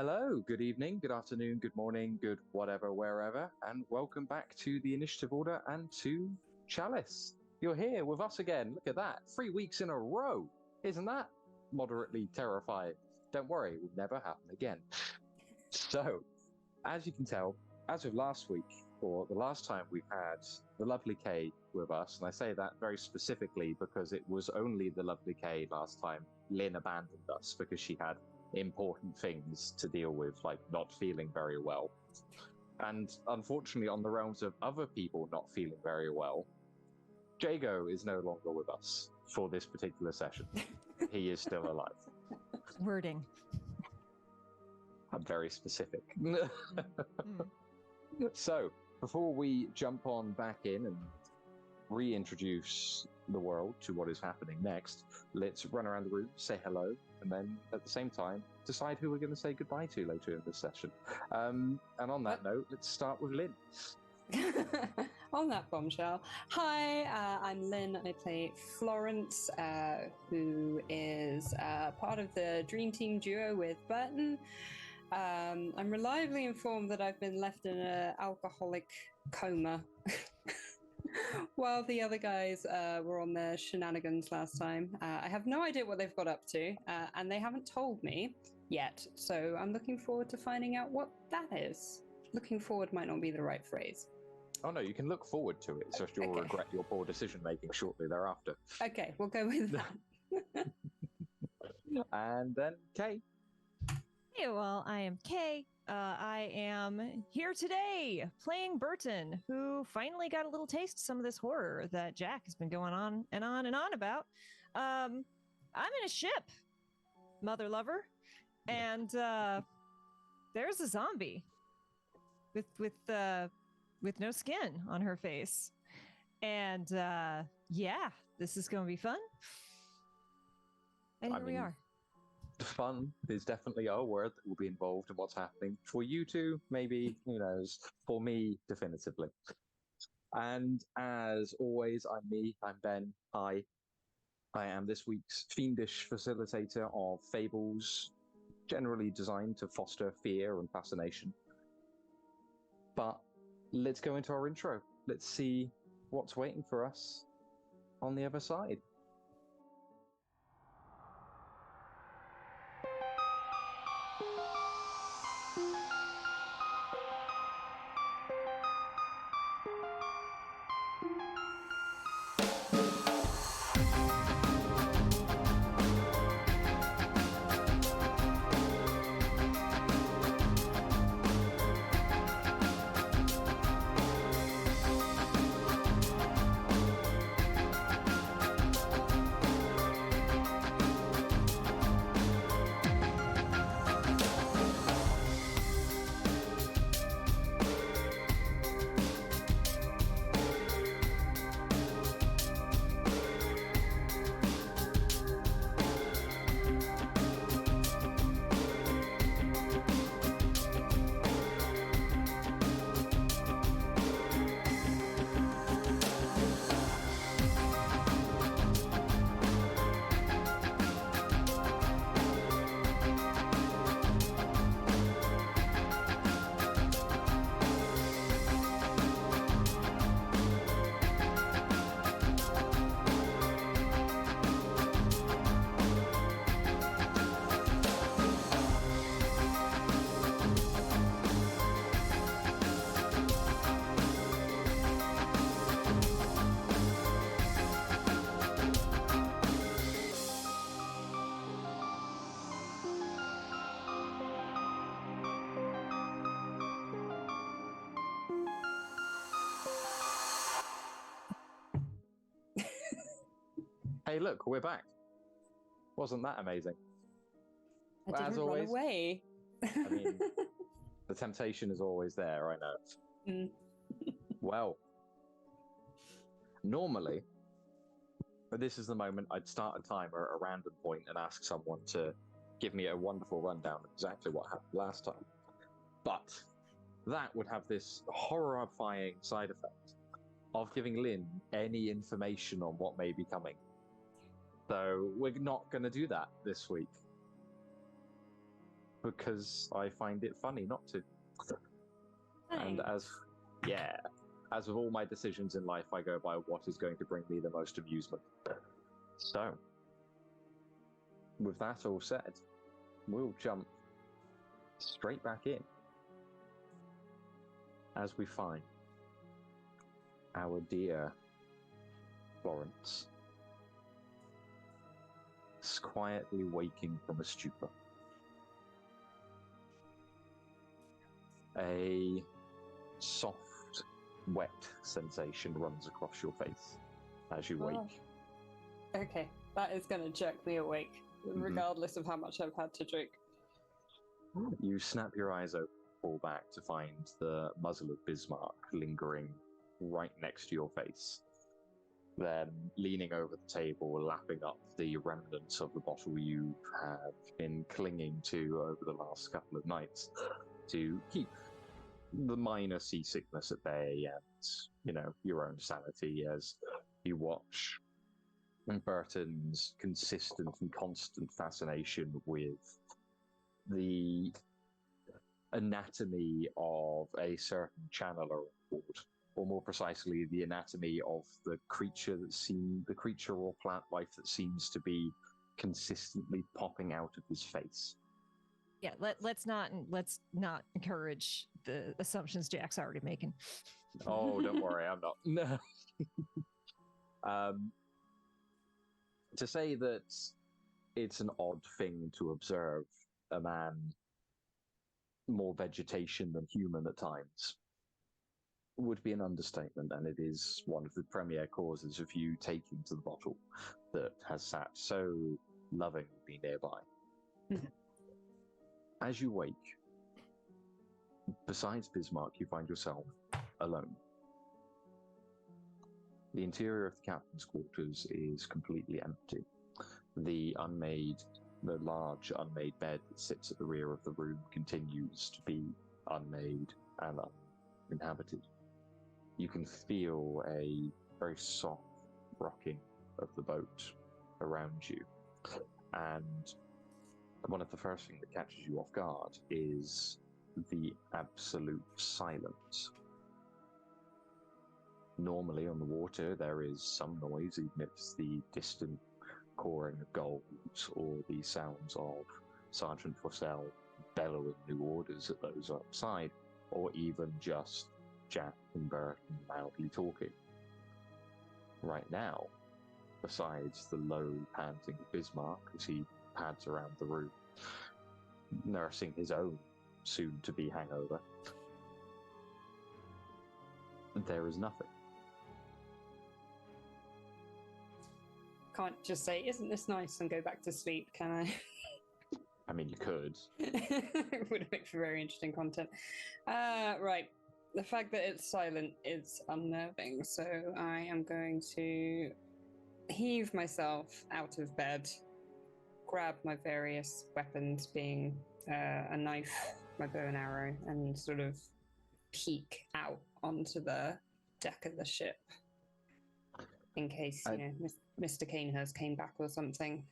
Hello, good evening, good afternoon, good morning, good whatever, wherever, and welcome back to the Initiative Order and to Chalice. You're here with us again. Look at that. 3 weeks in a row. Isn't that moderately terrifying? Don't worry, it will never happen again. So, as you can tell, as of last week, or the last time we've had the lovely Kay with us, and I say that very specifically because it was only the lovely Kay last time Lynn abandoned us because she had important things to deal with, like not feeling very well. And unfortunately, on the realms of other people not feeling very well, Jago is no longer with us for this particular session. He is still alive. Wording. I'm very specific. So, before we jump on back in and reintroduce the world to what is happening next, let's run around the room, say hello, and then at the same time decide who we're going to say goodbye to later in this session. And on that note, let's start with Lynn. On that bombshell. Hi, I'm Lynn. I play Florance, who is part of the Dream Team duo with Burton. I'm reliably informed that I've been left in an alcoholic coma while the other guys were on their shenanigans last time. I have no idea what they've got up to, and they haven't told me yet, so I'm looking forward to finding out what that is. Looking forward might not be the right phrase. Oh no, you can look forward to it. It's just you'll regret your poor decision making shortly thereafter. Okay, we'll go with that. And then Kay. Hey, well, I am Kay. I am here today playing Burton, who finally got a little taste of some of this horror that Jack has been going on and on and on about. I'm in a ship, mother lover, and there's a zombie with no skin on her face, and yeah, this is going to be fun. And here we are. Fun is definitely a word that will be involved in what's happening. For you two, maybe, who knows. For me, definitively. And as always, I'm Ben. I am this week's fiendish facilitator of fables, generally designed to foster fear and fascination. But let's go into our intro. Let's see what's waiting for us on the other side. Hey, look, we're back. Wasn't that amazing? I didn't as always, run away. I mean, the temptation is always there, I know. Well, normally, this is the moment I'd start a timer at a random point and ask someone to give me a wonderful rundown of exactly what happened last time. But that would have this horrifying side effect of giving Lynn any information on what may be coming. So we're not going to do that this week. because I find it funny not to. And Thanks. as with all my decisions in life, I go by what is going to bring me the most amusement. So, with that all said, we'll jump straight back in as we find our dear Florance is quietly waking from a stupor. A soft, wet sensation runs across your face as you wake. Oh. Okay, that is going to jerk me awake, regardless of how much I've had to drink. You snap your eyes open, fall back to find the muzzle of Bismarck lingering right next to your face. Then, leaning over the table, lapping up the remnants of the bottle you have been clinging to over the last couple of nights to keep the minor seasickness at bay and, your own sanity as you watch Burton's consistent and constant fascination with the anatomy of a certain channeler or more precisely, the anatomy of the creature or plant life that seems to be consistently popping out of his face. Yeah, let's not encourage the assumptions Jack's already making. Oh, don't worry, I'm not. To say that it's an odd thing to observe a man more vegetation than human at times would be an understatement, and it is one of the premier causes of you taking to the bottle that has sat so lovingly nearby. As you wake, besides Bismarck, you find yourself alone. The interior of the captain's quarters is completely empty. The large unmade bed that sits at the rear of the room continues to be unmade and uninhabited. You can feel a very soft rocking of the boat around you. And one of the first things that catches you off guard is the absolute silence. Normally on the water there is some noise, even if it's the distant cawing of gulls or the sounds of Sergeant Fossell bellowing new orders at those outside, or even just Jack and Burton loudly talking. Right now, besides the low panting of Bismarck as he pads around the room, nursing his own soon-to-be hangover, there is nothing. Can't just say, "Isn't this nice?" and go back to sleep, can I? I mean, you could. It would make for very interesting content. Right. The fact that it's silent is unnerving, so I am going to heave myself out of bed, grab my various weapons, being a knife, my bow and arrow, and sort of peek out onto the deck of the ship in case, Mr. Canehurst came back or something.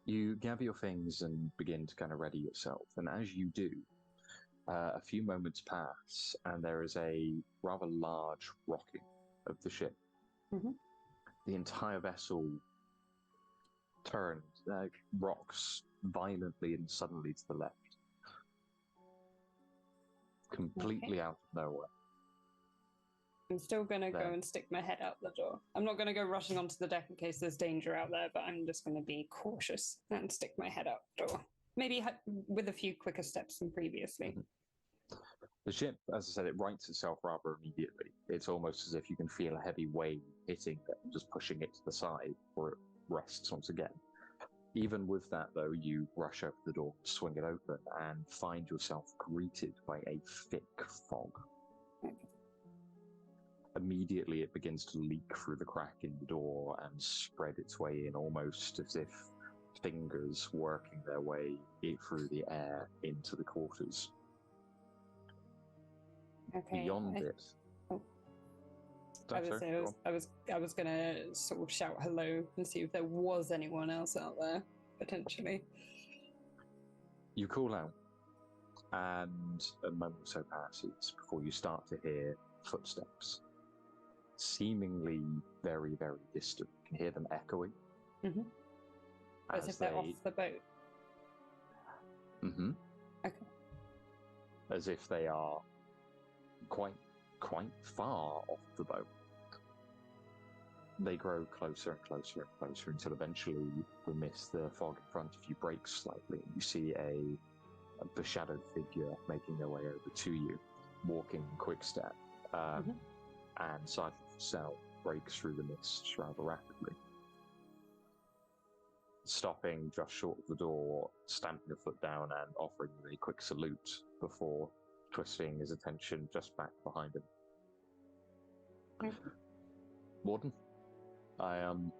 You gather your things and begin to kind of ready yourself, and as you do, a few moments pass, and there is a rather large rocking of the ship. Mm-hmm. The entire vessel turns, rocks violently and suddenly to the left. Completely out of nowhere. I'm still going to go and stick my head out the door. I'm not going to go rushing onto the deck in case there's danger out there, but I'm just going to be cautious and stick my head out the door. Maybe with a few quicker steps than previously. Mm-hmm. The ship, as I said, it rights itself rather immediately. It's almost as if you can feel a heavy wave hitting it, just pushing it to the side, or it rests once again. Even with that, though, you rush over the door, swing it open, and find yourself greeted by a thick fog. Immediately, it begins to leak through the crack in the door and spread its way in, almost as if fingers working their way through the air into the quarters. Okay. Beyond it, I was gonna sort of shout hello and see if there was anyone else out there potentially. You call out, and a moment or so passes before you start to hear footsteps, seemingly very, very distant. You can hear them echoing. Mm-hmm. As if they're off the boat. Mm-hmm. Okay. As if they are quite far off the boat. They grow closer and closer and closer until eventually the fog in front of you breaks slightly. You see a shadowed figure making their way over to you, walking in quick step, and Sergeant Fussell breaks through the mist rather rapidly, stopping just short of the door, stamping a foot down and offering you a quick salute before twisting his attention just back behind him. Warden, I'm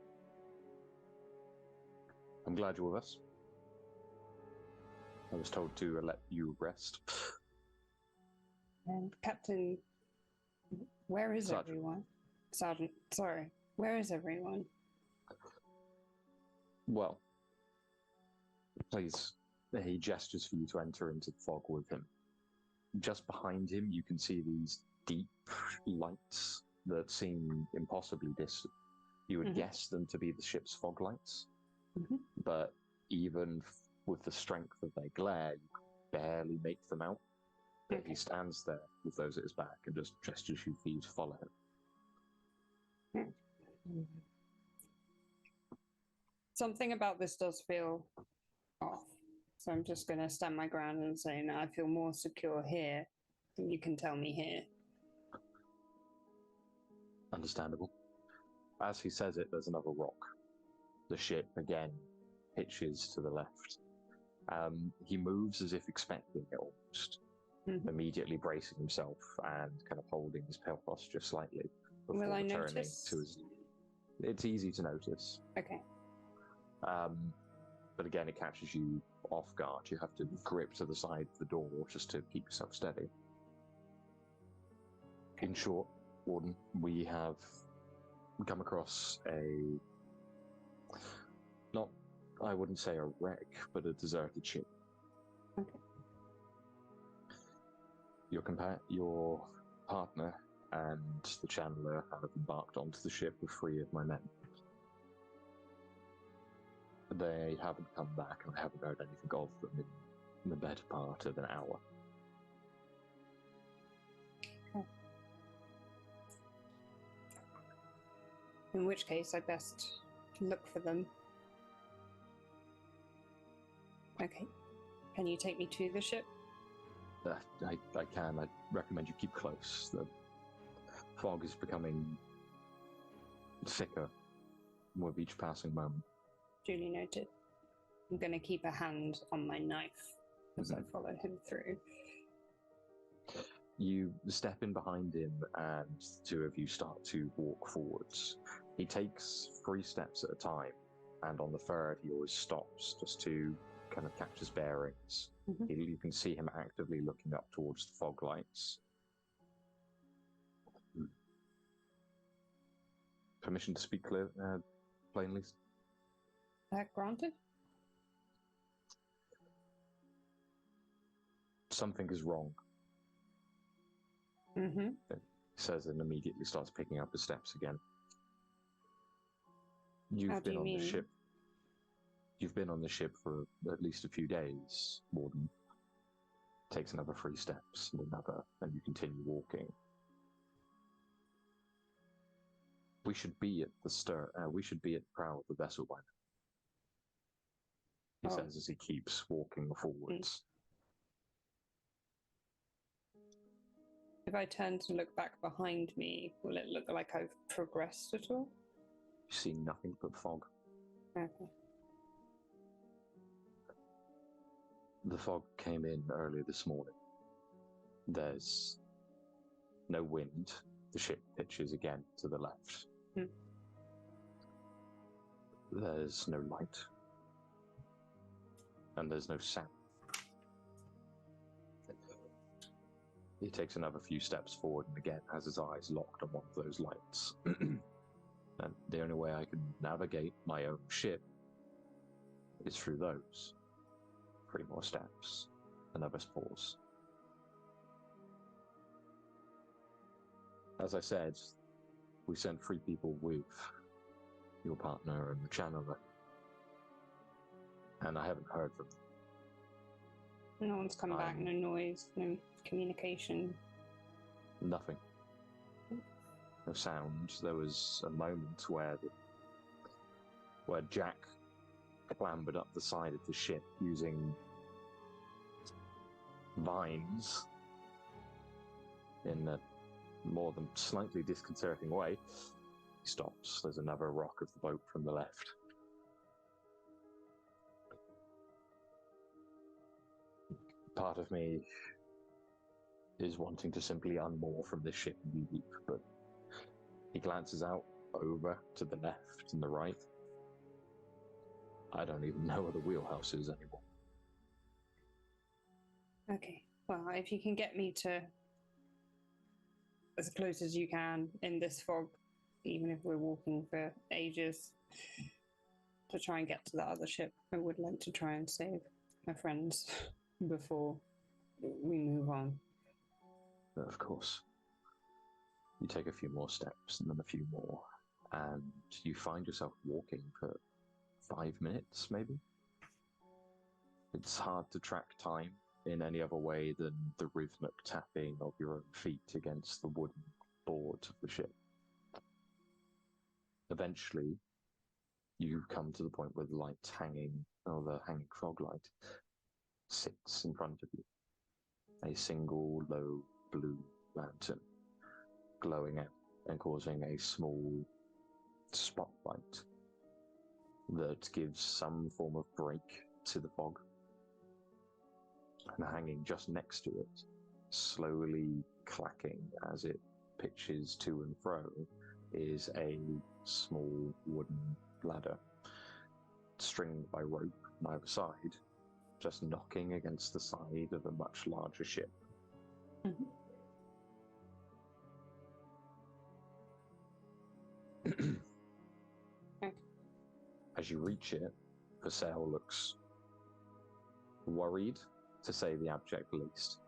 glad you're with us. I was told to let you rest. And Captain, where is Sergeant. everyone? Sergeant, sorry. Where is everyone? Well, please, he gestures for you to enter into the fog with him. Just behind him, you can see these deep lights that seem impossibly distant. You would guess them to be the ship's fog lights, but even with the strength of their glare, you can barely make them out. But he stands there with those at his back and just gestures you for you to follow him. Something about this does feel off. So I'm just going to stand my ground and say, no, I feel more secure here than you can tell me here. Understandable. As he says it, there's another rock. The ship, again, pitches to the left. He moves as if expecting it almost, immediately bracing himself and kind of holding his posture slightly before Will I returning notice? to his... It's easy to notice. Okay. But again, it catches you off guard. You have to grip to the side of the door just to keep yourself steady. In short, Warden, we have come across I wouldn't say a wreck, but a deserted ship. Okay. Your partner and the Chandler have embarked onto the ship with 3 of my men. They haven't come back, and I haven't heard anything of them in the better part of an hour. Okay. In which case, I best look for them. Okay. Can you take me to the ship? I can. I recommend you keep close. The fog is becoming thicker with each passing moment. Duly noted. I'm going to keep a hand on my knife as I follow him through. You step in behind him, and the 2 of you start to walk forwards. He takes 3 steps at a time, and on the 3rd, he always stops just to kind of catch his bearings. You can see him actively looking up towards the fog lights. Permission to speak plainly? Granted? Something is wrong. He says and immediately starts picking up his steps again. You've been on the ship. You've been on the ship for at least a few days, Warden. Takes another 3 steps and another, and you continue walking. We should be at the we should be at the prow of the vessel by now. He says as he keeps walking forwards. If I turn to look back behind me, will it look like I've progressed at all? You see nothing but fog. Okay. The fog came in earlier this morning. There's no wind. The ship pitches again to the left. There's no light. And there's no sound. He takes another few steps forward and again has his eyes locked on one of those lights. And the only way I can navigate my own ship is through those. 3 more steps. Another pause. As I said, we sent 3 people with your partner and the channeler, and I haven't heard from them. No one's come back, no noise, no communication. Nothing. No sound. There was a moment where Jack clambered up the side of the ship using vines in a more than slightly disconcerting way. He stops. There's another rock of the boat from the left. Part of me is wanting to simply unmoor from this ship and leave, but he glances out over to the left and the right. I don't even know where the wheelhouse is anymore. Okay, well, if you can get me to as close as you can in this fog, even if we're walking for ages, to try and get to the other ship, I would like to try and save my friends before we move on. Of course. You take a few more steps and then a few more, and you find yourself walking for 5 minutes, maybe? It's hard to track time in any other way than the rhythmic tapping of your own feet against the wooden boards of the ship. Eventually, you come to the point where the light hanging, or the hanging fog light, sits in front of you. A single low blue lantern glowing out and causing a small spotlight that gives some form of break to the fog. And hanging just next to it, slowly clacking as it pitches to and fro, is a small wooden ladder, stringed by rope on either side, just knocking against the side of a much larger ship. Mm-hmm. Okay. As you reach it, Vassell looks worried, to say the abject least.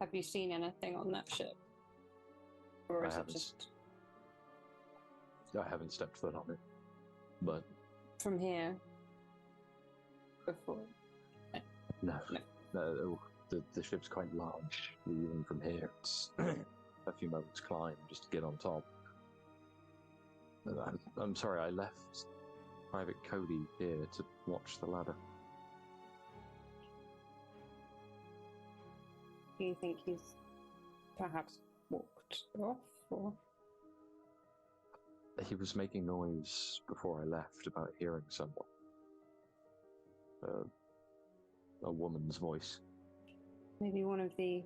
Have you seen anything on that ship? Or is it just... I haven't stepped foot on it, but... From here? Before? No. The ship's quite large. Even from here, it's a few moments climb just to get on top. I'm sorry, I left Private Cody here to watch the ladder. Do you think he's perhaps walked off, or...? He was making noise before I left about hearing someone. A woman's voice. Maybe one of the...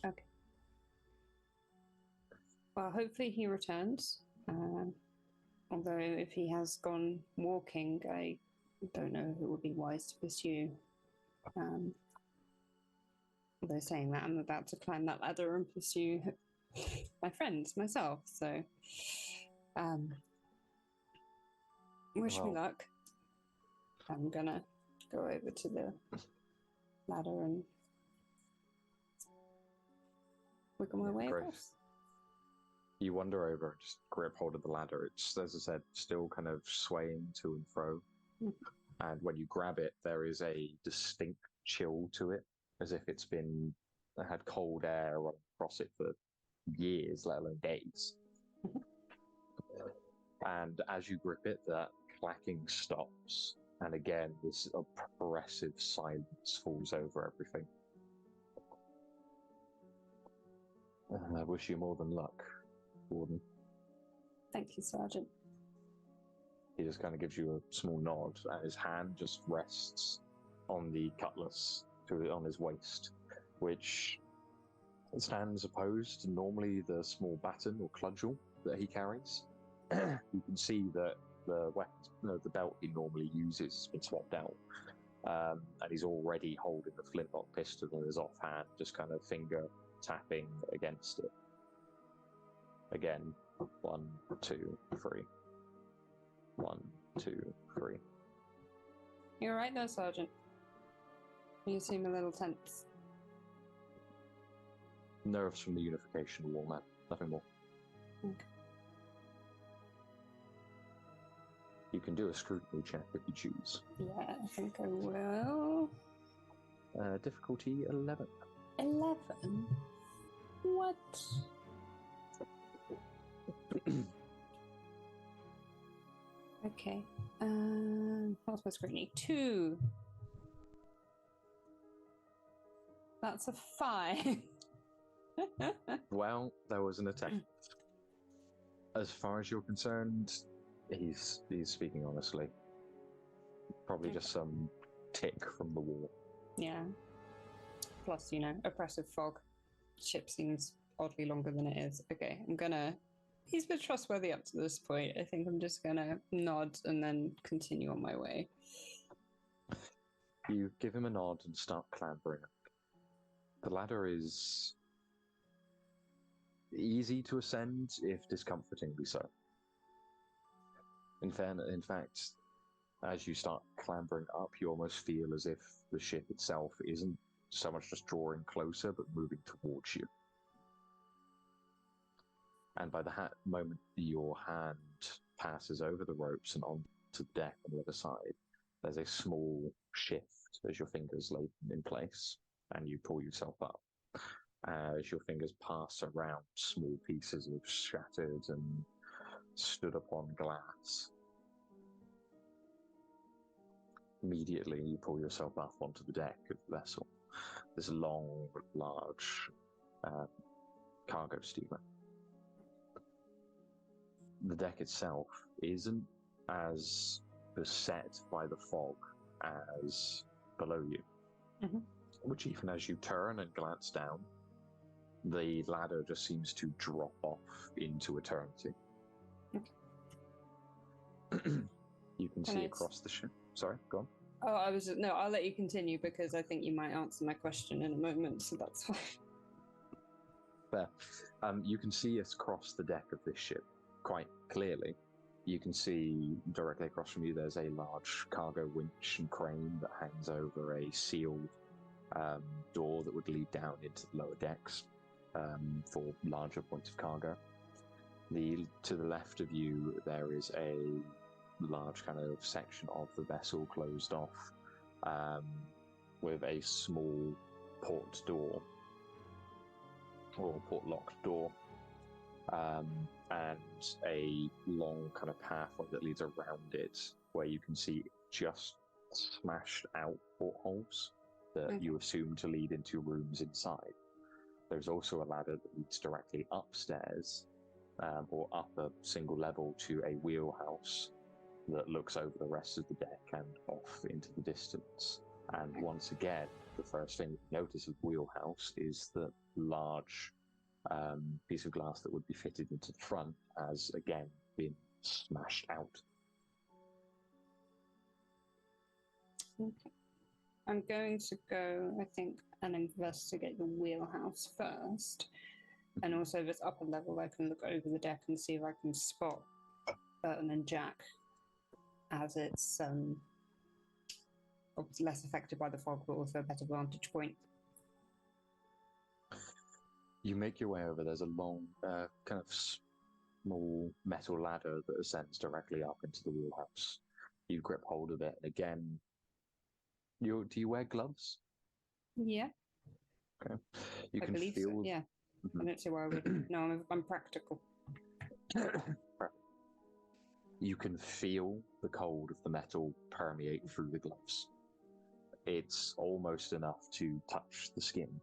Okay. Well, hopefully he returns. Although if he has gone walking, I don't know if it would be wise to pursue. Although saying that, I'm about to climb that ladder and pursue my friends myself, so wish me luck. I'm gonna go over to the ladder and wiggle my way across. You wander over and just grip hold of the ladder. It's, as I said, still kind of swaying to and fro. And when you grab it, there is a distinct chill to it, as if it's had cold air run across it for years, let alone days. And as you grip it, that clacking stops. And again, this oppressive silence falls over everything. I wish you more than luck, Warden. Thank you, Sergeant. He just kind of gives you a small nod, and his hand just rests on the cutlass on his waist, which stands opposed to normally the small baton or cudgel that he carries. You can see that the the belt he normally uses has been swapped out, and he's already holding the flintlock pistol in his offhand, just kind of finger tapping against it. Again, 1, 2, 3. 1, 2, 3. You're right there, Sergeant. You seem a little tense. Nerves from the unification war, man. Nothing more. Okay. You can do a scrutiny check if you choose. Yeah, I think I will. Difficulty 11. 11? What? Okay. What's my scrutiny? 2. That's a 5. Well, there was an attempt. As far as you're concerned, he's speaking honestly. Probably Okay. just some tick from the war. Yeah. Plus, oppressive fog. Ship seems oddly longer than it is. Okay, he's been trustworthy up to this point. I think I'm just gonna nod and then continue on my way. You give him a nod and start clambering up. The ladder is easy to ascend, if discomfortingly so. In fact, as you start clambering up, you almost feel as if the ship itself isn't so much just drawing closer, but moving towards you. And by the moment your hand passes over the ropes and onto the deck on the other side, there's a small shift as your fingers lay in place, and you pull yourself up. As your fingers pass around small pieces of shattered and stood upon glass. Immediately, you pull yourself up onto the deck of the vessel. This long, large cargo steamer. The deck itself isn't as beset by the fog as below you, which even as you turn and glance down, the ladder just seems to drop off into eternity. You can see across the ship. Sorry, go on. Oh, I'll let you continue because I think you might answer my question in a moment, so that's fine. Fair. You can see us across the deck of this ship quite clearly. You can see directly across from you there's a large cargo winch and crane that hangs over a sealed door that would lead down into the lower decks for larger points of cargo. To the left of you there is a large kind of section of the vessel closed off with a small port door or port locked door and a long kind of pathway that leads around it where you can see just smashed out portholes that you assume to lead into rooms inside. There's also a ladder that leads directly upstairs or up a single level to a wheelhouse that looks over the rest of the deck and off into the distance. And once again, the first thing you notice of the wheelhouse is the large piece of glass that would be fitted into the front has again been smashed out. Okay. I'm going to go, I think, and investigate the wheelhouse first. And also this upper level, I can look over the deck and see if I can spot Burton and Jack as it's less affected by the fog, but also a better vantage point. You make your way over. There's a long, kind of small metal ladder that ascends directly up into the wheelhouse. You grip hold of it, and again, do you wear gloves? Yeah. Okay. You I can believe feel. So, yeah. I don't see why I would. No, I'm practical. You can feel the cold of the metal permeate through the gloves. It's almost enough to touch the skin,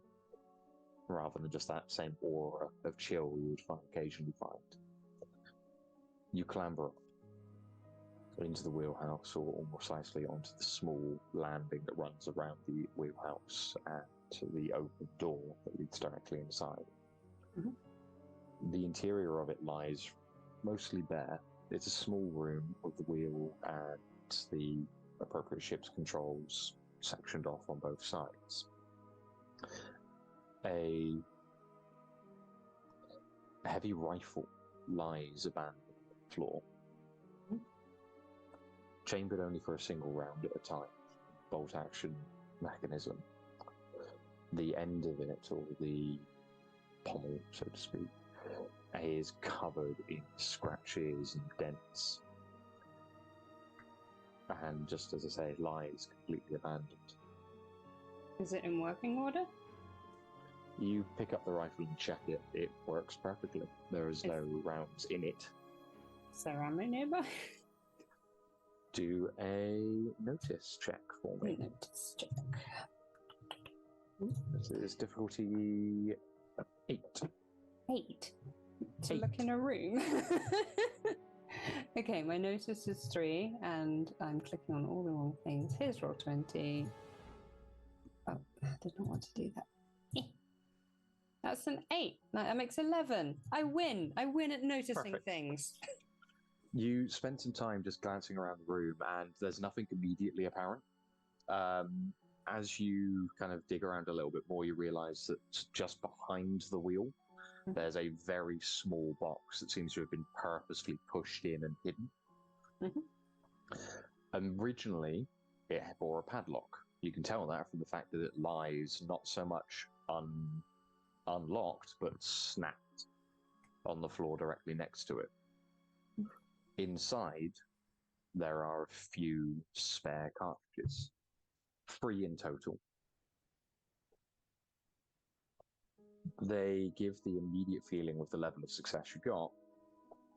rather than just that same aura of chill you would occasionally find. You clamber up into the wheelhouse, or more precisely onto the small landing that runs around the wheelhouse and to the open door that leads directly inside. The interior of it lies mostly bare. It's a small room with the wheel and the appropriate ship's controls sectioned off on both sides. A heavy rifle lies abandoned on the floor. Chambered only for a single round at a time. Bolt action mechanism. The end of it, or the pommel, so to speak, is covered in scratches and dents. And just as I say, it lies completely abandoned. Is it in working order? You pick up the rifle and check it. It works perfectly. There is no rounds in it. Is there ammo nearby? Do a notice check for me. Notice check. This is difficulty 8. 8. To 8. look in a room. Okay, my notice is 3, and I'm clicking on all the wrong things. Here's roll 20. Oh, I did not want to do that. That's an 8. That makes 11. I win. I win at noticing Perfect. things. You spend some time just glancing around the room, and there's nothing immediately apparent. As you kind of dig around a little bit more, you realize that just behind the wheel, there's a very small box that seems to have been purposely pushed in and hidden. Originally, it bore a padlock. You can tell that from the fact that it lies not so much unlocked, but snapped on the floor directly next to it. Inside, there are a few spare cartridges. 3 in total. They give the immediate feeling with the level of success you got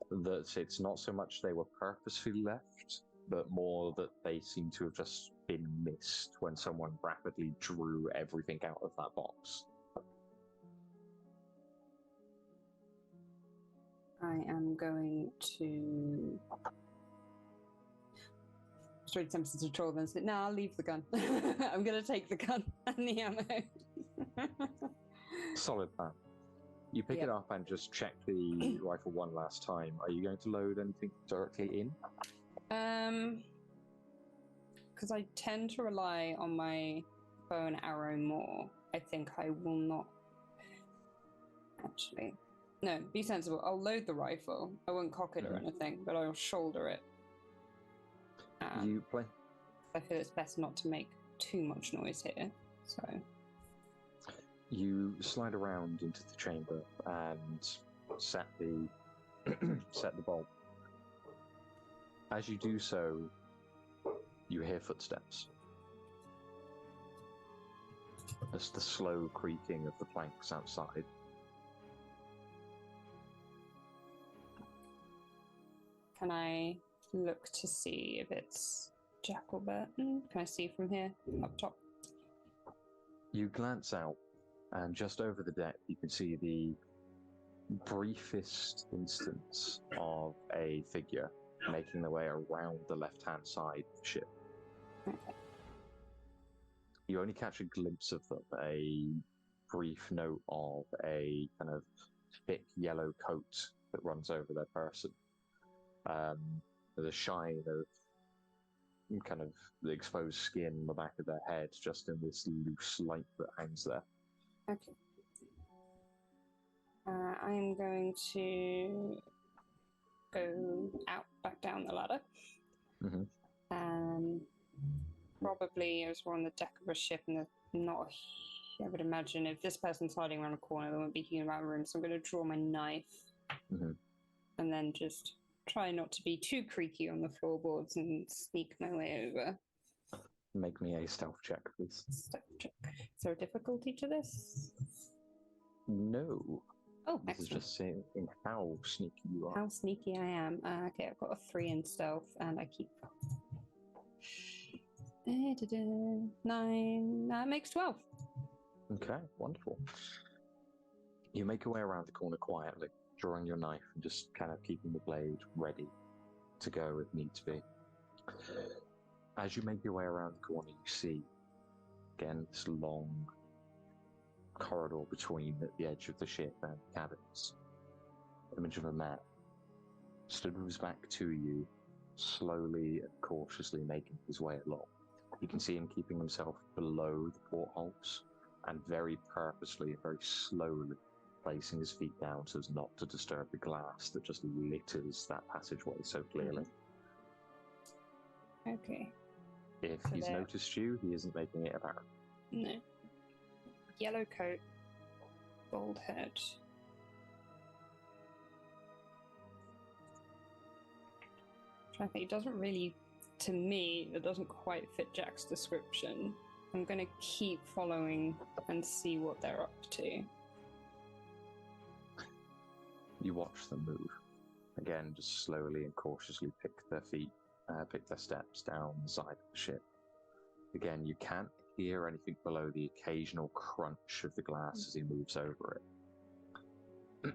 that it's not so much they were purposefully left, but more that they seem to have just been missed when someone rapidly drew everything out of that box. I am going to... It's really tempted to troll them and say, no, I'll leave the gun. I'm going to take the gun and the ammo. Solid plan. You pick it up and just check the rifle one last time. Are you going to load anything directly in? Because I tend to rely on my bow and arrow more. I think I will not... Actually... No, be sensible. I'll load the rifle. I won't cock it or anything, but I'll shoulder it. You play? I feel it's best not to make too much noise here, so... You slide around into the chamber and set the set the bolt. As you do so, you hear footsteps. As the slow creaking of the planks outside. Can I look to see if it's Jago Burton? Can I see from here, up top? You glance out, and just over the deck, you can see the briefest instance of a figure making their way around the left-hand side of the ship. Okay. You only catch a glimpse of them, a brief note of a kind of thick yellow coat that runs over their person. The shine of kind of the exposed skin on the back of their head, just in this loose light that hangs there. Okay. I am going to go out, back down the ladder. Probably as we're on the deck of a ship and I would imagine if this person's hiding around a corner, there won't be human around the room, so I'm going to draw my knife and then just try not to be too creaky on the floorboards and sneak my way over. Make me a stealth check, please. Stealth check. Is there a difficulty to this? No. Oh, this is just saying how sneaky you are. How sneaky I am. Okay, I've got a 3 in stealth, and I keep 9. That makes 12. Okay, wonderful. You make your way around the corner quietly, drawing your knife and just kind of keeping the blade ready to go if need to be. As you make your way around the corner, you see, again, this long corridor between the edge of the ship and the cabins. Image of a man stood with his back to you, slowly and cautiously making his way along. You can see him keeping himself below the portholes and very purposely and very slowly placing his feet down so as not to disturb the glass that just litters that passageway so clearly. Okay. If So he's there- noticed you, he isn't making it apparent. No. Yellow coat, bald head. I think it doesn't really, to me, it doesn't quite fit Jack's description. I'm going to keep following and see what they're up to. You watch them move. Again, just slowly and cautiously pick their steps down the side of the ship. Again, you can't hear anything below the occasional crunch of the glass as he moves over it.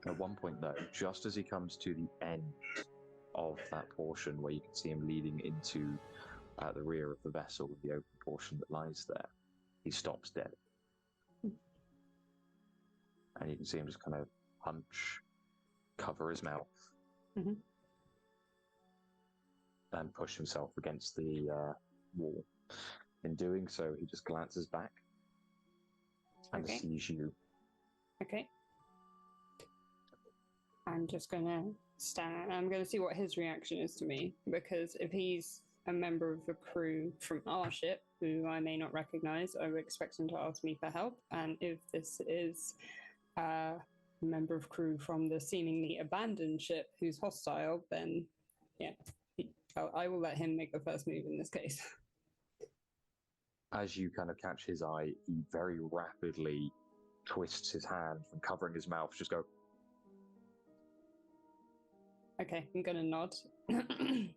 At one point, though, just as he comes to the end of that portion where you can see him leading into the rear of the vessel, the open portion that lies there, he stops dead. And you can see him just kind of hunch, cover his mouth, and push himself against the wall. In doing so, he just glances back and sees you. Okay. I'm just gonna stand. I'm gonna see what his reaction is to me, because if he's a member of the crew from our ship, who I may not recognize, I would expect him to ask me for help. And if this is a member of crew from the seemingly abandoned ship who's hostile, then yeah, I will let him make the first move in this case. As you kind of catch his eye, he very rapidly twists his hand from covering his mouth, just go, Okay, I'm gonna nod. I'm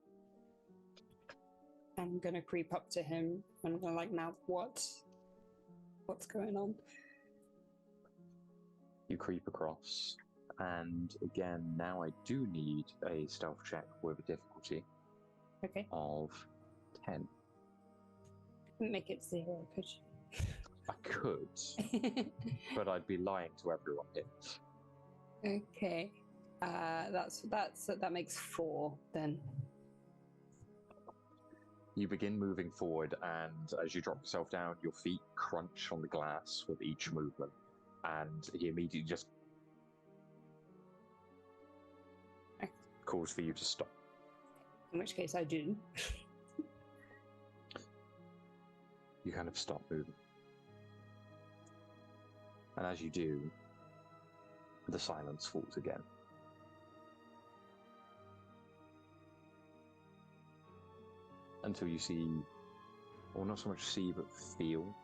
gonna creep up to him. I'm gonna mouth, what's going on? you creep across, and again, now I do need a stealth check with a difficulty Okay. of 10. Make it 0, could I could, you? but I'd be lying to everyone here. Okay. That makes 4 then. You begin moving forward, and as you drop yourself down, your feet crunch on the glass with each movement, and he immediately just calls for you to stop. In which case I do. You kind of stop moving. And as you do, the silence falls again. Until you see, or not so much see, but feel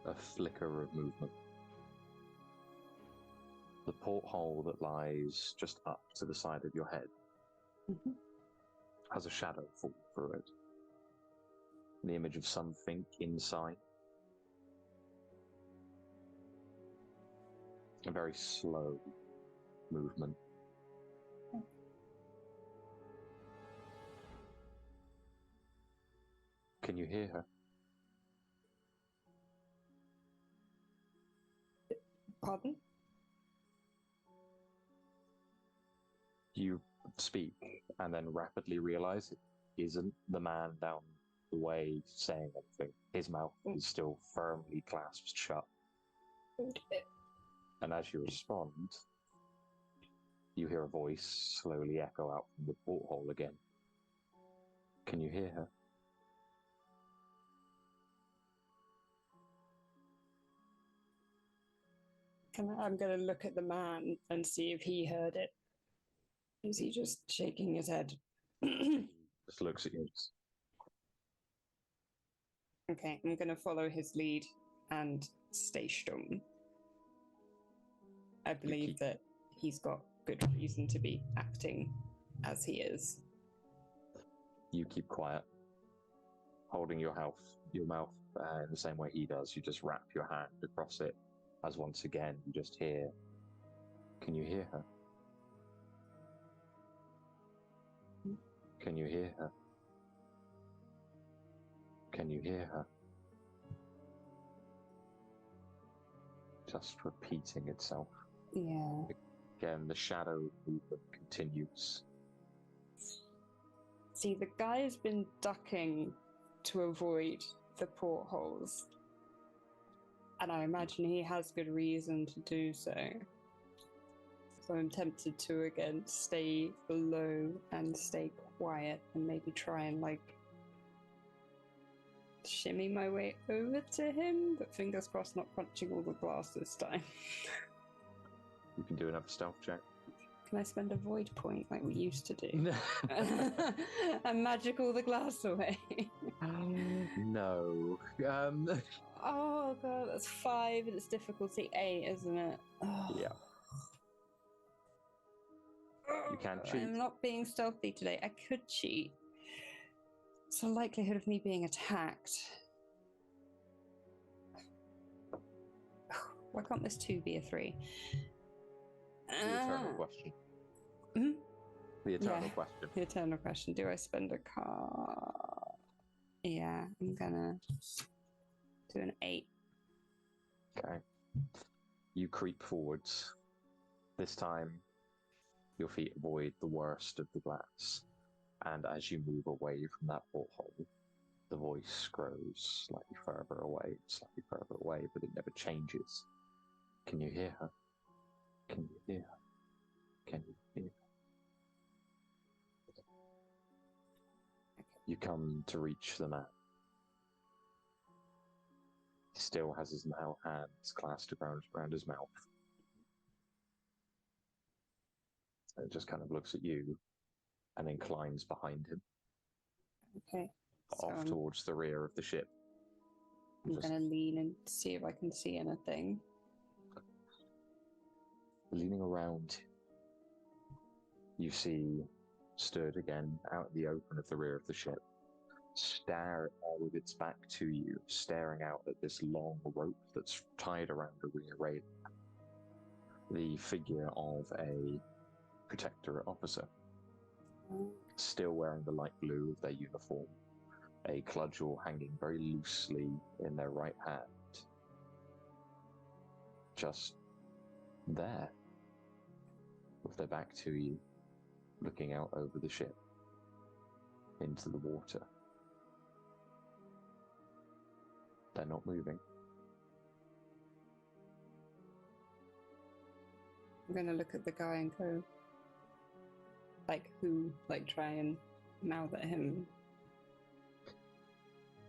a flicker of movement. The porthole that lies just up to the side of your head has a shadow fall through it. The image of something inside. A very slow movement. Can you hear her? Pardon? You speak and then rapidly realize it isn't the man down the way saying anything. His mouth is still firmly clasped shut. And as you respond, you hear a voice slowly echo out from the porthole again. Can you hear her? I'm going to look at the man and see if he heard it. Is he just shaking his head? Just looks at you. Okay, I'm going to follow his lead and stay stum. I believe that he's got good reason to be acting as he is. You keep quiet, holding your mouth in the same way he does. You just wrap your hand across it, as once again you just hear. Can you hear her? Can you hear her? Can you hear her? Just repeating itself. Yeah. Again, the shadow movement continues. See, the guy's been ducking to avoid the portholes. And I imagine he has good reason to do so. So I'm tempted to, again, stay low and stay quiet and maybe try and, like, shimmy my way over to him, but fingers crossed not punching all the glass this time. You can do another stealth check. Can I spend a void point like we used to do? And magic all the glass away? No. Oh god, that's 5 and it's difficulty 8, isn't it? Oh. Yeah. You can cheat. I'm not being stealthy today. I could cheat. It's the likelihood of me being attacked. Why can't this 2 be a 3? The eternal question. Hmm? The eternal question. The eternal question. Do I spend a card? Yeah, I'm gonna do an 8. Okay. You creep forwards. This time, your feet avoid the worst of the glass. And as you move away from that porthole, the voice grows slightly further away, but it never changes. Can you hear her? Can you hear her? Can you hear her? You come to reach the man. He still has his hands clasped around his mouth. And it just kind of looks at you and inclines behind him. Okay. Off towards the rear of the ship. I'm going to lean and see if I can see anything. Leaning around, you see, stood again out in the open of the rear of the ship, with its back to you, staring out at this long rope that's tied around the rear railing. The figure of a protectorate officer, still wearing the light blue of their uniform, a cudgel hanging very loosely in their right hand. Just there, with their back to you, looking out over the ship, into the water. They're not moving. I'm going to look at the guy and go, try and mouth at him.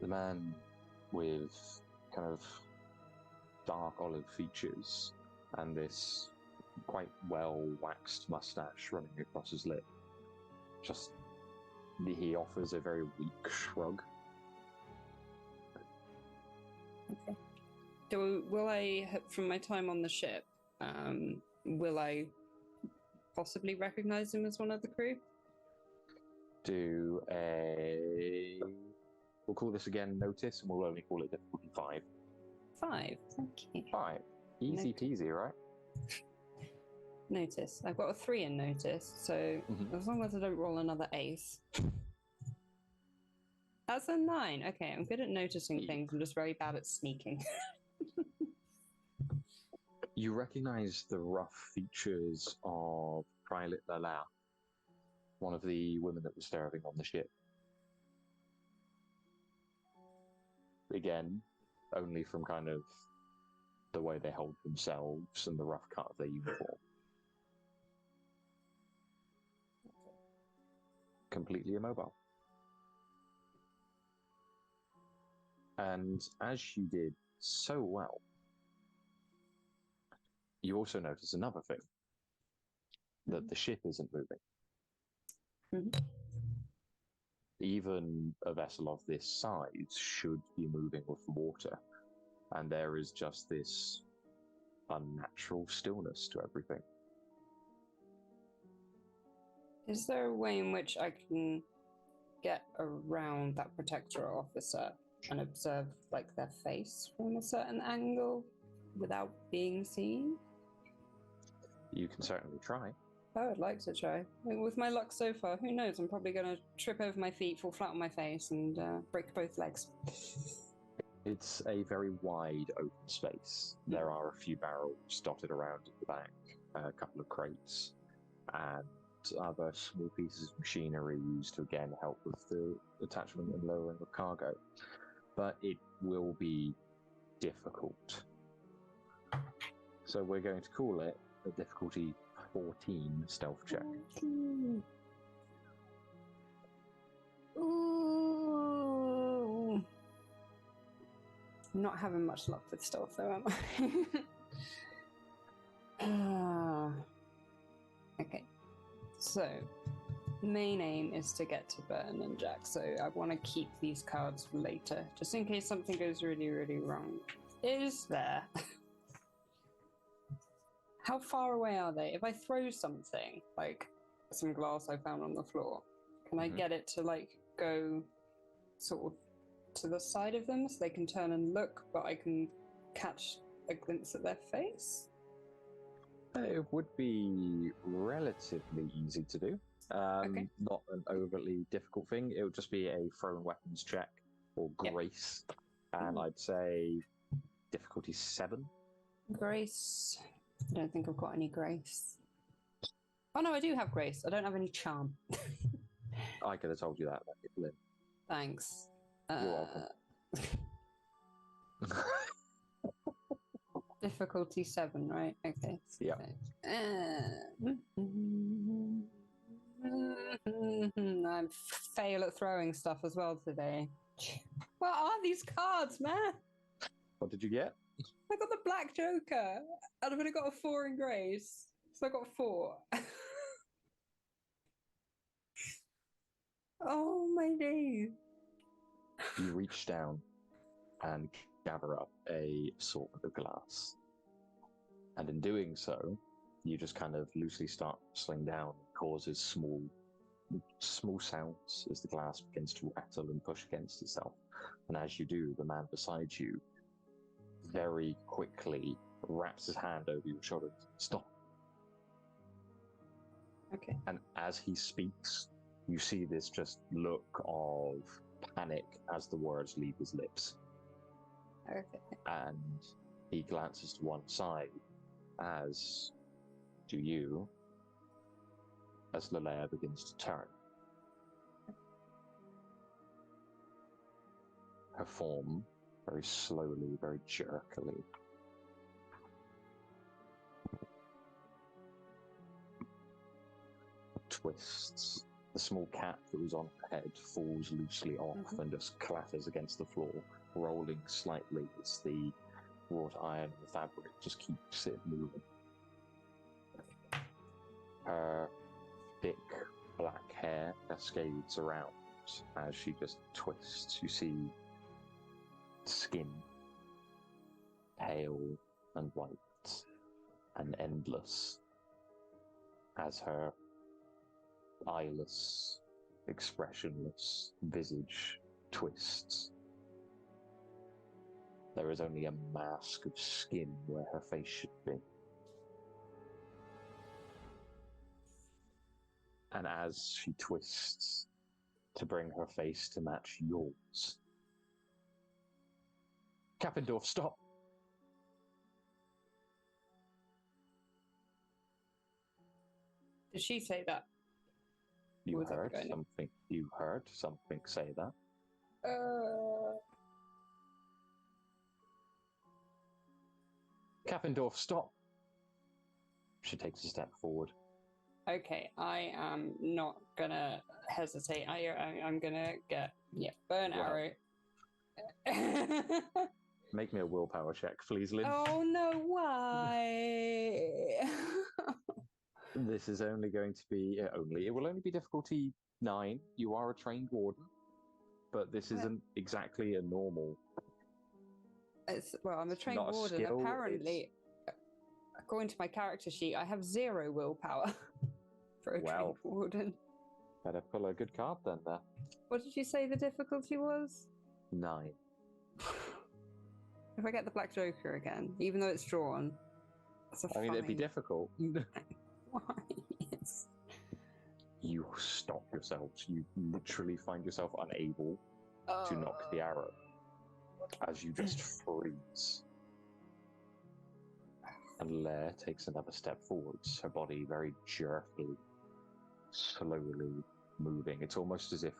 The man with kind of dark olive features and this quite well waxed mustache running across his lip. He offers a very weak shrug. Okay. Will I, from my time on the ship, will I possibly recognize him as one of the crew? We'll call this again notice, and we'll only call it difficulty 5. 5, thank you. 5. Easy peasy, right? Notice. I've got a 3 in notice, so as long as I don't roll another ace. That's a 9. Okay, I'm good at noticing things. I'm just very bad at sneaking. You recognize the rough features of Twilight Roads, one of the women that was serving on the ship. Again, only from kind of the way they hold themselves and the rough cut of their uniform. Completely immobile. And as you did so well, you also notice another thing, that the ship isn't moving. Mm-hmm. Even a vessel of this size should be moving with the water, and there is just this unnatural stillness to everything. Is there a way in which I can get around that protectorate officer and observe, like, their face from a certain angle without being seen? You can certainly try. I would like to try. With my luck so far, who knows? I'm probably going to trip over my feet, fall flat on my face, and break both legs. It's a very wide open space. There are a few barrels dotted around at the back, a couple of crates, and other small pieces of machinery used to again help with the attachment and lowering of cargo. But it will be difficult So we're going to call it a difficulty 14 stealth check. Ooh. I'm not having much luck with stealth though, am I? Okay. So, main aim is to get to Burton and Jack, so I want to keep these cards for later, just in case something goes really, really wrong. Is there? How far away are they? If I throw something, like some glass I found on the floor, can I get it to, like, go sort of to the side of them so they can turn and look, but I can catch a glimpse of their face? It would be relatively easy to do. Okay. Not an overly difficult thing. It would just be a thrown weapons check or grace. And I'd say difficulty 7. Grace. I don't think I've got any grace. Oh no, I do have grace. I don't have any charm. I could have told you that, Lynn. Thanks. You're welcome. Difficulty 7, right? Okay. Yeah. I fail at throwing stuff as well today. What are these cards, man? What did you get? I got the Black Joker, and I've only got a 4 in grace, so I got 4. Oh my days! You reach down and gather up a sword of glass. And in doing so, you just kind of loosely start slowing down. It causes small sounds as the glass begins to rattle and push against itself. And as you do, the man beside you very quickly wraps his hand over your shoulder. Stop. Okay. And as he speaks, you see this just look of panic as the words leave his lips. Okay. And he glances to one side, as do you, as Lelea begins to turn. Her form, very slowly, very jerkily, twists. The small cap that was on her head falls loosely off and just clatters against the floor, rolling slightly as the wrought iron in the fabric just keeps it moving. Her thick black hair cascades around as she just twists. You see skin, pale and white and endless, as her eyeless, expressionless visage twists. There is only a mask of skin where her face should be. And as she twists to bring her face to match yours, Kappendorf, stop! Did she say that? You heard something. You heard something say that. Kappendorf, stop! She takes a step forward. Okay, I am not gonna hesitate. I'm gonna get burn arrow. Make me a willpower check, please, Lynn. Oh no! Why? This is only going to be it will only be difficulty 9. You are a trained warden, but this isn't exactly a normal. I'm a trained warden. Skill, apparently, according to my character sheet, I have 0 willpower for a trained warden. Better pull a good card then. There. What did you say the difficulty was? 9. If I get the Black Joker again, even though it's drawn, it'd be difficult. Why? Yes. You stop yourselves. You literally find yourself unable to knock the arrow as you just freeze. And Lair takes another step forwards, her body very jerkily, slowly moving. It's almost as if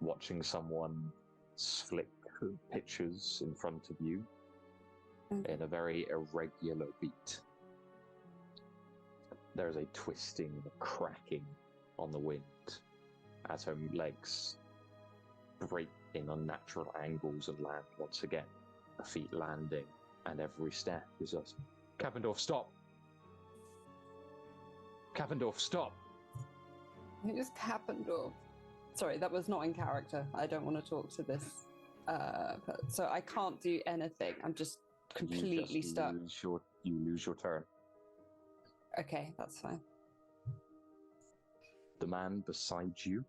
watching someone flick pictures in front of you, in a very irregular beat. There's a twisting, cracking on the wind as her legs break in unnatural angles and land once again. Her feet landing, and every step is just, Kappendorf, stop! Kappendorf, stop! Who's Kappendorf? Sorry, that was not in character. I don't want to talk to this. So I can't do anything. I'm just completely stuck. You lose your turn. Okay, that's fine. The man beside you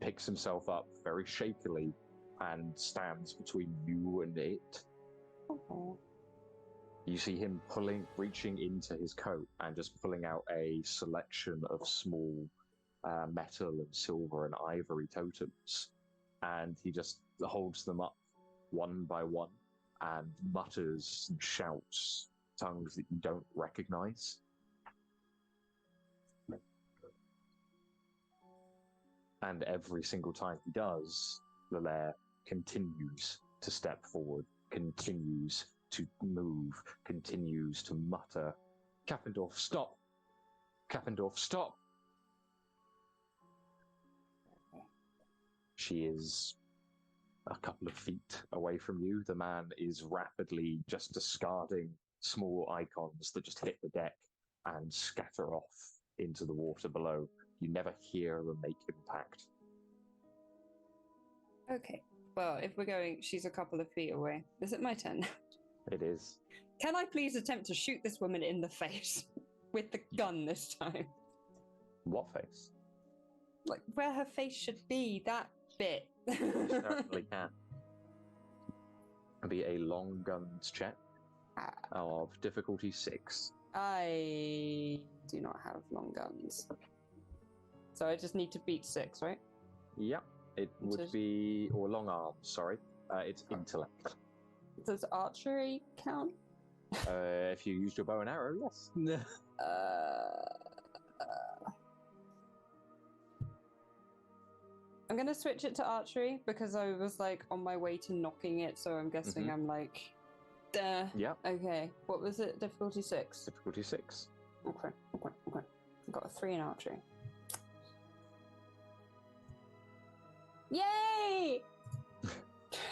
picks himself up very shakily and stands between you and it. Oh. You see him reaching into his coat and just pulling out a selection of small metal and silver and ivory totems. And he just holds them up one by one and mutters and shouts tongues that you don't recognize. And every single time he does, Lalaire continues to step forward, continues to move, continues to mutter, Kappendorf, stop! Kappendorf, stop! She is a couple of feet away from you. The man is rapidly just discarding small icons that just hit the deck and scatter off into the water below. You never hear them make impact. Okay. Well, if we're going, she's a couple of feet away. Is it my turn? It is. Can I please attempt to shoot this woman in the face with the gun this time? What face? Like where her face should be, that bit. You certainly can. It'll be a long guns check of difficulty 6. I do not have long guns. So I just need to beat 6, right? Yep. It would be, or long arms, sorry. It's intellect. Does archery count? If you used your bow and arrow, yes. I'm going to switch it to archery because I was like on my way to knocking it, so I'm guessing I'm like, duh. Yeah. Okay. What was it? Difficulty 6? Difficulty 6. Okay. I've got a 3 in archery. Yay!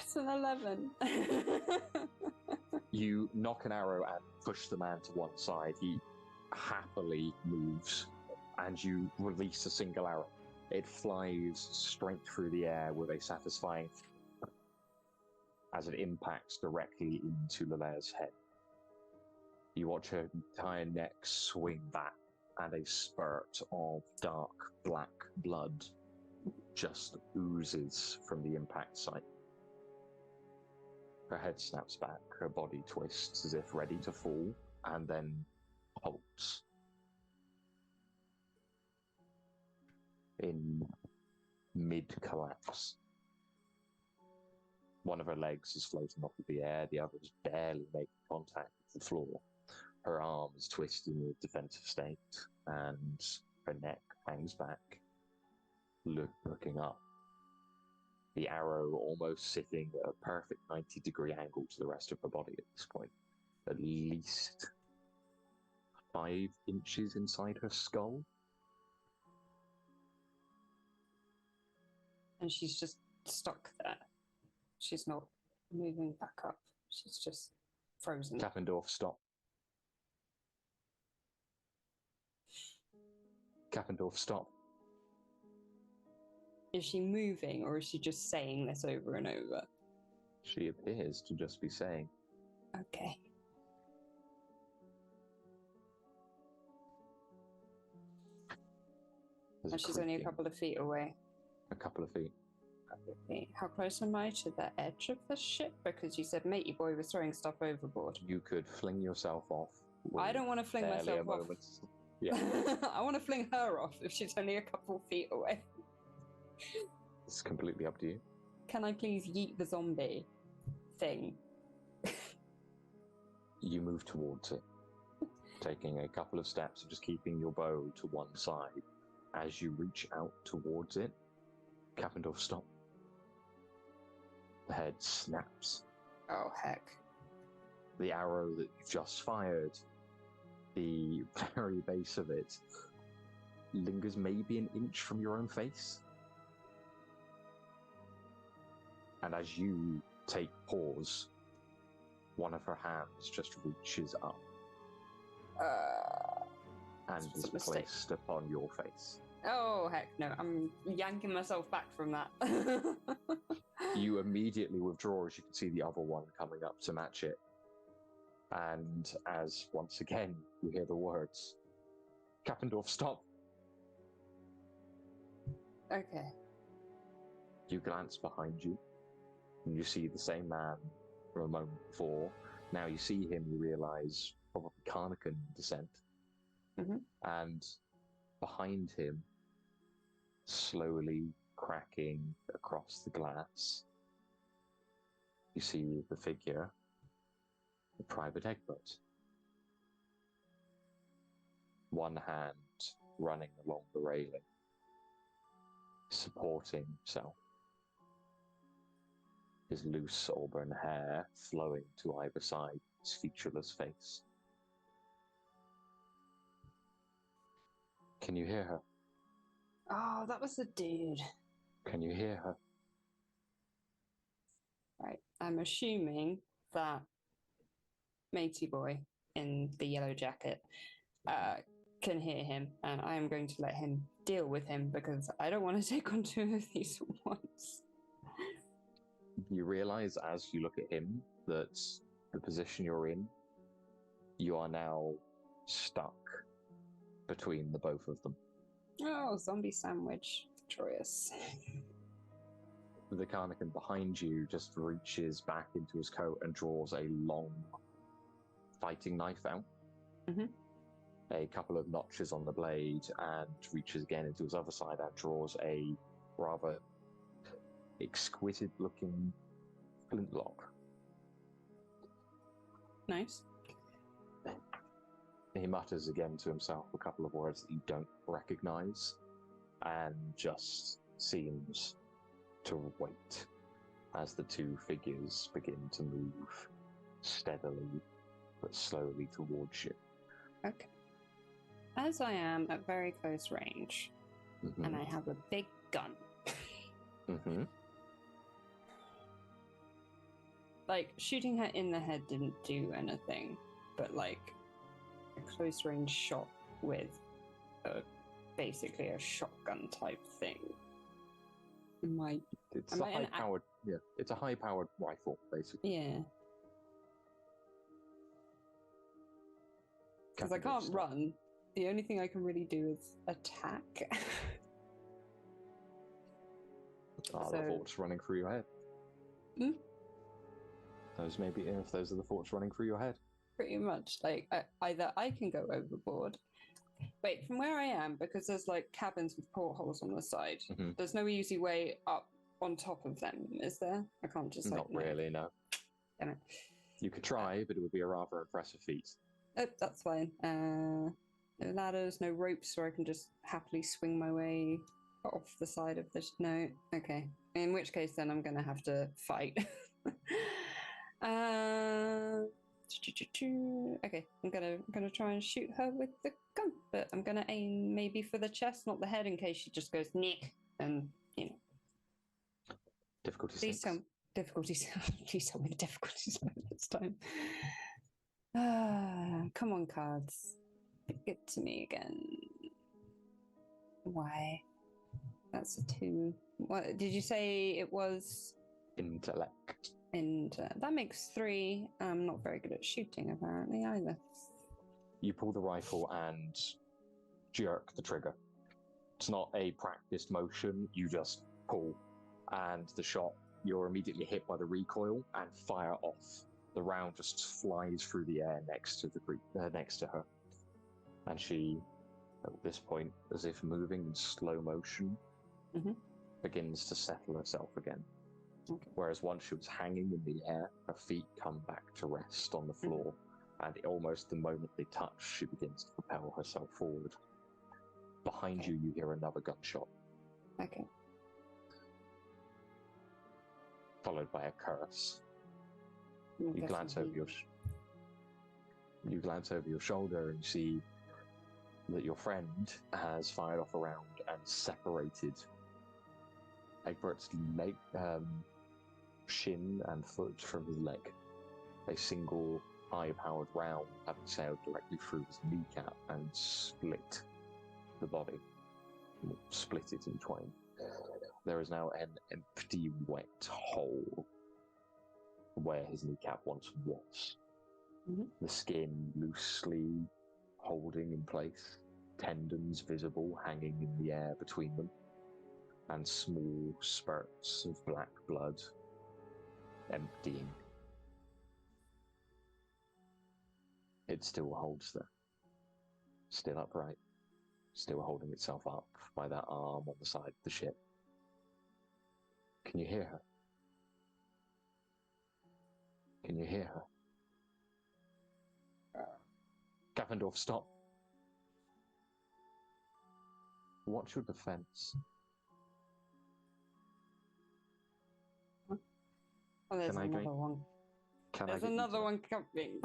It's an 11. You knock an arrow and push the man to one side. He happily moves, and you release a single arrow. It flies straight through the air with a satisfying as it impacts directly into Lalaire's head. You watch her entire neck swing back, and a spurt of dark black blood just oozes from the impact site. Her head snaps back, her body twists as if ready to fall, and then halts. In mid-collapse. One of her legs is floating off of the air, the other is barely making contact with the floor. Her arms twist in a defensive state, and her neck hangs back, looking up. The arrow almost sitting at a perfect 90-degree angle to the rest of her body at this point. At least 5 inches inside her skull. And she's just stuck there. She's not moving back up. She's just frozen. Kappendorf, stop. Kappendorf, stop. Is she moving, or is she just saying this over and over? She appears to just be saying. Okay. And she's only a couple of feet away. A couple of feet. Okay. How close am I to the edge of the ship? Because you said matey boy was throwing stuff overboard. You could fling yourself off. I don't want to fling myself off. Yeah. I want to fling her off if she's only a couple feet away. It's completely up to you. Can I please yeet the zombie thing? You move towards it, taking a couple of steps and just keeping your bow to one side. As you reach out towards it, Kappendorf, stop. The head snaps. Oh, heck. The arrow that you've just fired, the very base of it, lingers maybe an inch from your own face. And as you take pause, one of her hands just reaches up and This was is a mistake. placed upon your face. Oh, heck no. I'm yanking myself back from that. You immediately withdraw as you can see the other one coming up to match it. And as once again you hear the words, Kappendorf, stop. Okay. You glance behind you and you see the same man from a moment before. Now you see him, you realize probably Karnakan descent. Mhm. And behind him, slowly cracking across the glass, you see the figure, the Private Egbert. One hand running along the railing, supporting himself. His loose auburn hair flowing to either side his featureless face. Can you hear her? Oh, that was the dude. Can you hear her? Right. I'm assuming that matey boy in the yellow jacket can hear him, and I am going to let him deal with him because I don't want to take on two of these at once. You realize as you look at him that the position you're in, you are now stuck between the both of them. Oh, zombie sandwich. Joyous. The Karnakan behind you just reaches back into his coat and draws a long fighting knife out. Mhm. A couple of notches on the blade, and reaches again into his other side and draws a rather exquisite looking flintlock. Nice. He mutters again to himself a couple of words that you don't recognize, and just seems to wait as the two figures begin to move steadily but slowly towards you. Okay. As I am at very close range, and I have a big gun, Mm-hmm. like shooting her in the head didn't do anything, but like a close range shot with basically a shotgun type thing. It's Am a I an high-powered, it's a high-powered rifle, basically. Yeah. Because I Kappendorf can't style. run. The only thing I can really do is attack. Are So- the thoughts running through your head? Hmm? Those maybe, if those are the thoughts running through your head. Pretty much. Like, either I can go overboard. Wait, from where I am, because there's like cabins with portholes on the side, Mhm. there's no easy way up on top of them, is there? I can't just like. Not really, no. Damn it. You could try, but it would be a rather impressive feat. Oh, that's fine. No ladders, no ropes, so I can just happily swing my way off the side of this. No, okay. In which case, then I'm gonna have to fight. Okay, I'm gonna try and shoot her with the gun, but I'm gonna aim maybe for the chest, not the head, in case she just goes nick. And Difficulty please 6. tell difficulties. Please tell me the difficulties this time. Come on, cards. Give it to me again. Why? That's a 2. What did you say it was? Intellect. And that makes 3. I'm not very good at shooting, apparently, either. You pull the rifle and jerk the trigger. It's not a practiced motion, you just pull, and the shot, you're immediately hit by the recoil and fire off. The round just flies through the air next to her. And she, at this point, as if moving in slow motion, Mhm. begins to settle herself again. Okay. Whereas once she was hanging in the air, her feet come back to rest on the floor, and almost the moment they touch, she begins to propel herself forward. Behind Okay. you hear another gunshot, Okay. followed by a curse. I'm You glance over guessing your... You glance over your shoulder and see that your friend has fired off a round and separated Egbert's leg, shin and foot from his leg. A single high-powered round having sailed directly through his kneecap and split the body, split it in twain. There is now an empty, wet hole where his kneecap once was. Mhm. The skin loosely holding in place, tendons visible hanging in the air between them, and small spurts of black blood emptying. It still holds there, still upright, still holding itself up by that arm on the side of the ship. Can you hear her? Can you hear her? Gaffendorf, stop. What's your defense? Oh, there's Can I another drink? one. Can I There's get you another to- one coming.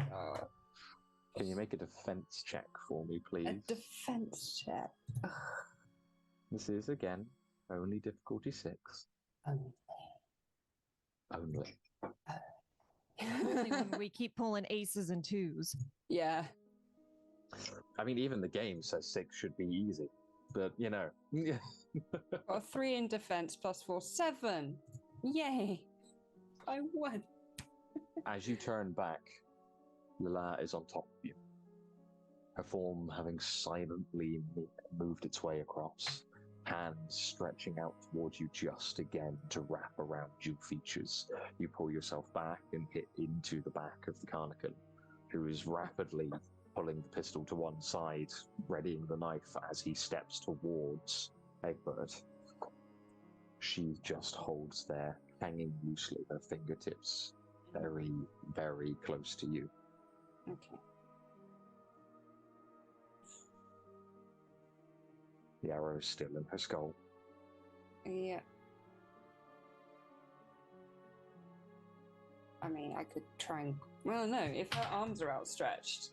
Can you make a defense check for me, A please? defense check. Ugh. This is, again, only difficulty 6. Only. Especially when we keep pulling aces and 2s. Yeah. I mean, even the game says 6 should be easy. But, you know. Got a 3 in defense plus 4, 7. Yay. I won. As you turn back, Lila is on top of you. Her form having silently moved its way across, hands stretching out towards you just again to wrap around your features. You pull yourself back and hit into the back of the Carnican, who is rapidly pulling the pistol to one side, readying the knife as he steps towards Egbert. She just holds there, hanging loosely, her fingertips very, very close to you. Okay. The arrow is still in her skull. Yeah. I mean, I could try and. Well, no. If her arms are outstretched,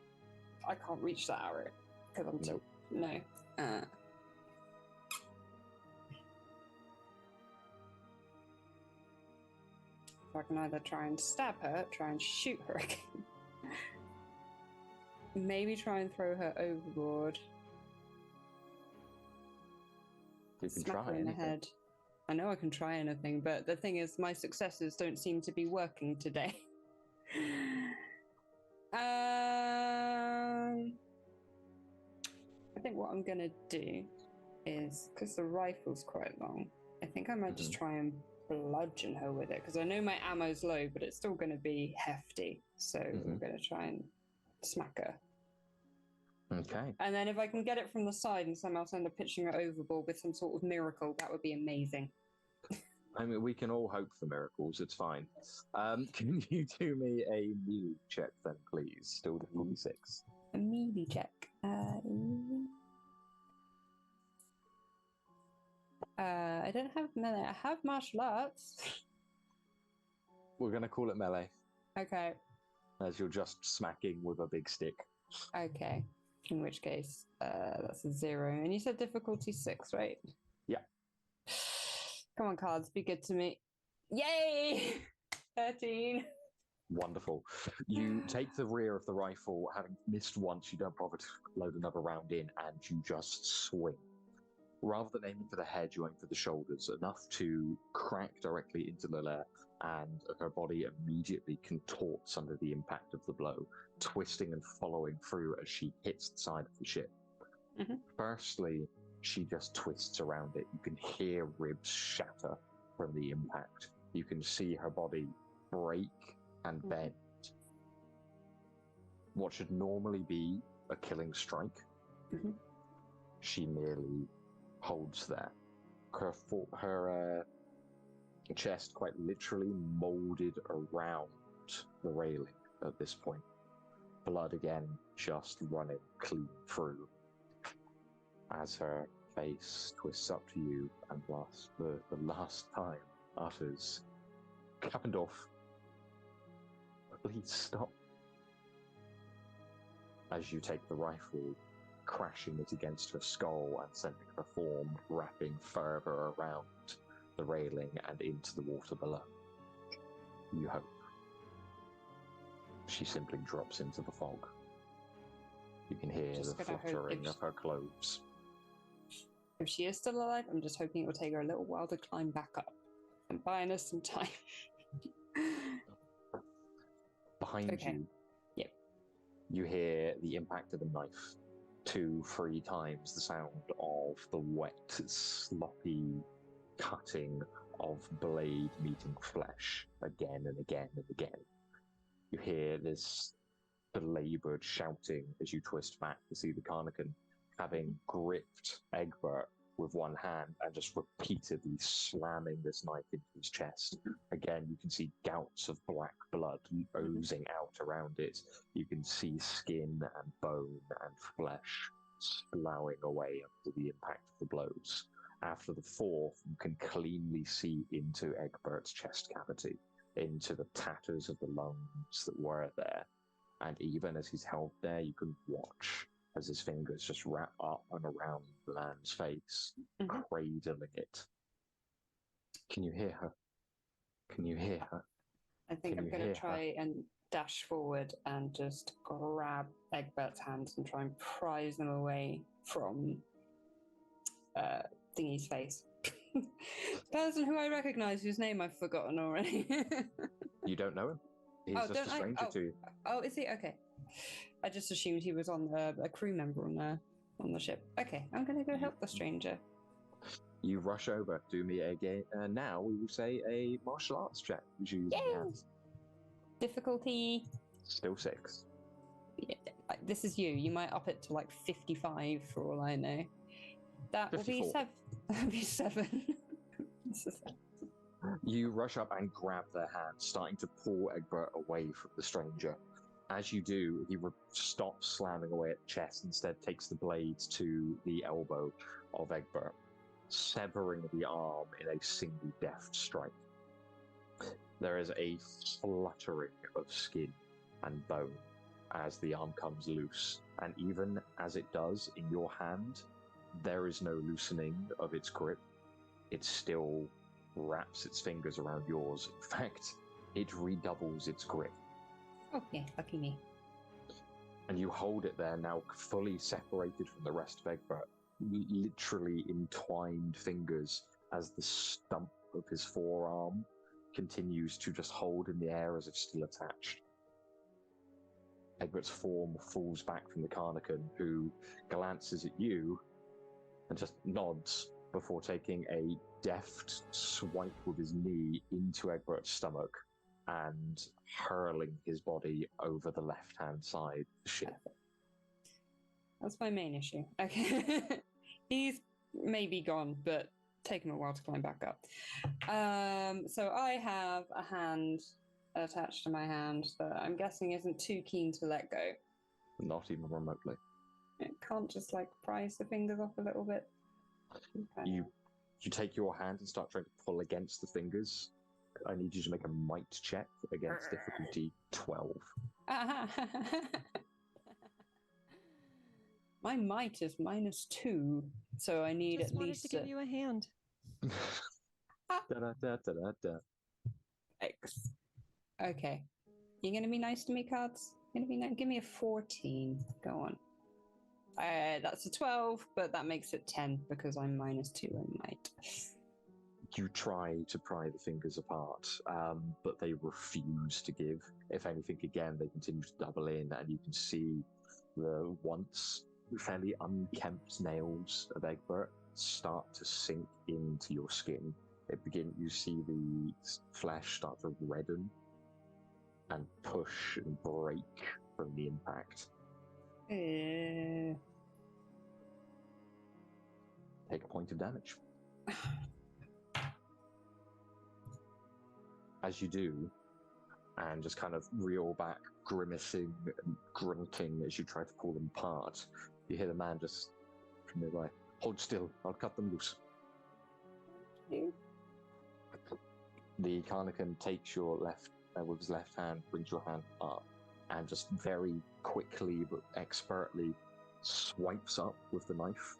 I can't reach that arrow because I'm too. Nope. No. So I can either try and stab her, try and shoot her again. Maybe try and throw her overboard. You can Smack try her in the anything. head. I know I can try anything, but the thing is, my successes don't seem to be working today. I think what I'm gonna do is, because the rifle's quite long, I think I might just try and bludgeon her with it, because I know my ammo's low, but it's still gonna be hefty. So I'm gonna try and smack her. Okay. And then if I can get it from the side and somehow end up pitching her overboard with some sort of miracle, that would be amazing. I mean, we can all hope for miracles. It's fine. Can you do me a melee check then, please? Still difficulty 6. A melee check. I don't have melee. I have martial arts. We're going to call it melee, Okay. as you're just smacking with a big stick. Okay. In which case, that's a 0. And you said difficulty 6, right? Yeah. Come on, cards. Be good to me. Yay! 13. Wonderful. You take the rear of the rifle, having missed once, you don't bother to load another round in, and you just swing. Rather than aiming for the head, you aim for the shoulders, enough to crack directly into Lila, and her body immediately contorts under the impact of the blow, twisting and following through as she hits the side of the ship. Firstly, she just twists around it. You can hear ribs shatter from the impact. You can see her body break and bend. What should normally be a killing strike, she merely holds there. Her chest quite literally molded around the railing at this point. Blood again just running clean through as her face twists up to you and the last time utters, "Kappendorf, please stop." as you take the rifle, crashing it against her skull and sending her form wrapping further around the railing and into the water below. You hope. She simply drops into the fog. You can hear Just the gonna hope fluttering if of her clothes. If she is still alive, I'm just hoping it will take her a little while to climb back up and buying us some time. Behind Okay. you, Yep. you hear the impact of a knife 2-3 times the sound of the wet, sloppy cutting of blade meeting flesh again and again and again. You hear this belabored shouting as you twist back to see the Carnacan having gripped Egbert with one hand and just repeatedly slamming this knife into his chest. Again, you can see gouts of black blood oozing out around it. You can see skin and bone and flesh sploughing away under the impact of the blows. After the fourth, you can cleanly see into Egbert's chest cavity, into the tatters of the lungs that were there. And even as he's held there, you can watch as his fingers just wrap up and around the man's face, cradling it. Can you hear her? Can you hear her? I think Can I'm you going hear to her? try and dash forward and just grab Egbert's hands and try and prise them away from Thingy's face. Person who I recognize, whose name I've forgotten already. You don't know him? He's just don't a I? stranger to you. Oh, is he? Okay. I just assumed he was on a crew member on the ship. Okay, I'm going to go help the stranger. You rush over. Do me again. Now we will say a martial arts check. Which you Yay! have. Difficulty. Still 6. Yeah, this is you. You might up it to like 55 for all I know. That will be 54. 7. You rush up and grab their hand, starting to pull Egbert away from the stranger. As you do, he stops slamming away at the chest, instead takes the blades to the elbow of Egbert, severing the arm in a single deft strike. There is a fluttering of skin and bone as the arm comes loose, and even as it does in your hand, there is no loosening of its grip. It still wraps its fingers around yours. In fact, it redoubles its grip. Okay, lucky me. And you hold it there, now fully separated from the rest of Egbert, literally entwined fingers as the stump of his forearm continues to just hold in the air as if still attached. Egbert's form falls back from the Carnacan, who glances at you and just nods before taking a deft swipe with his knee into Egbert's stomach and hurling his body over the left-hand side of the ship. That's my main issue. Okay. He's maybe gone, but taken a while to climb back up. So I have a hand attached to my hand that I'm guessing isn't too keen to let go. Not even remotely. It can't just like prise the fingers off a little bit. Okay. You take your hand and start trying to pull against the fingers. I need you to make a might check against difficulty 12. My might is -2, so I need Just at wanted least to give you a hand. Da-da-da-da-da. X. Okay, you gonna be nice to me, cards? Gonna be nice? Give me a 14. Go on. That's a 12, but that makes it 10 because I'm -2 in might. You try to pry the fingers apart, but they refuse to give. If anything, again, they continue to double in, and you can see the once fairly unkempt nails of Egbert start to sink into your skin. You see the flesh start to redden and push and break from the impact. Take a point of damage. As you do, and just kind of reel back, grimacing and grunting as you try to pull them apart, you hear the man just from nearby, "Hold still, I'll cut them loose." The Carnacan takes your left, with his left hand, brings your hand up, and just very quickly but expertly swipes up with the knife,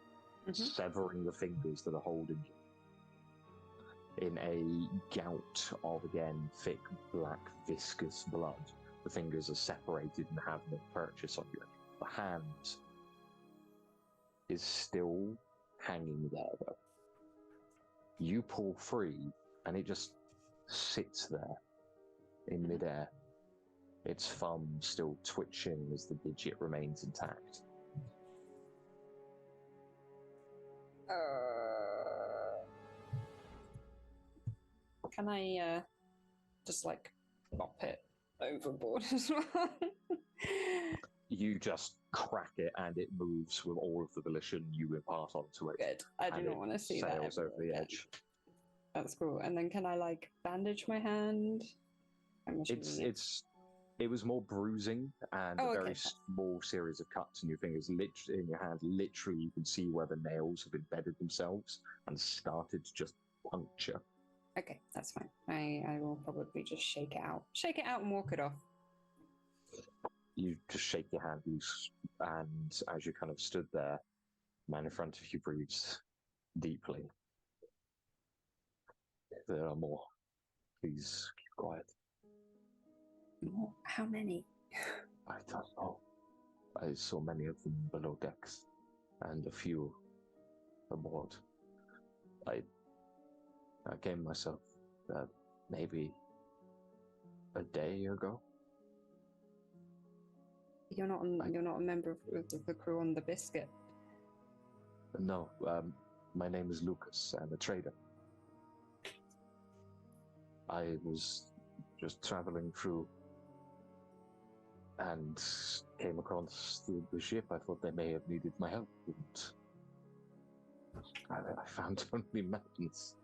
severing the fingers that are holding you. In a gout of, again, thick, black, viscous blood, the fingers are separated and have no purchase on you. The hand is still hanging there, though. You pull free, and it just sits there in midair, its thumb still twitching as the digit remains intact. Can I just like bop it overboard as well? You just crack it and it moves with all of the volition you impart onto it. Good. I do not want to see that. Sails over the edge. That's cool. And then can I like bandage my hand? It was more bruising and a very small series of cuts in your fingers, literally in your hand. Literally, you can see where the nails have embedded themselves and started to just puncture. Okay, that's fine. I will probably just shake it out and walk it off. You just shake your hand loose, and as you kind of stood there, the man in front of you breathes deeply. There are more. Please keep quiet. More? How many? I don't know. I saw many of them below decks, and a few aboard. I came myself maybe a day ago. You're not a member of the crew on the Biscuit. No, my name is Lucas. I'm a trader. I was just traveling through and came across the ship. I thought they may have needed my help, and I found only mountains.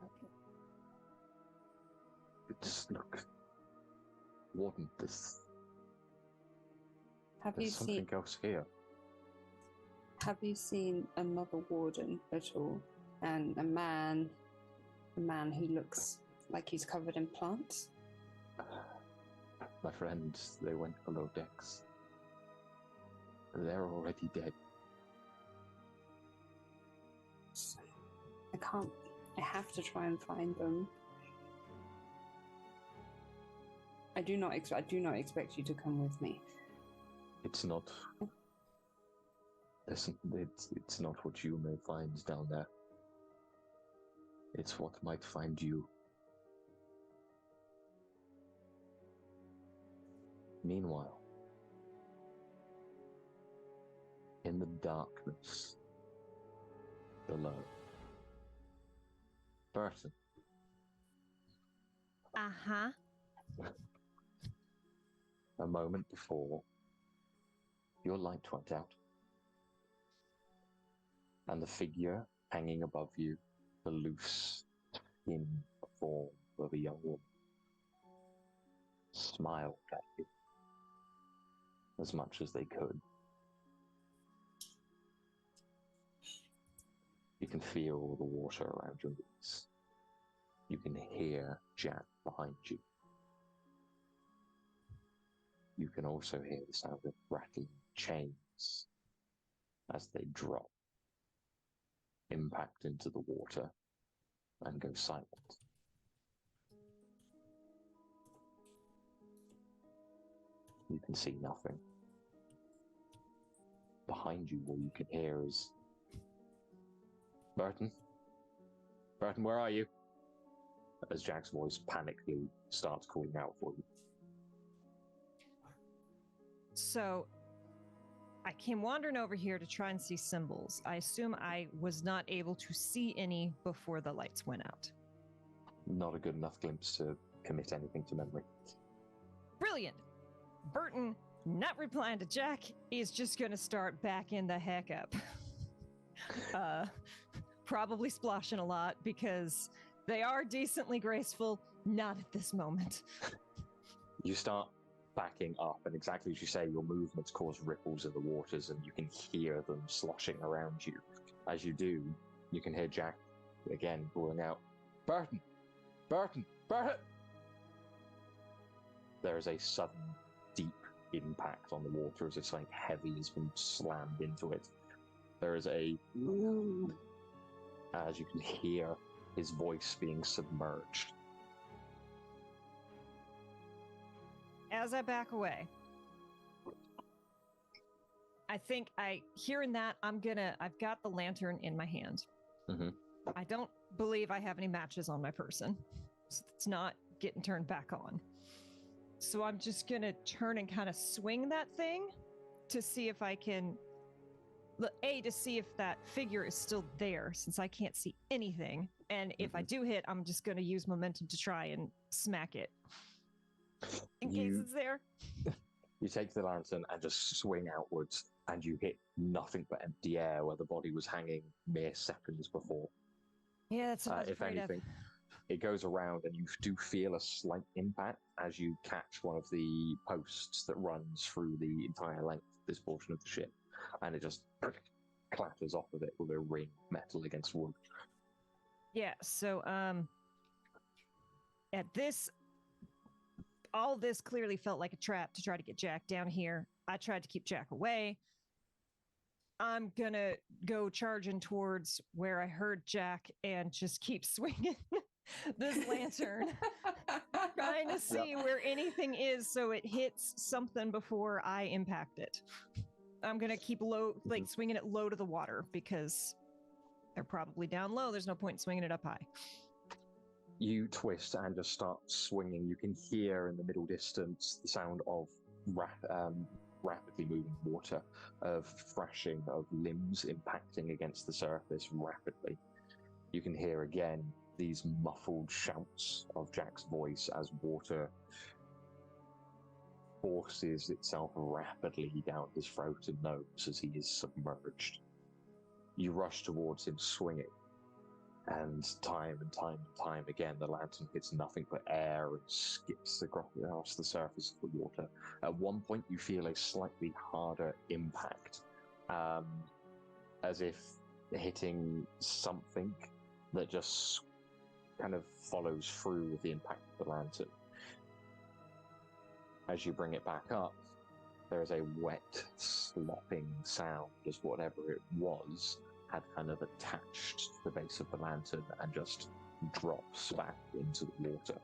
Okay. It's look, Warden. There's something else here. Have you seen another Warden at all? And a man who looks like he's covered in plants? My friends, they went below decks. They're already dead. I have to try and find them. I do not expect you to come with me. It's not. Listen, it's not what you may find down there. It's what might find you. Meanwhile, in the darkness below, Burton. Uh-huh. A moment before, your light went out, and the figure hanging above you, the loose, thin form of a young woman, smiled at you as much as they could. You can feel the water around your knees. You can hear Jack behind you. You can also hear the sound of rattling chains as they drop, impact into the water, and go silent. You can see nothing. Behind you, all you can hear is, Burton? Burton, where are you? As Jack's voice panically starts calling out for you. So, I came wandering over here to try and see symbols. I assume I was not able to see any before the lights went out. Not a good enough glimpse to commit anything to memory. Brilliant! Burton, not replying to Jack, is just gonna start backing the heck up. Probably splashing a lot because they are decently graceful, not at this moment. You start backing up, and exactly as you say, your movements cause ripples in the waters, and you can hear them sloshing around you. As you do, you can hear Jack again calling out, Burton! Burton! Burton! There is a sudden, impact on the water as if something heavy has been slammed into it. There is a as you can hear his voice being submerged. As I back away, I think hearing that, I've got the lantern in my hand. Mm-hmm. I don't believe I have any matches on my person. So it's not getting turned back on. So I'm just going to turn and kind of swing that thing to see if I can, to see if that figure is still there, since I can't see anything. And if I do hit, I'm just going to use momentum to try and smack it. In case it's there. You take the lantern and just swing outwards, and you hit nothing but empty air where the body was hanging mere seconds before. Yeah, that's what I was if afraid anything, of. it goes around, and you do feel a slight impact as you catch one of the posts that runs through the entire length of this portion of the ship, and it just clatters off of it with a ring metal against wood. Yeah, so at this, all this clearly felt like a trap to try to get Jack down here. I tried to keep Jack away. I'm gonna go charging towards where I heard Jack and just keep swinging this lantern, trying to see where anything is so it hits something before I impact it. I'm gonna keep low, like swinging it low to the water because they're probably down low. There's no point in swinging it up high. You twist and just start swinging. You can hear in the middle distance the sound of rapidly moving water, of thrashing of limbs impacting against the surface rapidly. You can hear again these muffled shouts of Jack's voice as water forces itself rapidly down his throat and nose as he is submerged. You rush towards him swinging, and time again, the lantern hits nothing but air and skips across the surface of the water. At one point, you feel a slightly harder impact, as if hitting something that just kind of follows through with the impact of the lantern. As you bring it back up, there is a wet, slopping sound as whatever it was had kind of attached to the base of the lantern and just drops back into the water.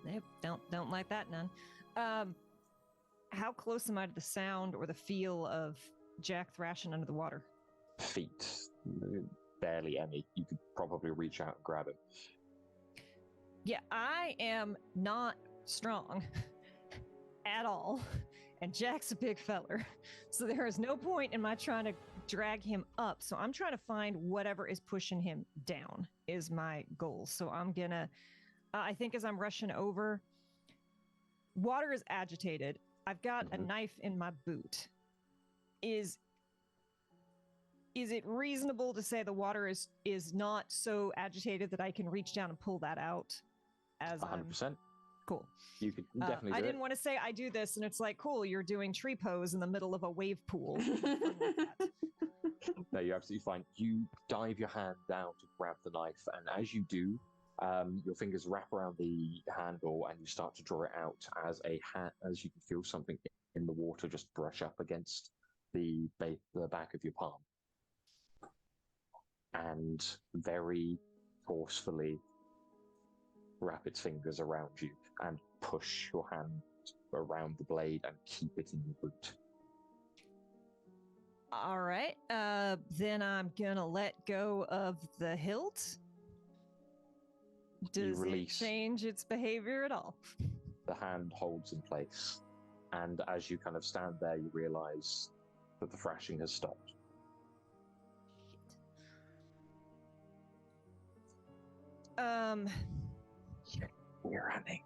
They don't like that none. How close am I to the sound or the feel of Jack thrashing under the water? Feet, barely any. You could probably reach out and grab him. Yeah, I am not strong at all, and Jack's a big feller, so there is no point in my trying to drag him up. So I'm trying to find whatever is pushing him down is my goal. So I'm gonna, I think as I'm rushing over, water is agitated. I've got a knife in my boot. Is it reasonable to say the water is not so agitated that I can reach down and pull that out? As 100%. Cool. You could definitely do I it. didn't want to say I do this and it's like, cool, you're doing tree pose in the middle of a wave pool. No, you're absolutely fine. You dive your hand down to grab the knife, and as you do, your fingers wrap around the handle and you start to draw it out as you can feel something in the water just brush up against the back of your palm. And very forcefully wrap its fingers around you and push your hand around the blade and keep it in your boot. All right. Then I'm gonna let go of the hilt. Does it change its behavior at all? The hand holds in place, and as you kind of stand there, you realize that the thrashing has stopped. You're running.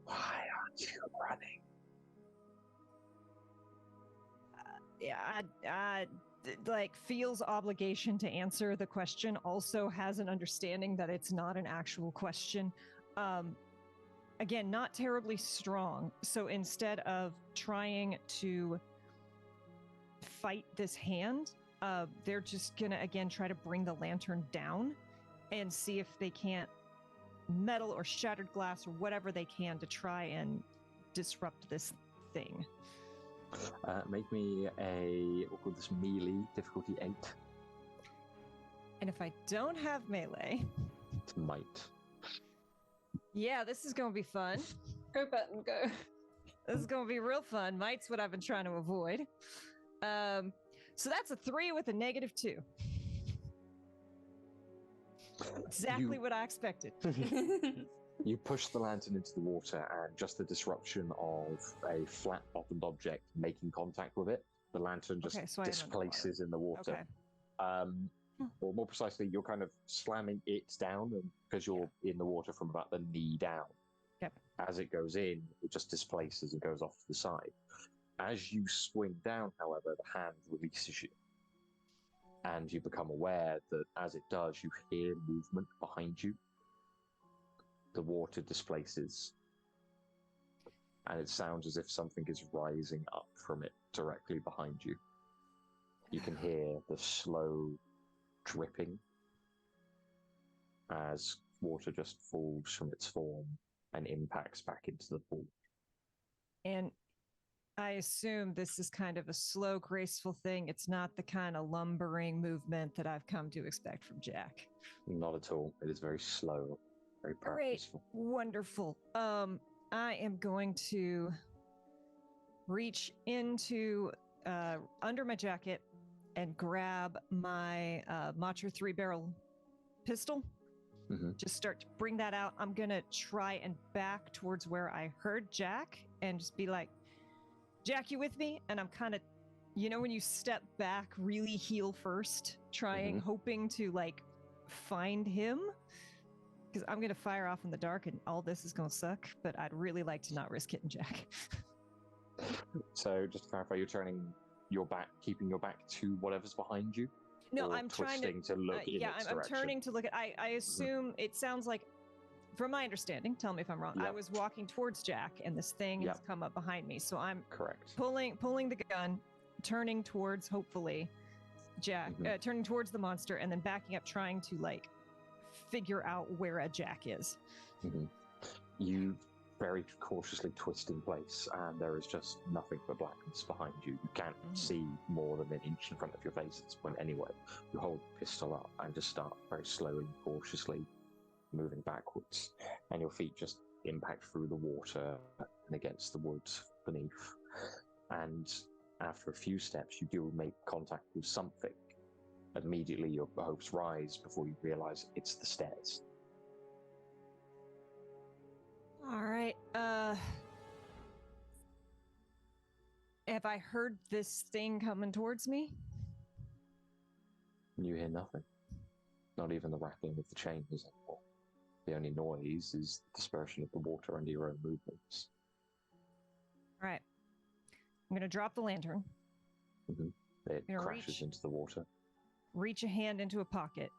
Why aren't you running? I like feels obligation to answer the question. Also has an understanding that it's not an actual question. Again, not terribly strong. So instead of trying to fight this hand, they're just gonna again try to bring the lantern down and see if they can't metal or shattered glass or whatever they can to try and disrupt this thing. Make me we'll call this melee, difficulty 8. And if I don't have melee, It's might. yeah, this is going to be fun. Go, Burton, go. This is going to be real fun. Might's what I've been trying to avoid. So that's a 3 with a -2. Exactly what I expected. You push the lantern into the water, and just the disruption of a flat-bottomed object making contact with it, the lantern just So displaces in the water. Okay. Or more precisely, you're kind of slamming it down, and because you're in the water from about the knee down. Yep. As it goes in, it just displaces and goes off to the side. As you swing down, however, the hand releases you. And you become aware that as it does, you hear movement behind you. The water displaces. And it sounds as if something is rising up from it directly behind you. You can hear the slow dripping as water just falls from its form and impacts back into the pool. And I assume this is kind of a slow, graceful thing. It's not the kind of lumbering movement that I've come to expect from Jack. Not at all. It is very slow, very purposeful. Great. Wonderful. I am going to reach into under my jacket and grab my Macher 3-barrel pistol. Mm-hmm. Just start to bring that out. I'm going to try and back towards where I heard Jack and just be like, Jack, you with me? And I'm kind of, when you step back, really heel first, trying, hoping to like find him. Because I'm going to fire off in the dark and all this is going to suck, but I'd really like to not risk hitting Jack. So just to clarify, you're turning your back, keeping your back to whatever's behind you? No, or I'm trying to look in yeah, its I'm direction? turning to look at, I assume it sounds like, from my understanding, tell me if I'm wrong, I Yep. was walking towards Jack and this thing has come up behind me. So I'm Correct. pulling the gun, turning towards, hopefully, Jack, turning towards the monster and then backing up, trying to like figure out where a Jack is. You very cautiously twist in place, and there is just nothing but blackness behind you. You can't see more than an inch in front of your face at this point anyway. You hold the pistol up and just start very slowly, cautiously moving backwards, and your feet just impact through the water and against the woods beneath. And after a few steps, you do make contact with something. Immediately, your hopes rise before you realize it's the stairs. All right. Have I heard this thing coming towards me? You hear nothing. Not even the rattling of the chains anymore. The only noise is the dispersion of the water under your own movements. All right. I'm going to drop the lantern. It crashes into the water. Reach a hand into a pocket.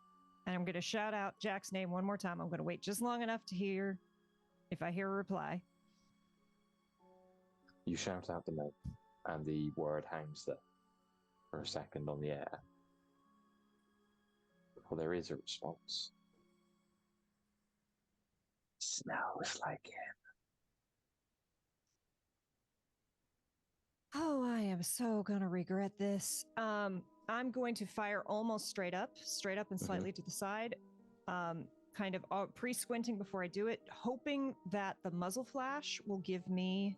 And I'm going to shout out Jack's name one more time. I'm going to wait just long enough to hear if I hear a reply. You shout out the name, and the word hangs there for a second on the air. Well, there is a response. Smells like him. Oh, I am so gonna regret this. I'm going to fire almost straight up and slightly to the side. Kind of pre-squinting before I do it, hoping that the muzzle flash will give me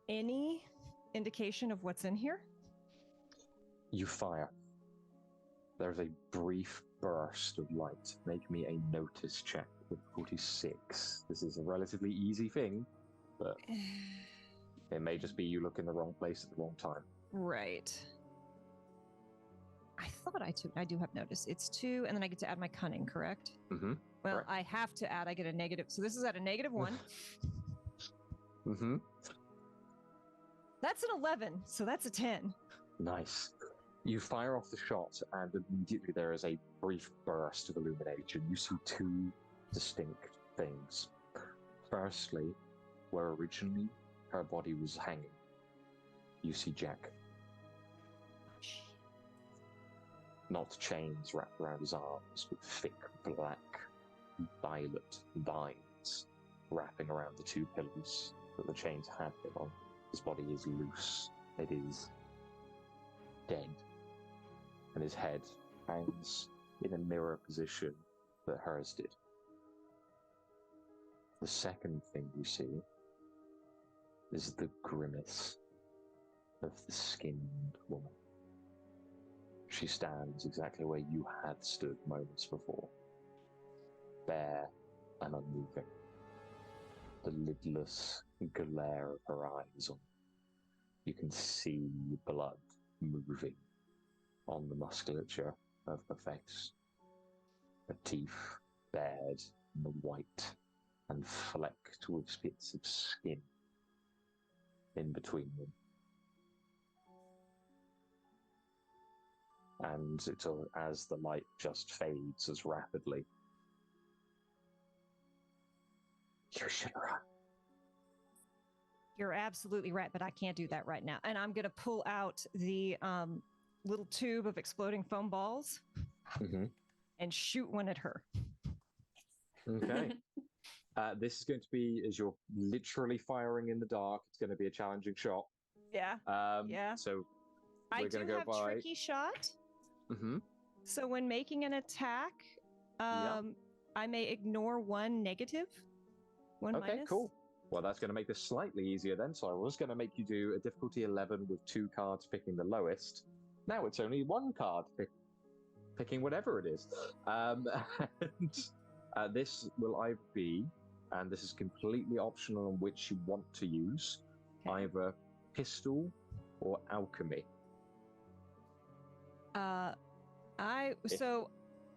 any indication of what's in here. You fire. There's a brief burst of light. Make me a notice check with 46. This is a relatively easy thing, but it may just be you look in the wrong place at the wrong time. Right. I thought I do have notice. It's 2, and then I get to add my cunning, correct? Well, correct. I have to add, I get a negative. So this is at a -1. That's an 11, so that's a 10. Nice. You fire off the shot, and immediately there is a brief burst of illumination. You see 2 distinct things. Firstly, where originally her body was hanging, you see Jack. Not chains wrapped around his arms, but thick black violet vines wrapping around the two pillars that the chains had been on. His body is loose. It is dead. And his head hangs in a mirror position that hers did. The second thing you see is the grimace of the skinned woman. She stands exactly where you had stood moments before, bare and unmoving. The lidless glare of her eyes on. You can see blood moving on the musculature of her face. Her teeth bared and white and flecked with bits of skin in between them. And it's as the light just fades as rapidly. You should run. You're absolutely right, but I can't do that right now. And I'm going to pull out the little tube of exploding foam balls and shoot one at her. Okay. This is going to be, as you're literally firing in the dark, it's going to be a challenging shot. Yeah. Yeah. So I we're do going to go have by... tricky shot. Mm-hmm. So when making an attack, I may ignore one negative. One okay, minus. cool. Well, that's going to make this slightly easier then. So I was going to make you do a difficulty 11 with 2 cards picking the lowest. Now it's only 1 card picking whatever it is. And this will either be, and this is completely optional on which you want to use, either pistol or alchemy. So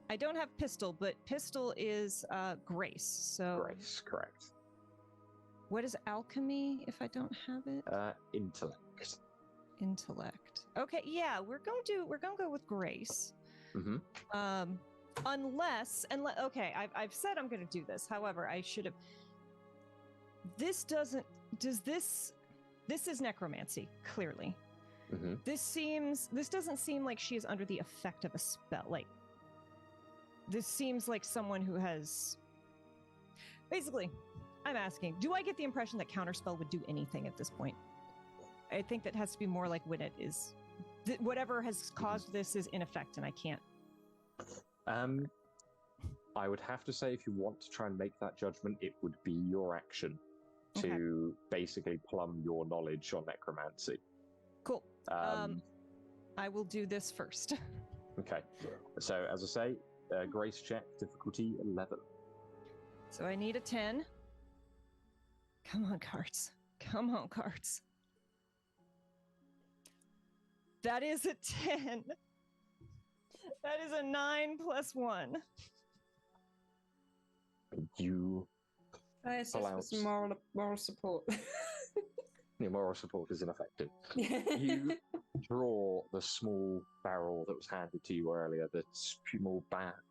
I don't have pistol, but pistol is grace. So Grace, correct. What is alchemy if I don't have it? Intellect. Intellect. Okay, yeah, we're gonna go with grace. Mm-hmm. Unless okay, I've said I'm gonna do this. However, I should have. This is necromancy, clearly. Mm-hmm. This doesn't seem like she is under the effect of a spell. Like, this seems like someone who has. Basically, I'm asking, do I get the impression that counterspell would do anything at this point? I think that has to be more like when it is. Whatever has caused this is in effect, and I can't. I would have to say, if you want to try and make that judgment, it would be your action to basically plumb your knowledge on necromancy. Cool. I will do this first. Okay. So, as I say, grace check, difficulty 11. So I need a 10. Come on, cards. Come on, cards. That is a 10. That is a 9 plus 1. You pull out some moral support. Your moral support is ineffective. You draw the small barrel that was handed to you earlier, the small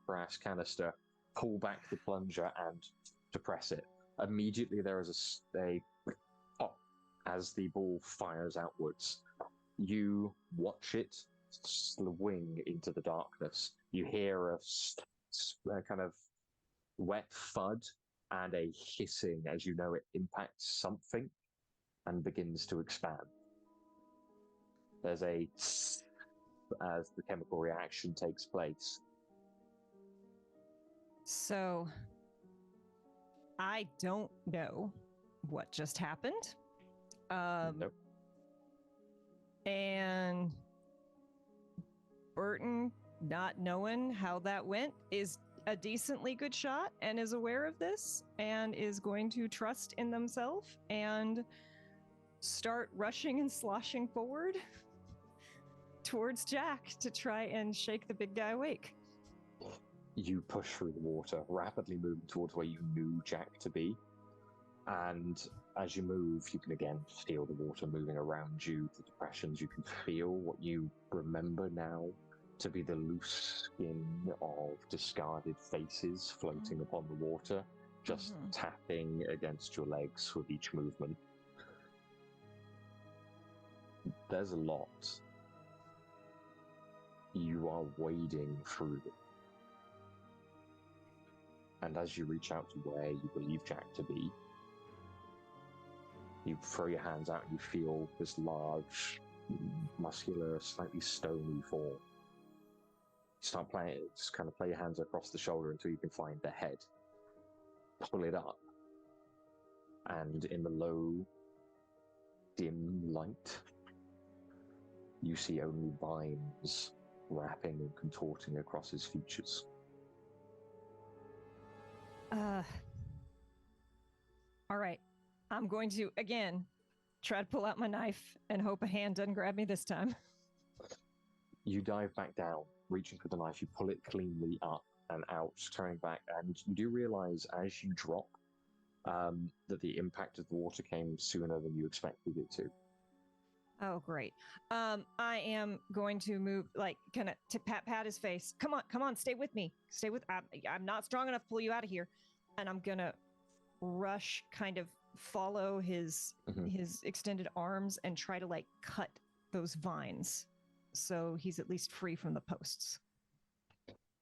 brass canister, pull back the plunger and depress it. Immediately there is a pop as the ball fires outwards. You watch it swing into the darkness. You hear a kind of wet thud and a hissing as you know it impacts something and begins to expand. There's a as the chemical reaction takes place. So, I don't know what just happened. Nope. And Burton, not knowing how that went, is a decently good shot and is aware of this and is going to trust in themselves and start rushing and sloshing forward towards Jack to try and shake the big guy awake. You push through the water, rapidly moving towards where you knew Jack to be. And as you move, you can again feel the water moving around you, the depressions. You can feel what you remember now to be the loose skin of discarded faces floating upon the water, just tapping against your legs with each movement. There's a lot. You are wading through them. And as you reach out to where you believe Jack to be, you throw your hands out and you feel this large, muscular, slightly stony form. Start playing it, just kind of play your hands across the shoulder until you can find the head. Pull it up, and in the low, dim light, you see only vines wrapping and contorting across his features. All right. I'm going to, again, try to pull out my knife and hope a hand doesn't grab me this time. You dive back down, reaching for the knife, you pull it cleanly up and out, turning back, and you do realize as you drop that the impact of the water came sooner than you expected it to. Oh, great. I am going to move, like, kind of to pat his face. Come on, stay with me. I'm not strong enough to pull you out of here. And I'm going to rush, kind of follow his extended arms and try to, like, cut those vines so he's at least free from the posts.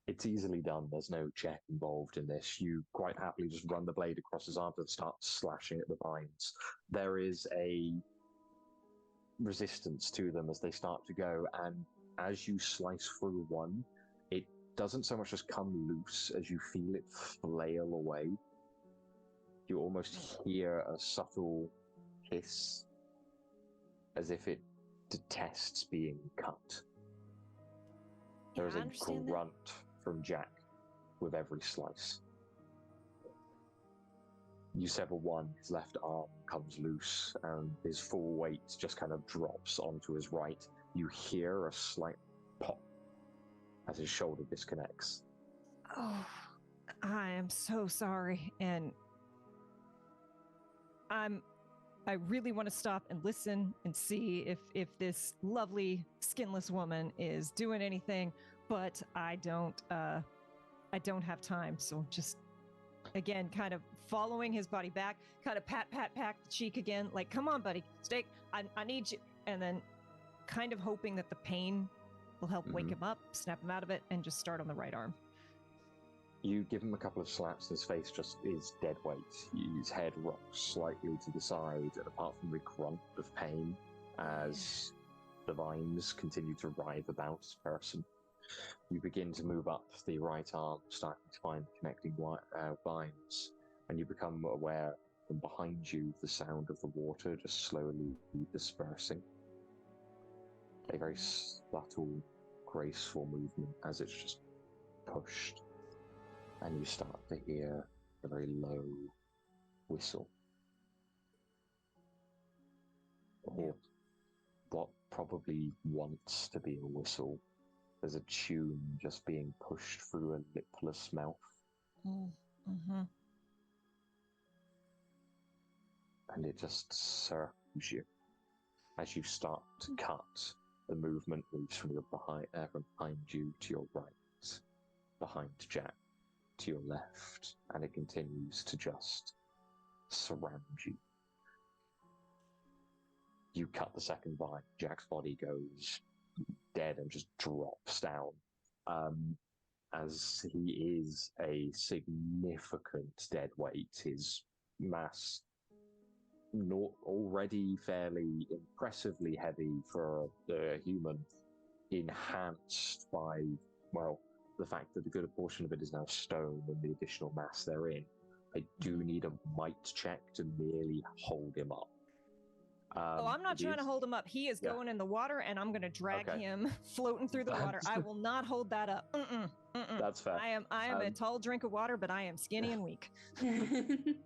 It's easily done. There's no check involved in this. You quite happily just run the blade across his arms and start slashing at the vines. There is a resistance to them as they start to go, and as you slice through one, it doesn't so much as come loose as you feel it flail away. You almost hear a subtle hiss as if it detests being cut. There is a grunt from Jack with every slice. You sever one, his left arm comes loose, and his full weight just kind of drops onto his right. You hear a slight pop as his shoulder disconnects. Oh, I am so sorry, and I really want to stop and listen and see if this lovely skinless woman is doing anything, but I don't have time, so just again, kind of following his body back, kind of pat the cheek again, like, come on, buddy, stay, I need you. And then kind of hoping that the pain will help wake him up, snap him out of it, and just start on the right arm. You give him a couple of slaps, and his face just is dead weight. His head rocks slightly to the side, and apart from the grunt of pain, as the vines continue to writhe about his person, you begin to move up the right arm, starting to find the connecting vines, and you become aware from behind you the sound of the water just slowly dispersing. A very subtle, graceful movement as it's just pushed, and you start to hear a very low whistle. Or what probably wants to be a whistle. There's a tune just being pushed through a lipless mouth. And it just circles you. As you start to cut, the movement moves from behind you to your right, behind Jack to your left, and it continues to just surround you. You cut the second vine, Jack's body goes dead and just drops down, as he is a significant dead weight. His mass, not already fairly impressively heavy for a human, enhanced by, well, the fact that a good portion of it is now stone and the additional mass therein. I do need a might check to merely hold him up. I'm not trying to hold him up. He is going in the water, and I'm going to drag him floating through the water. I will not hold that up. That's fair. I am a tall drink of water, but I am skinny and weak. I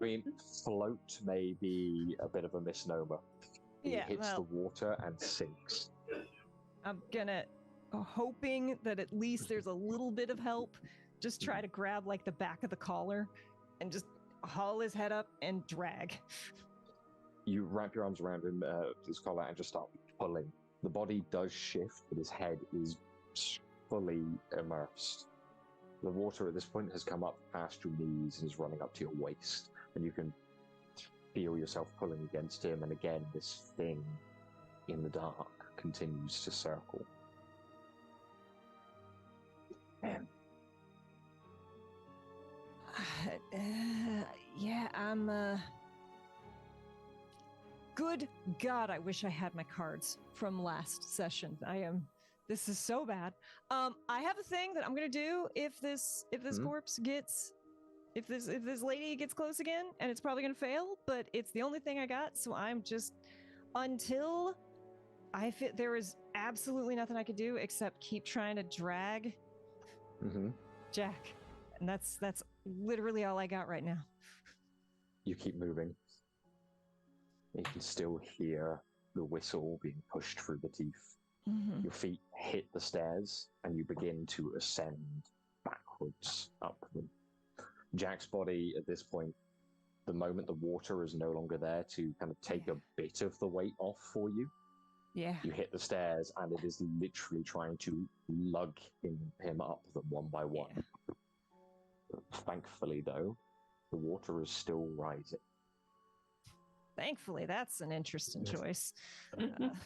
mean, float may be a bit of a misnomer. He hits the water and sinks. I'm gonna, hoping that at least there's a little bit of help, just try to grab like the back of the collar and just haul his head up and drag. You wrap your arms around him, his collar, and just start pulling. The body does shift, but his head is fully immersed. The water at this point has come up past your knees and is running up to your waist, and you can feel yourself pulling against him, and again, this thing in the dark continues to circle. Good God, I wish I had my cards from last session. This is so bad. I have a thing that I'm gonna do if this corpse gets, if this lady gets close again, and it's probably gonna fail, but it's the only thing I got, so I'm just, until there is absolutely nothing I could do except keep trying to drag Jack. And that's literally all I got right now. You keep moving. You can still hear the whistle being pushed through the teeth. Your feet hit the stairs, and you begin to ascend backwards up them. Jack's body, at this point, the moment the water is no longer there to kind of take a bit of the weight off for you, you hit the stairs, and it is literally trying to lug him up them one by one. Thankfully, though, the water is still rising. Thankfully, that's an interesting choice.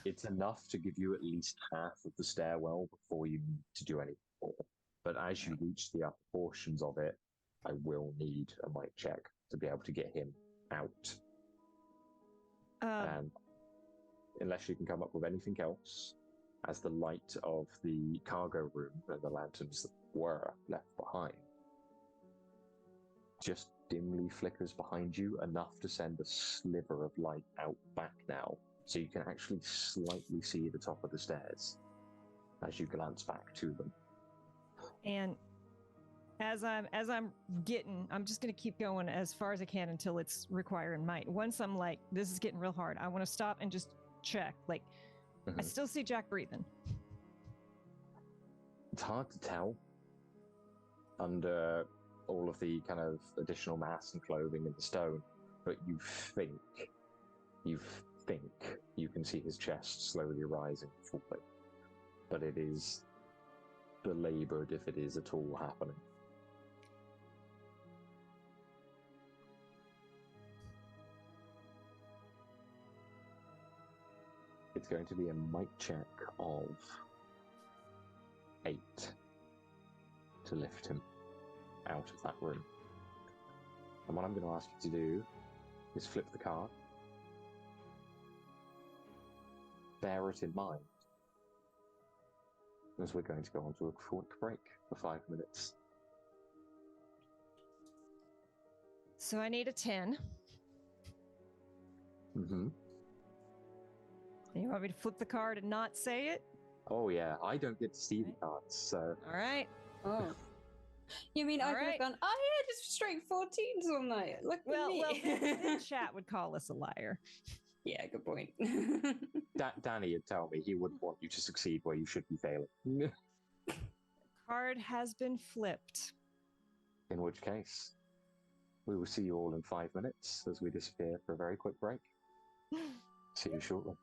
It's enough to give you at least half of the stairwell before you need to do anything more. But as you reach the upper portions of it, I will need a mic check to be able to get him out. And unless you can come up with anything else, as the light of the cargo room and the lanterns that were left behind just dimly flickers behind you, enough to send a sliver of light out back now, so you can actually slightly see the top of the stairs as you glance back to them. And as I'm just gonna keep going as far as I can until it's requiring might. Once I'm like, this is getting real hard, I want to stop and just check. Like, I still see Jack breathing. It's hard to tell under all of the kind of additional mass and clothing and the stone, but you think you can see his chest slowly rising forward. But it is belabored if it is at all happening. It's going to be a mic check of 8 to lift him out of that room. And what I'm going to ask you to do is flip the card. Bear it in mind, as we're going to go on to a quick break for 5 minutes. So I need a 10. You want me to flip the card and not say it? Oh yeah, I don't get to see the cards, so... Alright. Oh. You mean I could have gone, oh yeah, just straight 14s all night. Look at me. Well, the chat would call us a liar. Yeah, good point. Danny would tell me he wouldn't want you to succeed where you should be failing. Card has been flipped. In which case, we will see you all in 5 minutes as we disappear for a very quick break. See you shortly.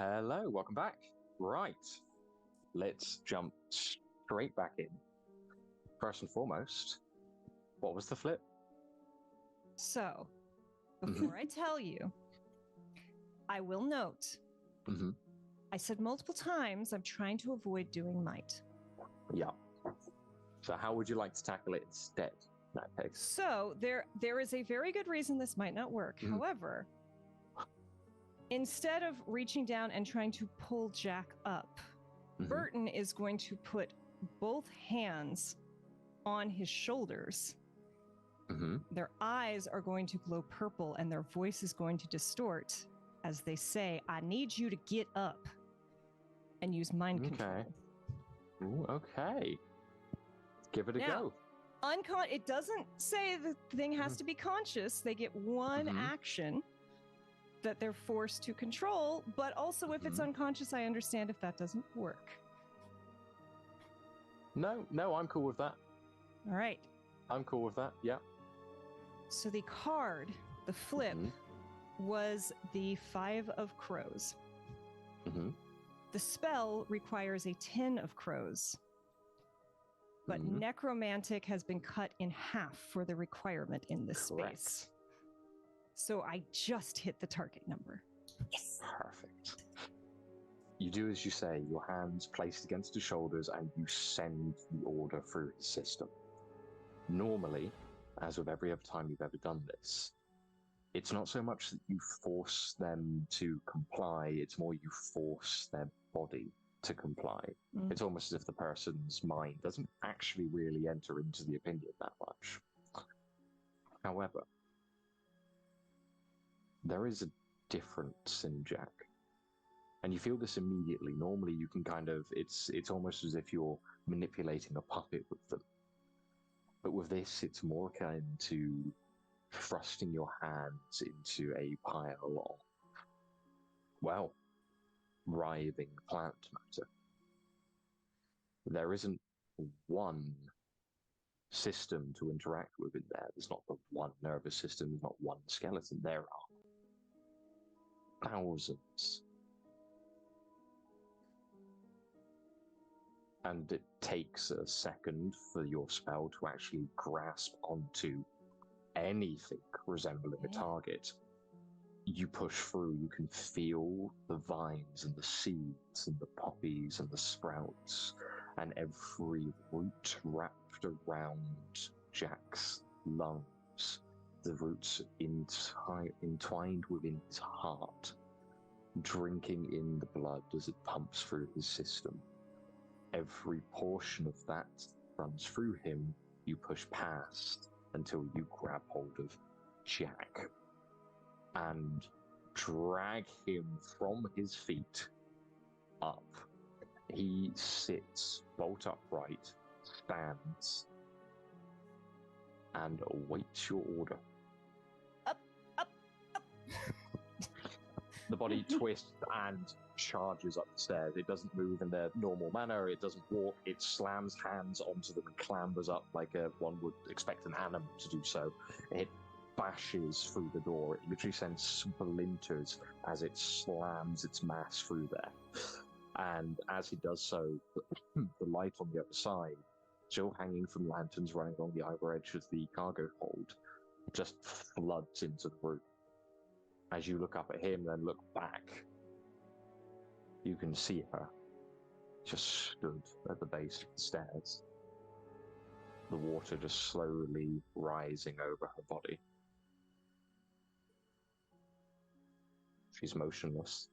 Hello, welcome back. Right, let's jump straight back in. First and foremost, what was the flip? So, before I tell you, I will note, I said multiple times I'm trying to avoid doing might. Yeah. So how would you like to tackle it instead in that case? So, there is a very good reason this might not work. However, instead of reaching down and trying to pull Jack up, Burton is going to put both hands on his shoulders. Their eyes are going to glow purple and their voice is going to distort as they say, I need you to get up, and use mind control. Ooh, okay. Give it a go. It doesn't say the thing has to be conscious. They get one action that they're forced to control, but also if it's unconscious, I understand if that doesn't work. No, I'm cool with that. All right. I'm cool with that, yeah. So the card, the flip, was the 5 of crows. The spell requires a 10 of crows, but necromantic has been cut in half for the requirement in this space. So I just hit the target number. Yes. Perfect. You do as you say, your hands placed against his shoulders, and you send the order through his system. Normally, as with every other time you've ever done this, it's not so much that you force them to comply, it's more you force their body to comply. It's almost as if the person's mind doesn't actually really enter into the opinion that much. However, there is a difference in Jack. And you feel this immediately. Normally you can it's almost as if you're manipulating a puppet with them. But with this, it's more akin to thrusting your hands into a pile of, well, writhing plant matter. There isn't one system to interact with in there. There's not the one nervous system, there's not one skeleton. There are thousands. And it takes a second for your spell to actually grasp onto anything resembling a target. You push through, you can feel the vines and the seeds and the poppies and the sprouts and every root wrapped around Jack's lungs, the roots entwined within his heart, drinking in the blood as it pumps through his system. Every portion of that runs through him, you push past until you grab hold of Jack and drag him from his feet up. He sits bolt upright, stands, and awaits your order. Up. The body twists and charges up the stairs. It doesn't move in their normal manner. It doesn't walk. It slams hands onto them and clambers up like one would expect an animal to do so. It bashes through the door. It literally sends splinters as it slams its mass through there. And as it does so, the light on the other side, still hanging from lanterns running along the outer edge of the cargo hold, just floods into the room. As you look up at him, then look back, you can see her just stood at the base of the stairs. The water just slowly rising over her body. She's motionless,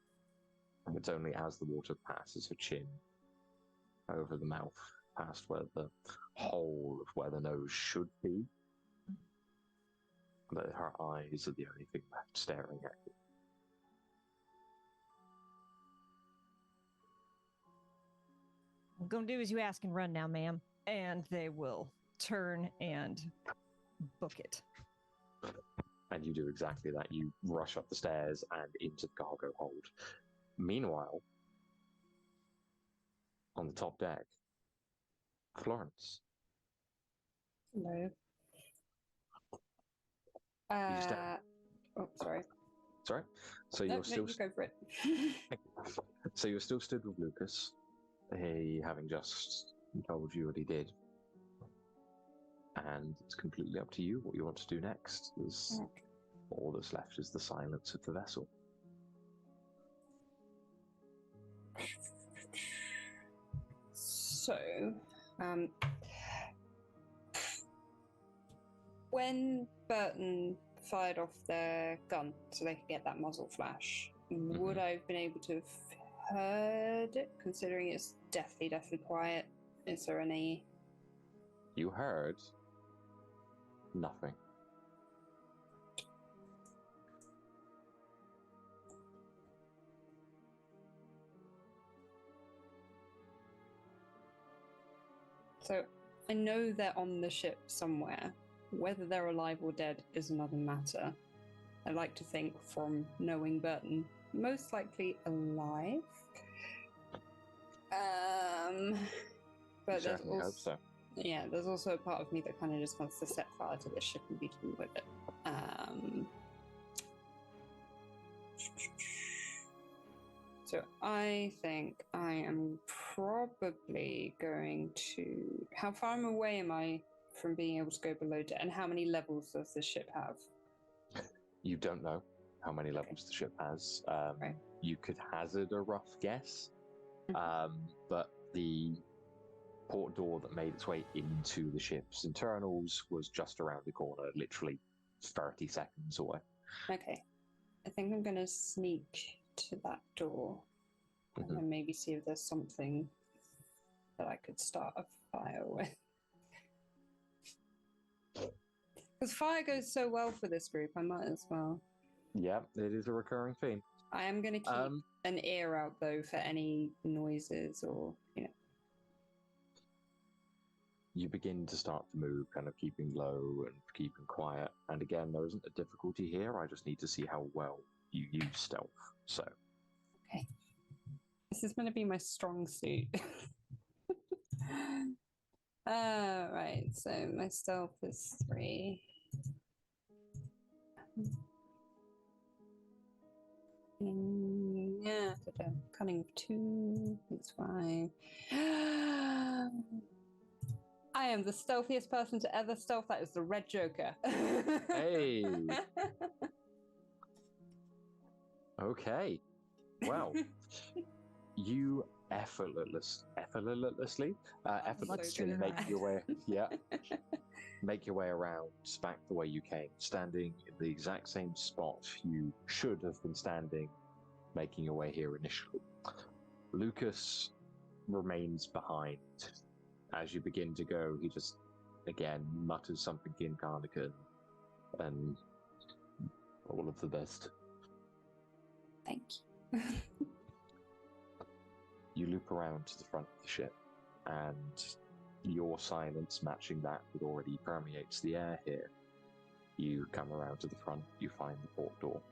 and it's only as the water passes her chin over the mouth, past where the hole of where the nose should be, that her eyes are the only thing left staring at you. I'm gonna do as you ask and run now, ma'am. And they will turn and book it. And you do exactly that. You rush up the stairs and into the cargo hold. Meanwhile, on the top deck, Florance. Hello. You stand. Oh, sorry. Sorry? So No, you're still you go for it. so you're still stood with Lucas, he having just told you what he did. And it's completely up to you what you want to do next. There's all that's left is the silence of the vessel. So, when Burton fired off their gun so they could get that muzzle flash, would I have been able to have heard it, considering it's deathly quiet? Is there any... You heard nothing. So, I know they're on the ship somewhere. Whether they're alive or dead is another matter. I like to think, from knowing Burton, most likely alive. But there's Certainly also, hope so. yeah, there's also a part of me that kind of just wants to set fire to the ship and be done with it. So I think I am probably going to... How far away am I from being able to go below deck? And how many levels does the ship have? You don't know how many levels the ship has. Right. You could hazard a rough guess, but the port door that made its way into the ship's internals was just around the corner, literally 30 seconds away. Okay. I think I'm going to sneak to that door and then maybe see if there's something that I could start a fire with. Because fire goes so well for this group, I might as well. Yeah, it is a recurring theme. I am going to keep an ear out, though, for any noises or, You begin to start to move, kind of keeping low and keeping quiet. And again, there isn't a difficulty here. I just need to see how well you use stealth. So, okay. This is going to be my strong suit. Right, so my stealth is 3. Yeah, cunning 2, it's 5. I am the stealthiest person to ever stealth. That is the Red Joker. hey. Okay. Well, you effortlessly make your way. Yeah. Make your way around back the way you came, standing in the exact same spot you should have been standing, making your way here initially. Lucas remains behind. As you begin to go, he just, again, mutters something in Carnican, and all of the best. Thank you. You loop around to the front of the ship, and your silence matching that already permeates the air here. You come around to the front, you find the port door.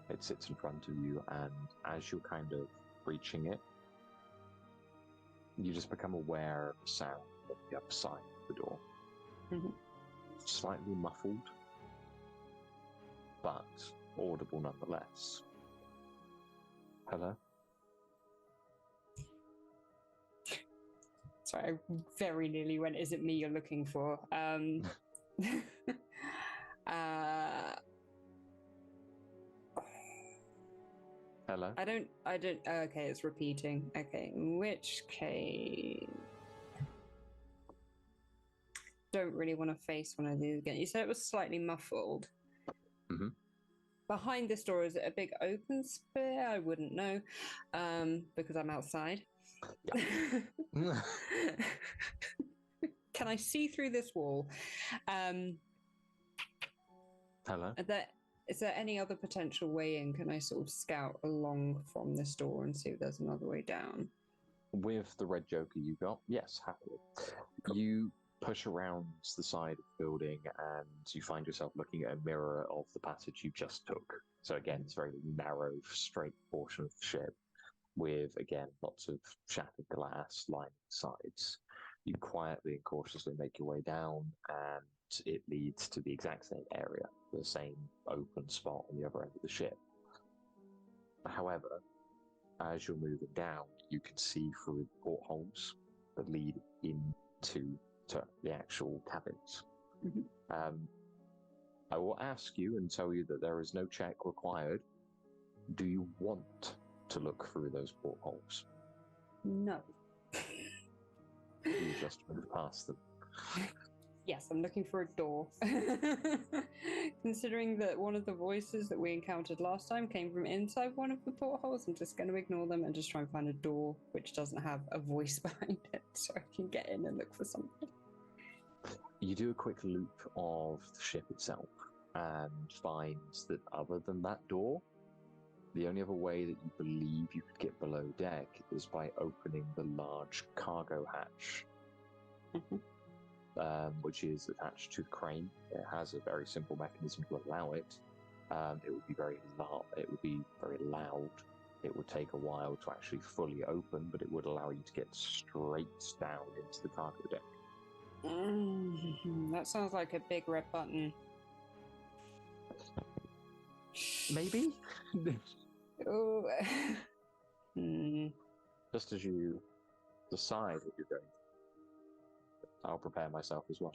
It sits in front of you, and as you're kind of reaching it, you just become aware of the sound on the other side of the door. Slightly muffled, but audible nonetheless. Hello? Sorry, I very nearly went, is it me you're looking for? Hello? I don't, okay, it's repeating. Okay, in which case... Don't really want to face one of these again. You said it was slightly muffled. Behind this door, is it a big open space? I wouldn't know, because I'm outside. Yeah. Can I see through this wall? Hello? Is there any other potential way in? Can I sort of scout along from this door and see if there's another way down? With the red joker you got, yes, happily. Cool. You push around the side of the building and you find yourself looking at a mirror of the passage you just took. So again, it's a very narrow, straight portion of the ship with, again, lots of shattered glass lining the sides. You quietly and cautiously make your way down, and it leads to the exact same area, the same open spot on the other end of the ship. However, as you're moving down, you can see through portholes that lead into the actual cabins. Mhm. I will ask you and tell you that there is no check required. Do you want to look through those portholes? No. You just move past them. Yes, I'm looking for a door. Considering that one of the voices that we encountered last time came from inside one of the portholes, I'm just going to ignore them and just try and find a door which doesn't have a voice behind it so I can get in and look for something. You do a quick loop of the ship itself and find that other than that door, the only other way that you believe you could get below deck is by opening the large cargo hatch, which is attached to the crane. It has a very simple mechanism to allow it. It would be very loud. It would take a while to actually fully open, but it would allow you to get straight down into the cargo deck. That sounds like a big red button. Maybe? Oh. Just as you decide what you're going, I'll prepare myself as well.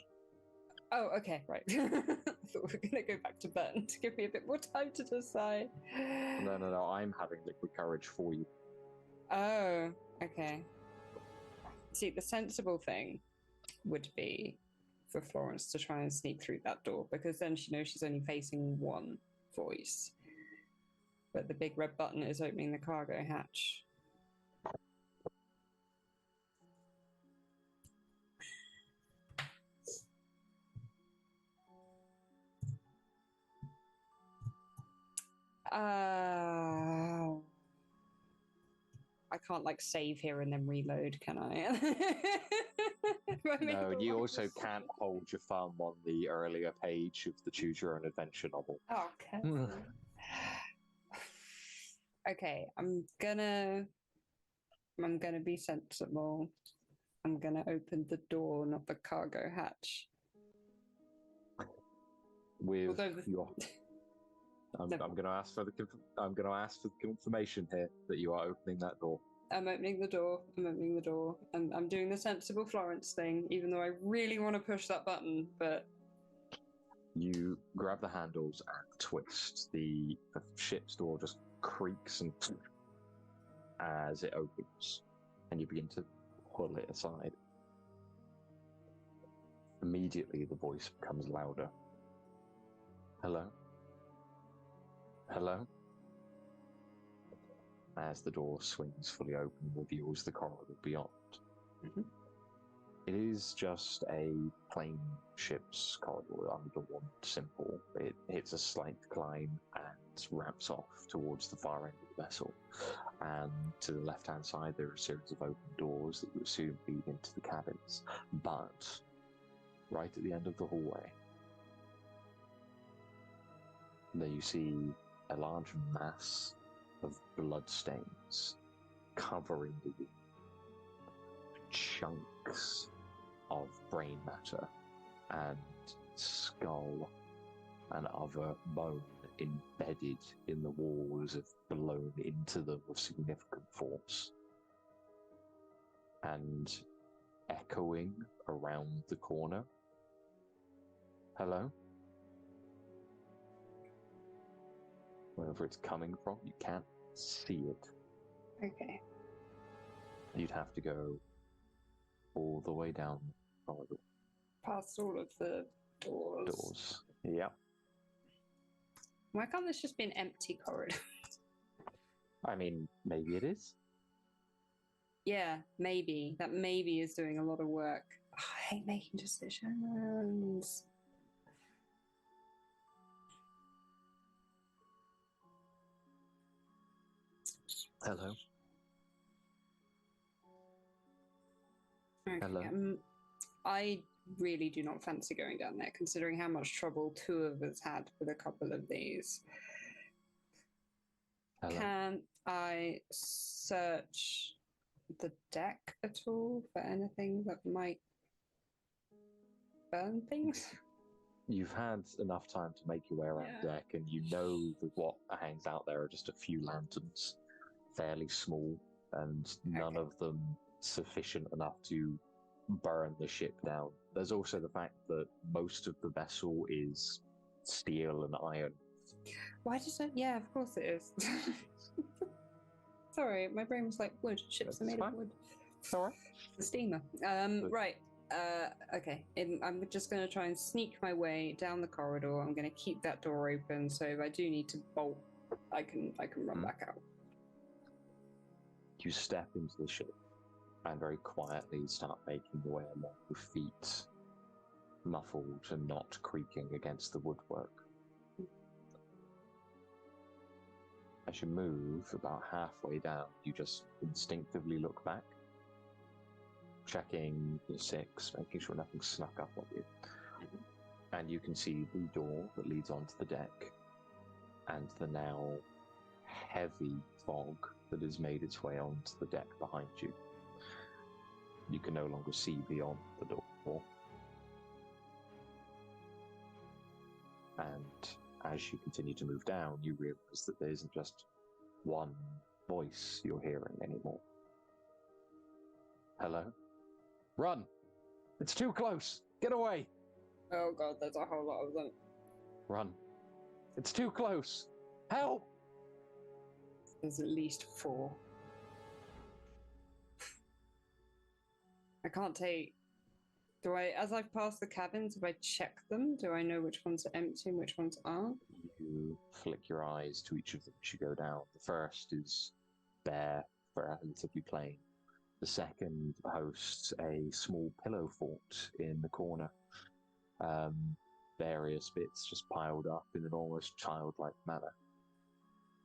Oh, okay, right. I thought we were going to go back to Burton to give me a bit more time to decide. No, I'm having liquid courage for you. Oh, okay. See, the sensible thing would be for Florance to try and sneak through that door, because then she knows she's only facing one voice. But the big red button is opening the cargo hatch. I can't like save here and then reload, can I? No, you also can't hold your thumb on the earlier page of the Choose Your Own Adventure novel. Oh, okay. Okay, I'm gonna be sensible. I'm gonna open the door, not the cargo hatch. With your, I'm gonna ask for the confirmation here that you are opening that door. I'm opening the door. I'm doing the sensible Florance thing, even though I really want to push that button, but You grab the handles and twist. The ship's door just creaks and as it opens, and you begin to pull it aside. Immediately, the voice becomes louder. Hello? Hello? As the door swings fully open and reveals the corridor beyond. It is just a plain ship's corridor, underworn, simple. It hits a slight climb and ramps off towards the far end of the vessel. And to the left-hand side, there are a series of open doors that will soon lead into the cabins. But right at the end of the hallway, there you see a large mass of bloodstains covering the room. Chunks of brain matter and skull and other bone embedded in the walls, blown into them with significant force. And echoing around the corner. Hello? Wherever it's coming from, you can't see it. okay. You'd have to go all the way down the corridor. Past all of the doors. Yep. Why can't this just be an empty corridor? I mean, maybe it is. Yeah, maybe. That maybe is doing a lot of work. Oh, I hate making decisions. Hello? Okay, Hello? I really do not fancy going down there, considering how much trouble two of us had with a couple of these. Hello? Can I search the deck at all for anything that might burn things? You've had enough time to make your way around deck, and you know that what hangs out there are just a few lanterns, fairly small, and none of them sufficient enough to burn the ship down. There's also the fact that most of the vessel is steel and iron. Why did I? Yeah, of course it is. Sorry, my brain was like wood. Ships are made of wood. All right. The steamer. Right. Okay. I'm just going to try and sneak my way down the corridor. I'm going to keep that door open, so if I do need to bolt, I can run back out. You step into the ship and very quietly start making your way along with feet muffled and not creaking against the woodwork. As you move about halfway down, you just instinctively look back, checking your six, making sure nothing snuck up on you. And you can see the door that leads onto the deck and the now heavy fog that has made its way onto the deck behind you. You can no longer see beyond the door. And as you continue to move down, you realize that there isn't just one voice you're hearing anymore. Hello? Run! It's too close! Get away! Oh god, there's a whole lot of them. Run. It's too close! Help! There's at least 4. I can't take... as I've passed the cabins, if I check them, do I know which ones are empty and which ones aren't? You flick your eyes to each of them as you go down. The first is bare, relatively plain. The second hosts a small pillow fort in the corner. Various bits just piled up in an almost childlike manner.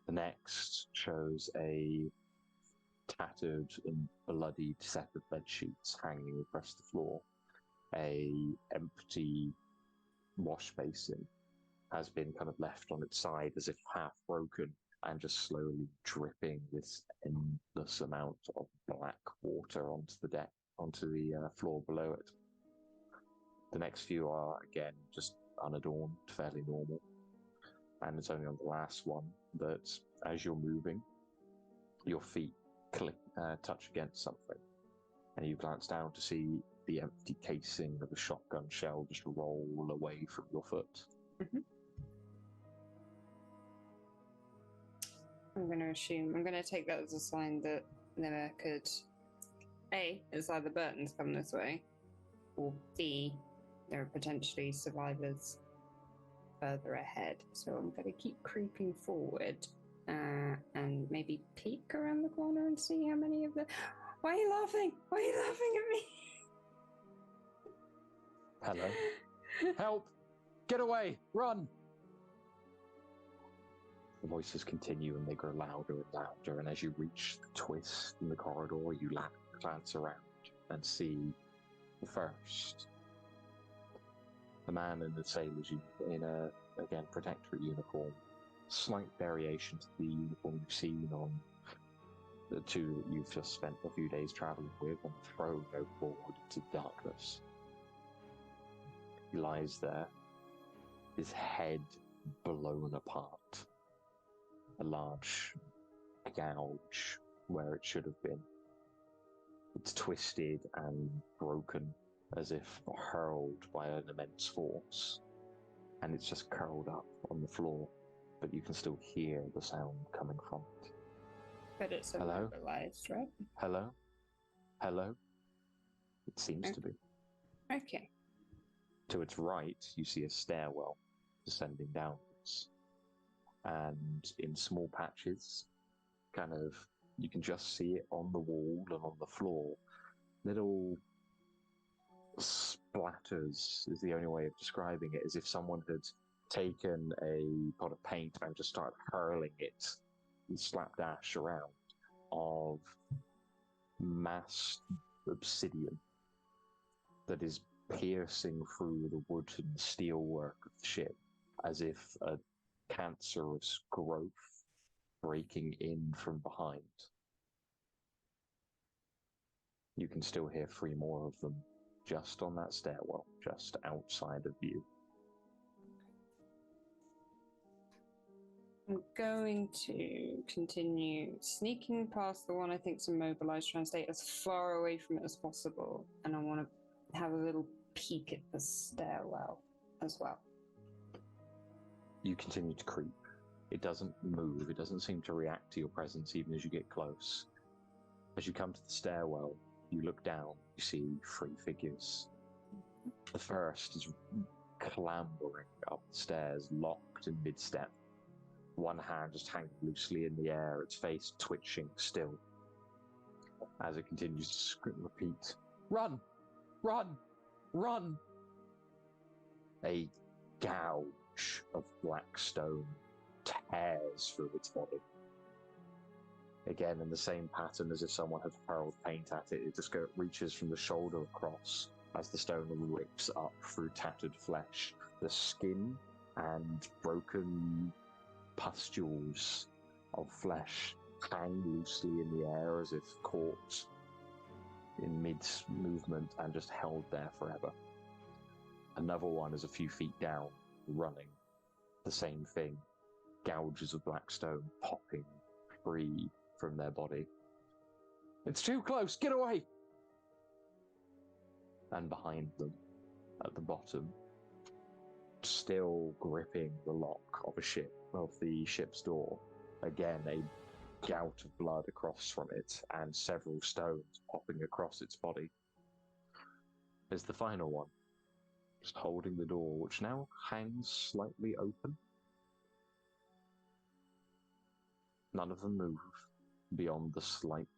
The next shows a tattered and bloodied set of bed sheets hanging across the floor. A empty wash basin has been kind of left on its side as if half broken and just slowly dripping this endless amount of black water onto the deck, onto the floor below it. The next few are, again, just unadorned, fairly normal. And it's only on the last one that, as you're moving, your feet touch against something. And you glance down to see the empty casing of a shotgun shell just roll away from your foot. I'm going to take that as a sign that there could, A, it's either Burton's come this way, or B, there are potentially survivors further ahead. So I'm going to keep creeping forward and maybe peek around the corner and see how many of the... Why are you laughing? Why are you laughing at me? Hello? Help! Get away! Run! The voices continue and they grow louder and louder, and as you reach the twist in the corridor, you glance around and see the first. The man in the sailor's in a, again, protectorate uniform. Slight variation to the uniform you've seen on the two that you've just spent a few days traveling with and thrown overboard into darkness. He lies there, his head blown apart. A large gouge where it should have been. It's twisted and broken as if hurled by an immense force. And it's just curled up on the floor, but you can still hear the sound coming from it. But it's immobilized, right? Hello? Hello? It seems to be. Okay. To its right, you see a stairwell descending downwards. And in small patches, kind of, you can just see it on the wall and on the floor. Little splatters is the only way of describing it, as if someone had taken a pot of paint and just started hurling it slapdash around of massed obsidian that is piercing through the wood and steel work of the ship, as if a cancerous growth breaking in from behind. You can still hear 3 more of them just on that stairwell, just outside of view. I'm going to continue sneaking past the one I think's immobilized, trying to stay as far away from it as possible. And I want to have a little peek at the stairwell as well. You continue to creep. It doesn't move. It doesn't seem to react to your presence even as you get close. As you come to the stairwell, you look down. You see 3 figures. The first is clambering up the stairs, locked in mid-step. One hand just hanging loosely in the air, its face twitching still. As it continues to repeat, "Run! Run! Run!" A gouge of black stone tears through its body. Again, in the same pattern as if someone had hurled paint at it, it just reaches from the shoulder across as the stone rips up through tattered flesh. The skin and broken pustules of flesh hang loosely in the air as if caught in mid-movement and just held there forever. Another one is a few feet down, running. The same thing. Gouges of black stone popping free from their body. "It's too close! Get away!" And behind them, at the bottom, still gripping the lock of the ship's door, again a gout of blood across from it, and several stones popping across its body. Is the final one, just holding the door, which now hangs slightly open. None of them move beyond the slight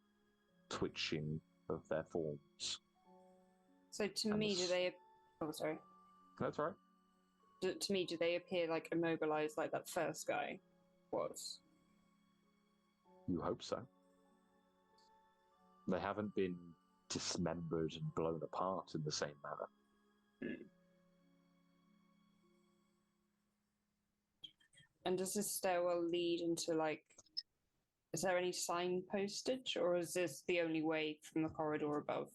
twitching of their forms. So to me, do they... Oh, sorry. That's right. To me, do they appear like immobilized like that first guy was? You hope so. They haven't been dismembered and blown apart in the same manner. And does this stairwell lead into like... Is there any sign postage, or is this the only way from the corridor above?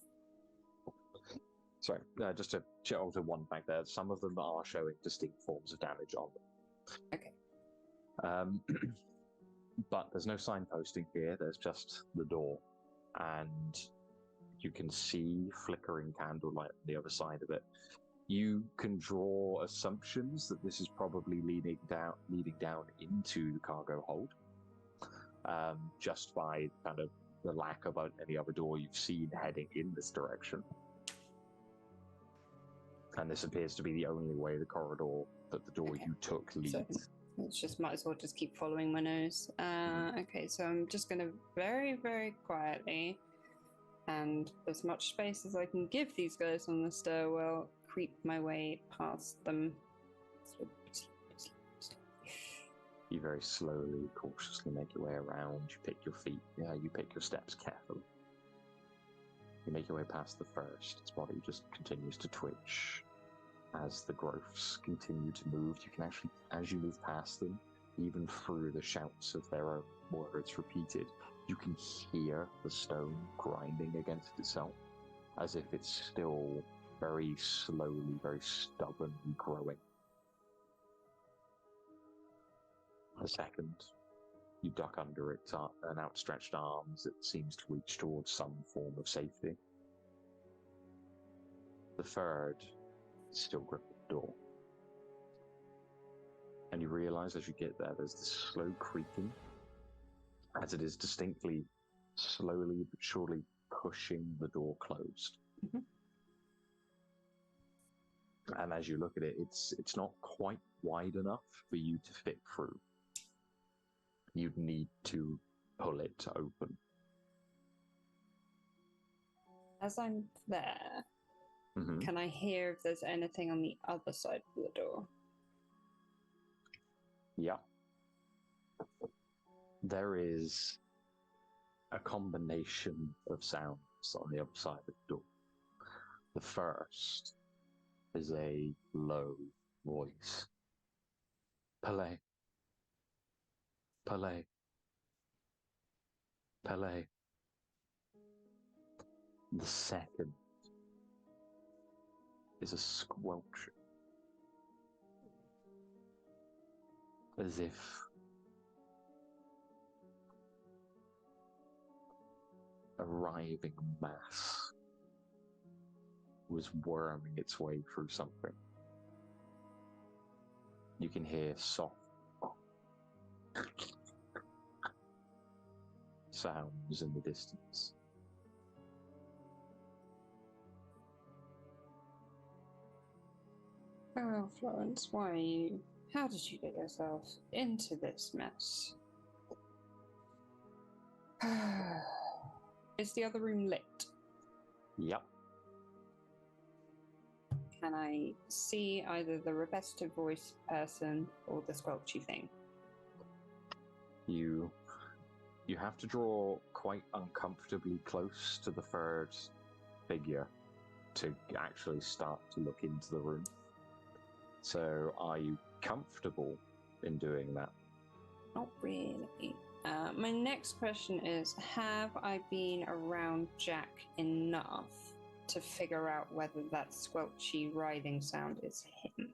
Sorry, just to alter one back there. Some of them are showing distinct forms of damage on them. Okay. But there's no signposting here. There's just the door, and you can see flickering candlelight on the other side of it. You can draw assumptions that this is probably leading down into the cargo hold, just by kind of the lack of any other door you've seen heading in this direction. And this appears to be the only way the corridor that the door you took leads. So it's just might as well just keep following my nose. Okay, so I'm just going to very, very quietly, and as much space as I can give these guys on the stairwell, creep my way past them. You very slowly, cautiously make your way around. You pick your feet. You pick your steps carefully. You make your way past the first. Its body just continues to twitch. As the growths continue to move, you can actually, as you move past them, even through the shouts of their own words repeated, you can hear the stone grinding against itself, as if it's still very slowly, very stubbornly growing. A second, you duck under its an outstretched arms that seems to reach towards some form of safety. The third still gripping the door. And you realize as you get there, there's this slow creaking, as it is distinctly, slowly but surely pushing the door closed. Mm-hmm. And as you look at it, it's not quite wide enough for you to fit through. You'd need to pull it open. As I'm there, Mm-hmm. can I hear if there's anything on the other side of the door? Yeah. There is a combination of sounds on the other side of the door. The first is a low voice. Palais. Palais. Palais. The second is a squelch. As if arriving mass was worming its way through something. You can hear soft sounds in the distance. Oh, Florance, why are you? How did you get yourself into this mess? Is the other room lit? Yep. Can I see either the repetitive voice person or the squelchy thing? You have to draw quite uncomfortably close to the third figure to actually start to look into the room. So are you comfortable in doing that? Not really. My next question is, have I been around Jack enough to figure out whether that squelchy writhing sound is him?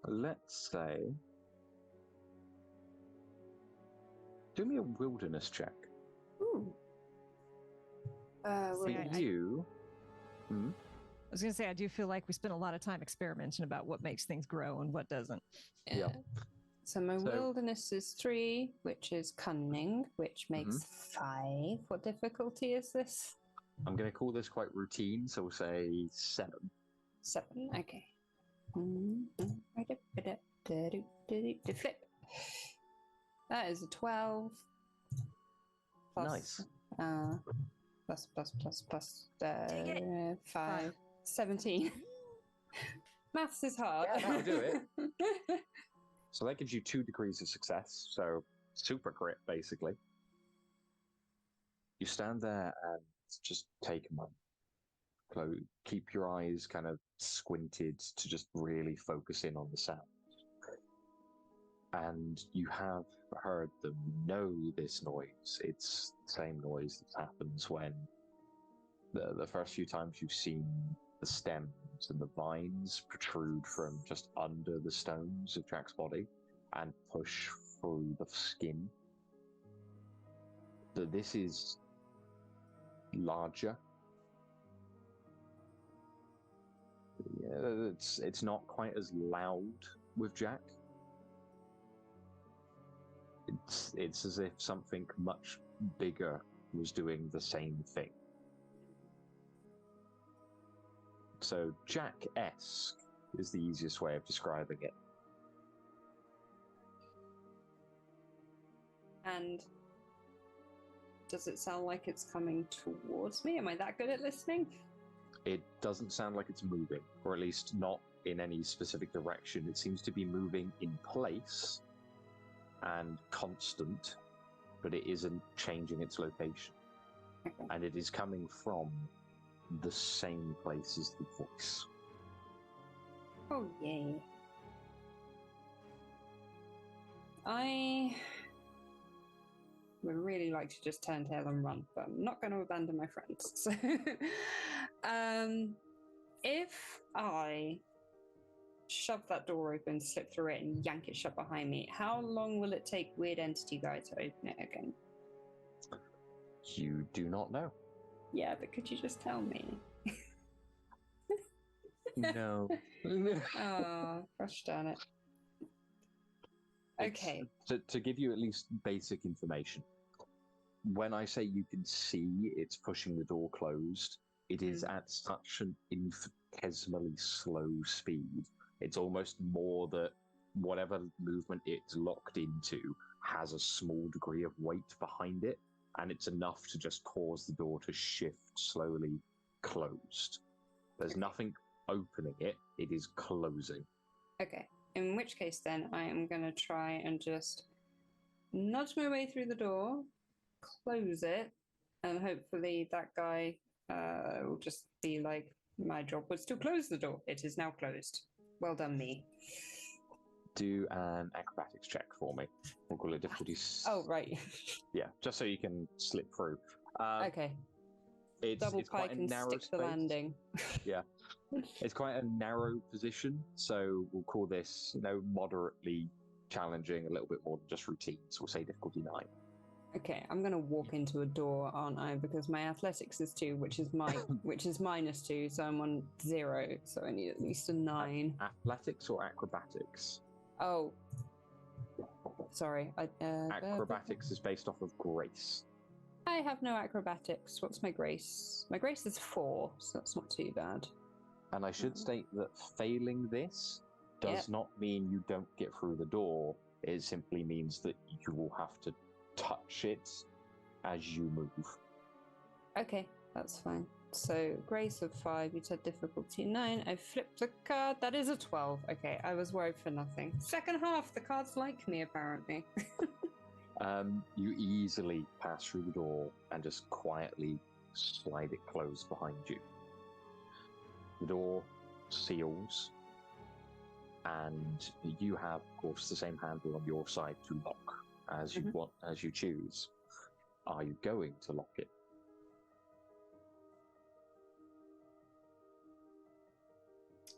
Let's say, do me a wilderness check. Ooh. For you... I was going to say, I do feel like we spend a lot of time experimenting about what makes things grow and what doesn't. Yeah. So my wilderness is 3, which is cunning, which makes 5. What difficulty is this? I'm going to call this quite routine, so we'll say 7. 7, okay. Flip. That is a 12. Nice. Plus 5. 17. Maths is hard. Yeah, that'll do it. So that gives you 2 degrees of success, so super crit, basically. You stand there and just take a moment. Keep your eyes kind of squinted to just really focus in on the sound. And you have heard them know this noise. It's the same noise that happens when the first few times you've seen the stems and the vines protrude from just under the stones of Jack's body and push through the skin. This is larger. Yeah, it's not quite as loud with Jack. It's as if something much bigger was doing the same thing. So Jack-esque is the easiest way of describing it. And does it sound like it's coming towards me? Am I that good at listening? It doesn't sound like it's moving, or at least not in any specific direction. It seems to be moving in place and constant, but it isn't changing its location. Okay. And it is coming from the same place as the voice. Oh, yay. I would really like to just turn tail and run, but I'm not going to abandon my friends. So, if I shove that door open, slip through it, and yank it shut behind me, how long will it take Weird Entity Guy to open it again? You do not know. Yeah, but could you just tell me? No. Oh, gosh darn it. Okay. To give you at least basic information, when I say you can see it's pushing the door closed, it is at such an infinitesimally slow speed. It's almost more that whatever movement it's locked into has a small degree of weight behind it, and it's enough to just cause the door to shift slowly closed. There's nothing opening it, it is closing. Okay. In which case then I am going to try and just nudge my way through the door, close it, and hopefully that guy will just be like, my job was to close the door. It is now closed. Well done, me. Do an acrobatics check for me. We'll call it difficulty. Oh, right. Yeah, just so you can slip through. Okay. Double it's pike quite a and narrow stick the space. landing. Yeah, it's quite a narrow position, so we'll call this, moderately challenging, a little bit more than just routine. So we'll say difficulty 9. Okay, I'm gonna walk into a door, aren't I? Because my athletics is 2, which is -2, so I'm on 0. So I need at least a 9. Athletics or acrobatics? Oh, sorry. Acrobatics is based off of grace. I have no acrobatics. What's my grace? My grace is 4, so that's not too bad. And I should state that failing this does not mean you don't get through the door. It simply means that you will have to touch it as you move. Okay, that's fine. So, grace of 5, you said difficulty 9. I flipped the card. That is a 12. Okay, I was worried for nothing. Second half, the cards like me, apparently. You easily pass through the door and just quietly slide it closed behind you. The door seals, and you have, of course, the same handle on your side to lock as you want, as you choose. Are you going to lock it?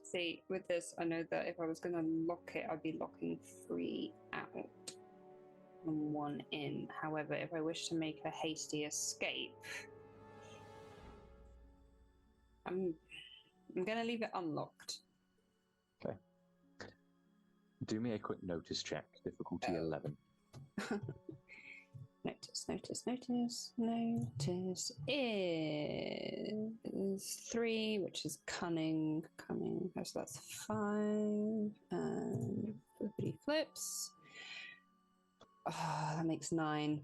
See, with this, I know that if I was going to lock it, I'd be locking 3 out and 1 in. However, if I wish to make a hasty escape, I'm going to leave it unlocked. Okay. Do me a quick notice check. Difficulty 11. Notice is 3, which is cunning. So that's 5. And flippity flips. Oh, that makes 9.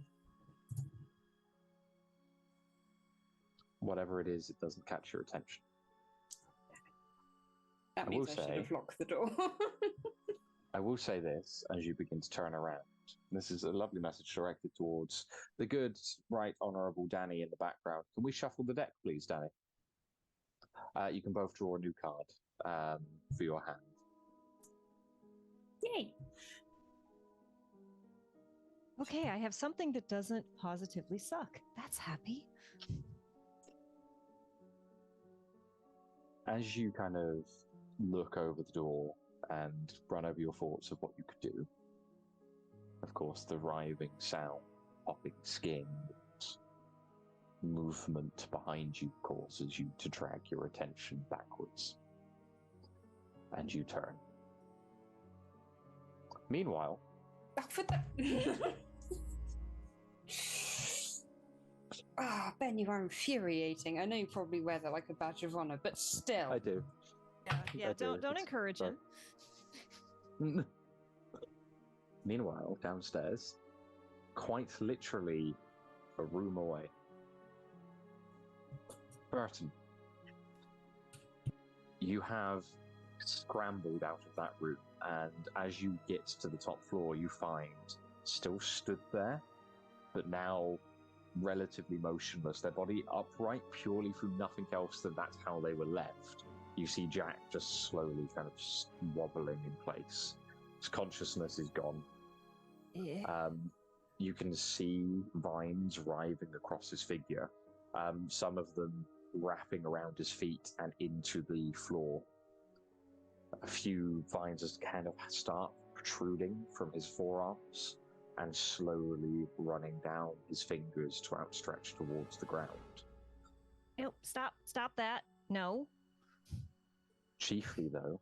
Whatever it is, it doesn't catch your attention. That means I should have locked the door. I will say this as you begin to turn around. This is a lovely message directed towards the good, right honourable Danny in the background. Can we shuffle the deck, please, Danny? You can both draw a new card for your hand. Yay! Okay, I have something that doesn't positively suck. That's happy. As you kind of look over the door and run over your thoughts of what you could do, of course, the writhing sound, popping skin, movement behind you causes you to drag your attention backwards. And you turn. Meanwhile... Ben, you are infuriating. I know you probably wear that like a badge of honor, but still. I do. Yeah, don't encourage him. Meanwhile, downstairs, quite literally a room away, Burton, you have scrambled out of that room, and as you get to the top floor, you find, still stood there, but now relatively motionless, their body upright purely through nothing else than that's how they were left. You see Jack just slowly kind of wobbling in place. His consciousness is gone. Yeah. You can see vines writhing across his figure, some of them wrapping around his feet and into the floor. A few vines just kind of start protruding from his forearms and slowly running down his fingers to outstretch towards the ground. Nope, stop that. No. Chiefly, though,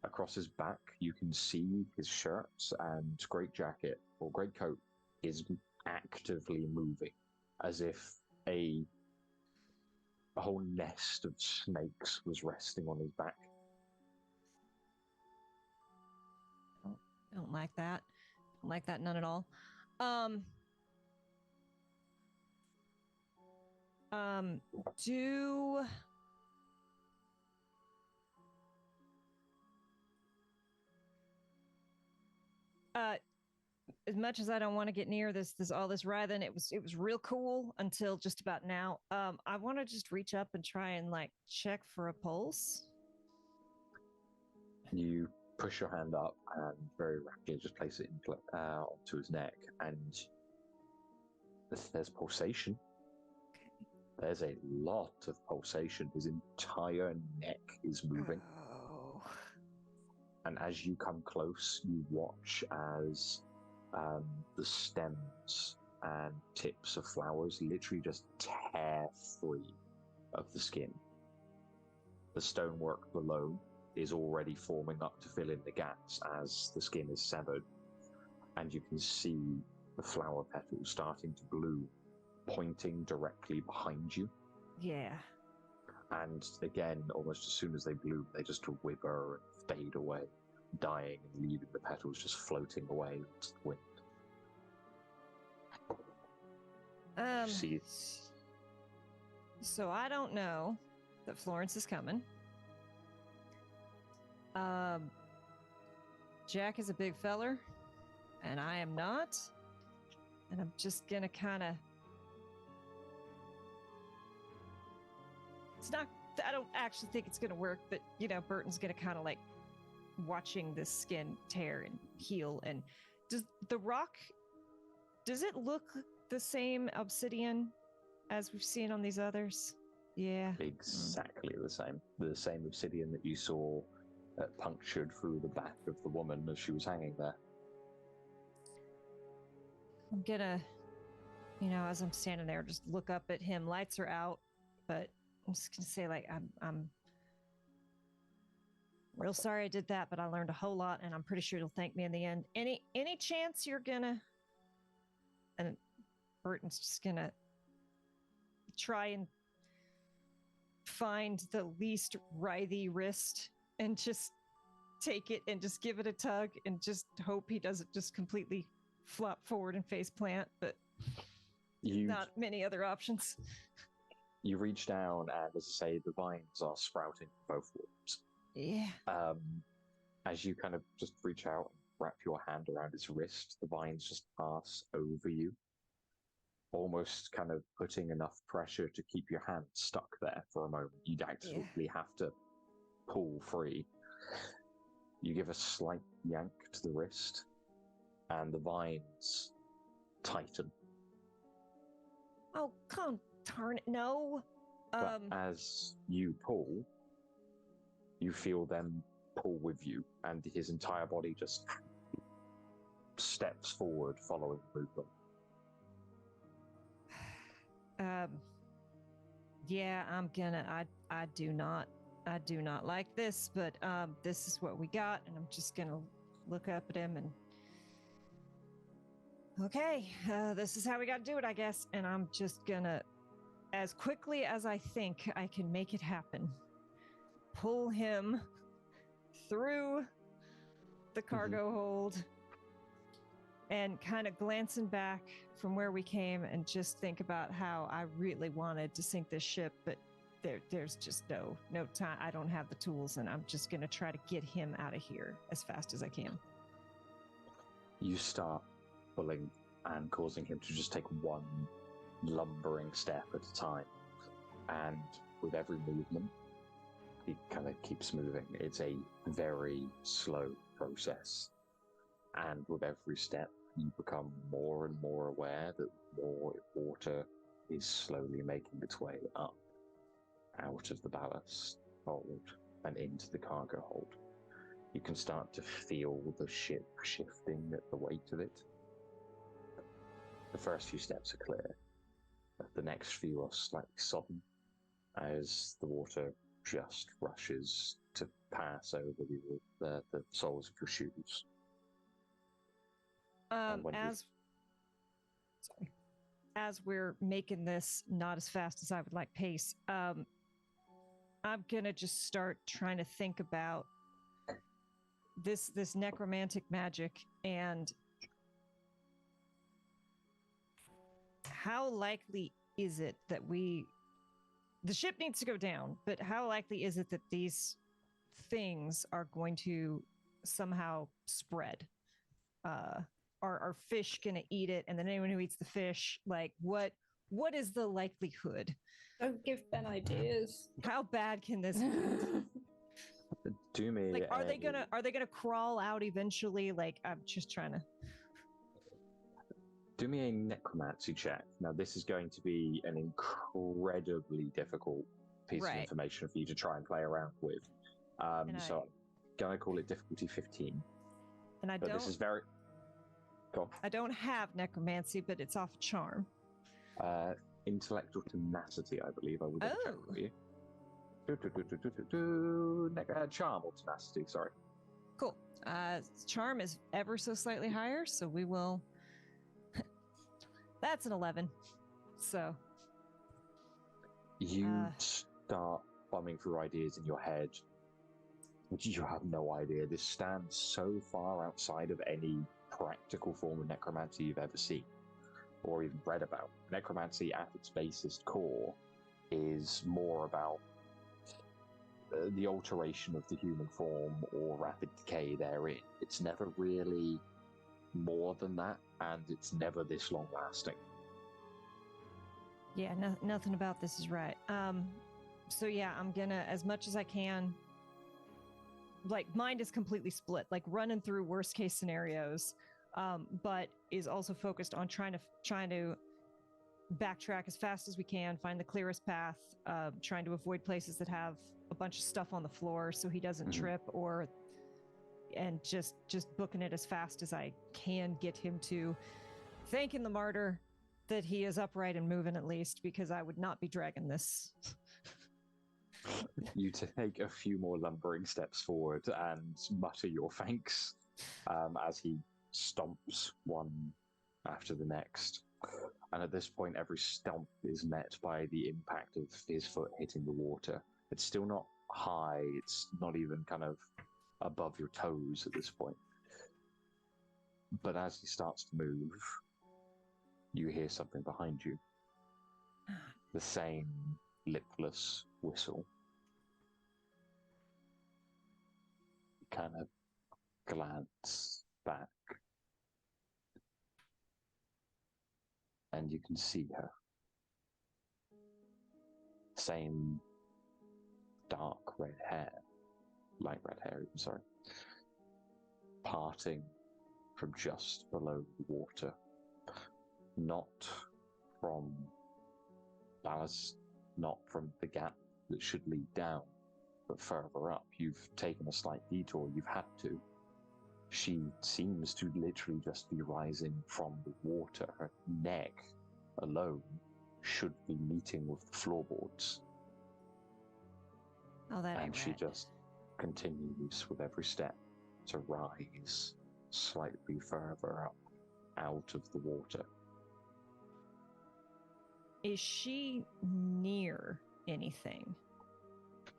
across his back, you can see his shirt and great jacket, or great coat, is actively moving, as if a whole nest of snakes was resting on his back. Don't like that. Don't like that none at all. As much as I don't want to get near this all this writhing, it was real cool until just about now. I want to just reach up and try and like check for a pulse. You push your hand up and very rapidly just place it onto his neck, and there's pulsation. There's a lot of pulsation. His entire neck is moving. Oh. And as you come close, you watch as the stems and tips of flowers literally just tear free of the skin. The stonework below is already forming up to fill in the gaps as the skin is severed. And you can see the flower petals starting to bloom, pointing directly behind you. Yeah. And again, almost as soon as they bloom, they just wither and fade away, dying and leaving the petals just floating away into the wind. See, so I don't know that Florance is coming. Jack is a big feller, and I am not. And I'm just gonna kind of... It's not... I don't actually think it's gonna work, but, you know, Burton's gonna kind of like watching this skin tear and heal. And does the rock... Does it look the same obsidian as we've seen on these others? Yeah. exactly the same. The same obsidian that you saw punctured through the back of the woman as she was hanging there. I'm gonna, you know, as I'm standing there, just look up at him. Lights are out, but I'm just gonna say, like, I'm real sorry I did that, but I learned a whole lot, and I'm pretty sure you'll thank me in the end. Any chance you're gonna... And Burton's just gonna try and find the least writhy wrist and just take it and just give it a tug and just hope he doesn't just completely flop forward and face plant, but not many other options. You reach down and, as I say, the vines are sprouting both ways. Yeah. As you kind of just reach out and wrap your hand around his wrist, the vines just pass over you, almost kind of putting enough pressure to keep your hand stuck there for a moment. You'd actually have to pull free. You give a slight yank to the wrist, and the vines tighten. Oh, come darn it, no. But as you pull, you feel them pull with you, and his entire body just steps forward following the movement. Yeah, I'm gonna... I do not like this, but this is what we got, and I'm just gonna look up at him and... Okay, this is how we gotta do it, I guess. And I'm just gonna, as quickly as I think I can make it happen, pull him through the cargo hold and kind of glancing back from where we came and just think about how I really wanted to sink this ship, but there's just no time. I don't have the tools, and I'm just gonna try to get him out of here as fast as I can. You start pulling and causing him to just take one lumbering step at a time. And with every movement, he kind of keeps moving. It's a very slow process. And with every step, you become more and more aware that more water is slowly making its way up out of the ballast hold and into the cargo hold. You can start to feel the ship shifting at the weight of it. The first few steps are clear. The next few are slightly sodden as the water just rushes to pass over the soles of your shoes. As we're making this not as fast as I would like pace, I'm gonna just start trying to think about this necromantic magic and how likely is it that the ship needs to go down, but how likely is it that these things are going to somehow spread? Are fish gonna eat it, and then anyone who eats the fish, like what is the likelihood? Don't give Ben ideas. How bad can this be? Do me. Like, are they gonna crawl out eventually? Like, I'm just trying to... Do me a necromancy check. Now, this is going to be an incredibly difficult piece of information for you to try and play around with. So I'm going to call it difficulty 15. And I but don't... This is very... Go on. I don't have necromancy, but it's off charm. Intellectual tenacity, I believe. I will double check for you. Charm or tenacity, sorry. Cool. Charm is ever so slightly higher, so we will... That's an 11. So... You start bumming through ideas in your head, which you have no idea. This stands so far outside of any practical form of necromancy you've ever seen or even read about. Necromancy at its basest core is more about the alteration of the human form or rapid decay therein. It's never really more than that, and it's never this long lasting. Yeah, nothing about this is right. So yeah, I'm gonna, as much as I can, like, mind is completely split, like running through worst case scenarios, but is also focused on trying to backtrack as fast as we can, find the clearest path, trying to avoid places that have a bunch of stuff on the floor so he doesn't trip, and just booking it as fast as I can get him to, thanking the martyr that he is upright and moving at least, because I would not be dragging this. You take a few more lumbering steps forward and mutter your thanks as he stomps one after the next. And at this point, every stomp is met by the impact of his foot hitting the water. It's still not high, it's not even kind of above your toes at this point. But as he starts to move, you hear something behind you. The same lipless whistle. You kind of glance back, and you can see her. Same dark red hair, light red hair, even, sorry, parting from just below the water. Not from ballast, not from the gap that should lead down, but further up. You've taken a slight detour, you've had to. She seems to literally just be rising from the water. Her neck alone should be meeting with the floorboards. Oh, that ain't And she right. just continues with every step to rise slightly further up out of the water. Is she near anything?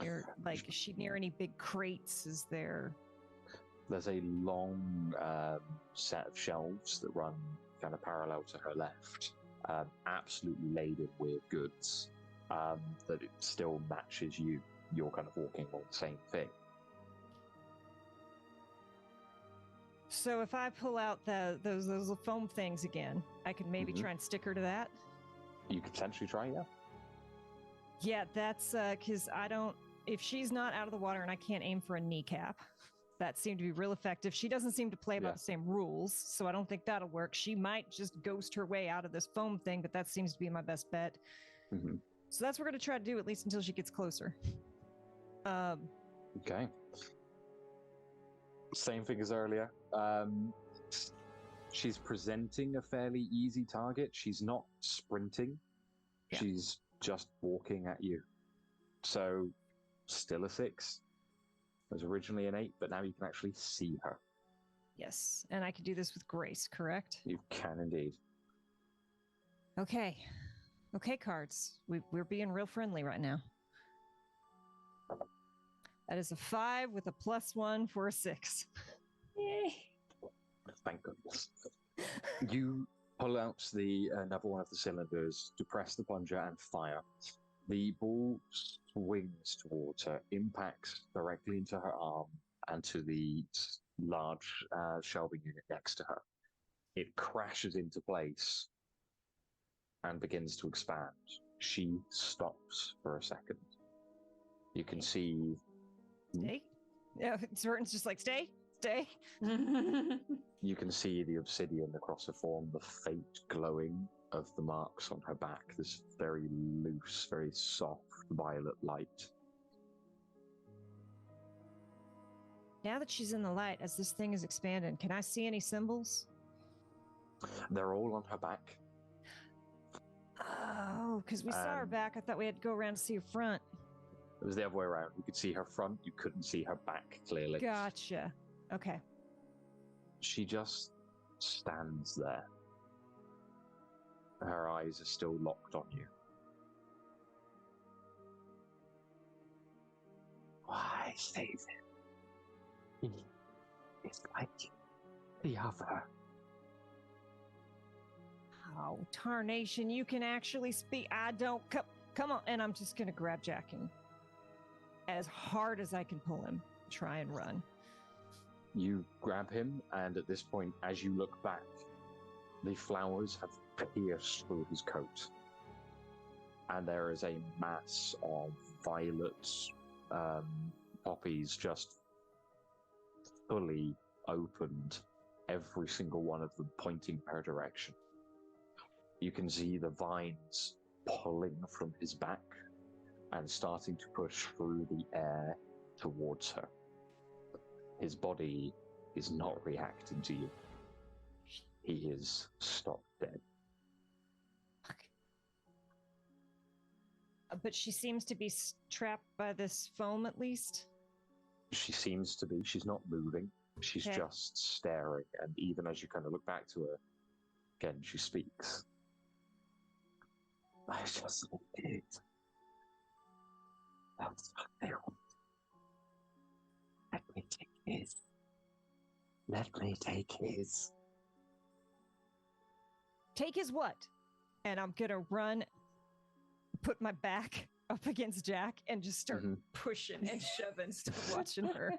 Is she near any big crates? Is there... There's a long set of shelves that run kind of parallel to her left, absolutely laden with goods, that it still matches you. You're kind of walking on the same thing. So if I pull out those foam things again, I could maybe try and stick her to that? You could potentially try, yeah. Yeah, that's because if she's not out of the water and I can't aim for a kneecap, that seemed to be real effective. She doesn't seem to play by the same rules, so I don't think that'll work. She might just ghost her way out of this foam thing, but that seems to be my best bet. So that's what we're going to try to do, at least until she gets closer. Okay. Same thing as earlier. She's presenting a fairly easy target. She's not sprinting. Yeah. She's just walking at you. So, still a 6. It was originally an 8, but now you can actually see her. Yes, and I can do this with grace, correct? You can indeed. Okay. Okay, cards. We're being real friendly right now. That is a 5 with a +1 for a 6. Yay. Thank goodness. You pull out another one of the cylinders, depress the plunger, and fire. The ball swings towards her, impacts directly into her arm and to the large shelving unit next to her. It crashes into place and begins to expand. She stops for a second. You can see... Stay? Yeah, Burton's just like, stay? day. You can see the obsidian across her form, the faint glowing of the marks on her back, this very loose, very soft violet light. Now that she's in the light, as this thing is expanding, can I see any symbols? They're all on her back. Oh, because we saw her back. I thought we had to go around to see her front. It was the other way around. You could see her front, you couldn't see her back clearly. Gotcha. Okay. She just stands there. Her eyes are still locked on you. Why save him? He is like the other. Oh, tarnation, you can actually speak. I don't. Come on. And I'm just going to grab Jack and as hard as I can pull him, try and run. You grab him, and at this point, as you look back, the flowers have pierced through his coat. And there is a mass of violet poppies just fully opened, every single one of them pointing her direction. You can see the vines pulling from his back and starting to push through the air towards her. His body is not reacting to you. He is stopped dead. But she seems to be trapped by this foam, at least. She seems to be. She's not moving. She's just staring. And even as you kind of look back to her, again, she speaks. I just did. That's what they want. Let me take his. Let me take his. Take his what? And I'm gonna run, put my back up against Jack, and just start pushing and shoving, start watching her.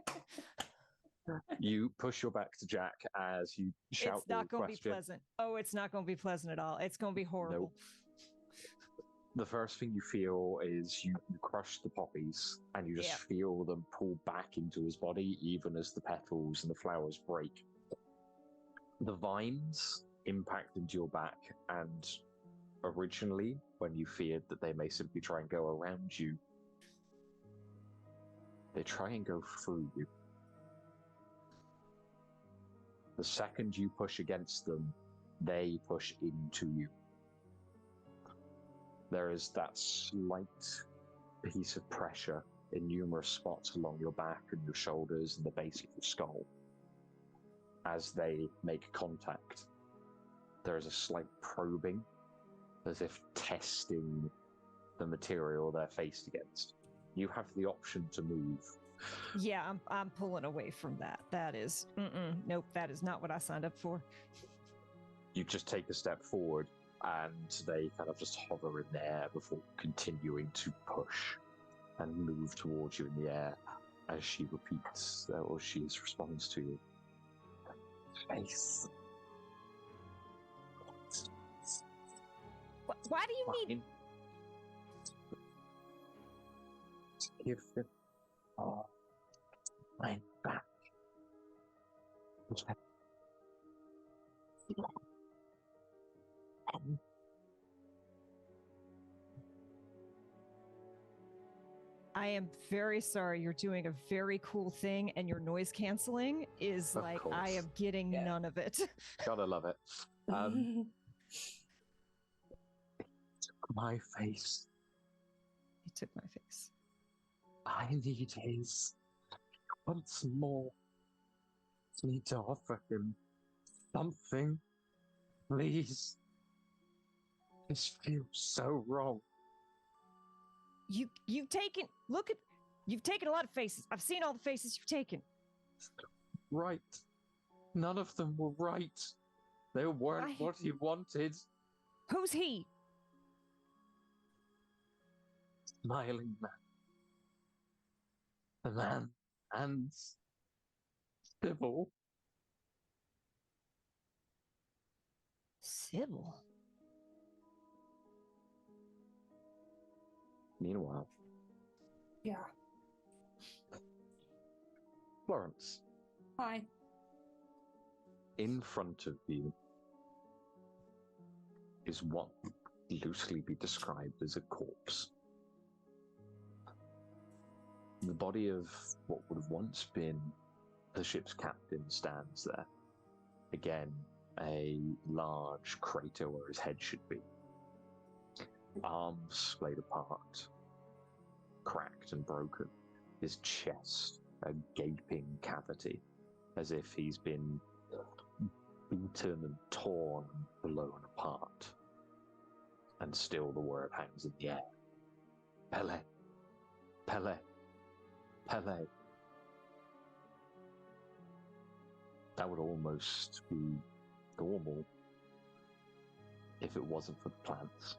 You push your back to Jack as you shout. It's not going to be pleasant. Oh, it's not going to be pleasant at all. It's going to be horrible. Nope. The first thing you feel is you crush the poppies, and you just feel them pull back into his body, even as the petals and the flowers break. The vines impact into your back, and originally, when you feared that they may simply try and go around you, they try and go through you. The second you push against them, they push into you. There is that slight piece of pressure in numerous spots along your back and your shoulders and the base of your skull. As they make contact, there is a slight probing, as if testing the material they're faced against. You have the option to move. Yeah, I'm pulling away from that. That is, nope, that is not what I signed up for. You just take a step forward, and they kind of just hover in the air before continuing to push and move towards you in the air as she repeats, or she responds to you. Face. Why do you need... Give them all my back. I am very sorry. You're doing a very cool thing, and your noise canceling is Of like, course. I am getting none of it. Gotta love it. Took my face. He took my face. I need his. Once more. I need to offer him something. Please. This feels so wrong. You've taken a lot of faces. I've seen all the faces you've taken. Right. None of them were right. They weren't what he wanted. Who's he? Smiling man. The man and Sybil. Sybil? Meanwhile, Yeah. Florance, Hi. In front of you is what loosely be described as a corpse. The body of what would have once been the ship's captain stands there. Again, a large crater where his head should be. Arms splayed apart, cracked and broken. His chest, a gaping cavity, as if he's been beaten and torn and blown apart. And still the word hangs in the air. Pele, Pele, Pele. That would almost be normal if it wasn't for the plants.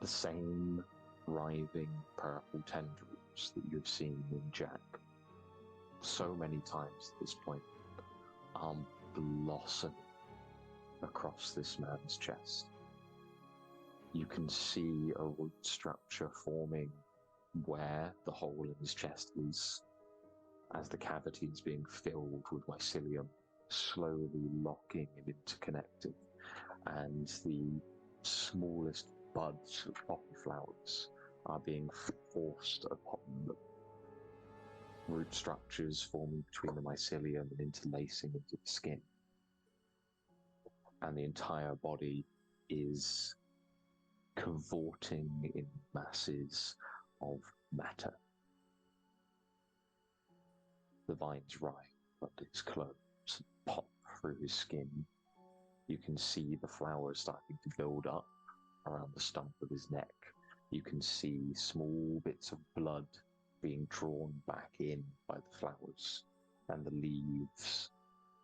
The same writhing purple tendrils that you've seen in Jack so many times at this point are blossoming across this man's chest. You can see a root structure forming where the hole in his chest is, as the cavity is being filled with mycelium, slowly locking and interconnecting, and the smallest buds of poppy flowers are being forced upon them. Root structures forming between the mycelium and interlacing into the skin. And the entire body is cavorting in masses of matter. The vines writhe under his clothes and pop through his skin. You can see the flowers starting to build up around the stump of his neck. You can see small bits of blood being drawn back in by the flowers, and the leaves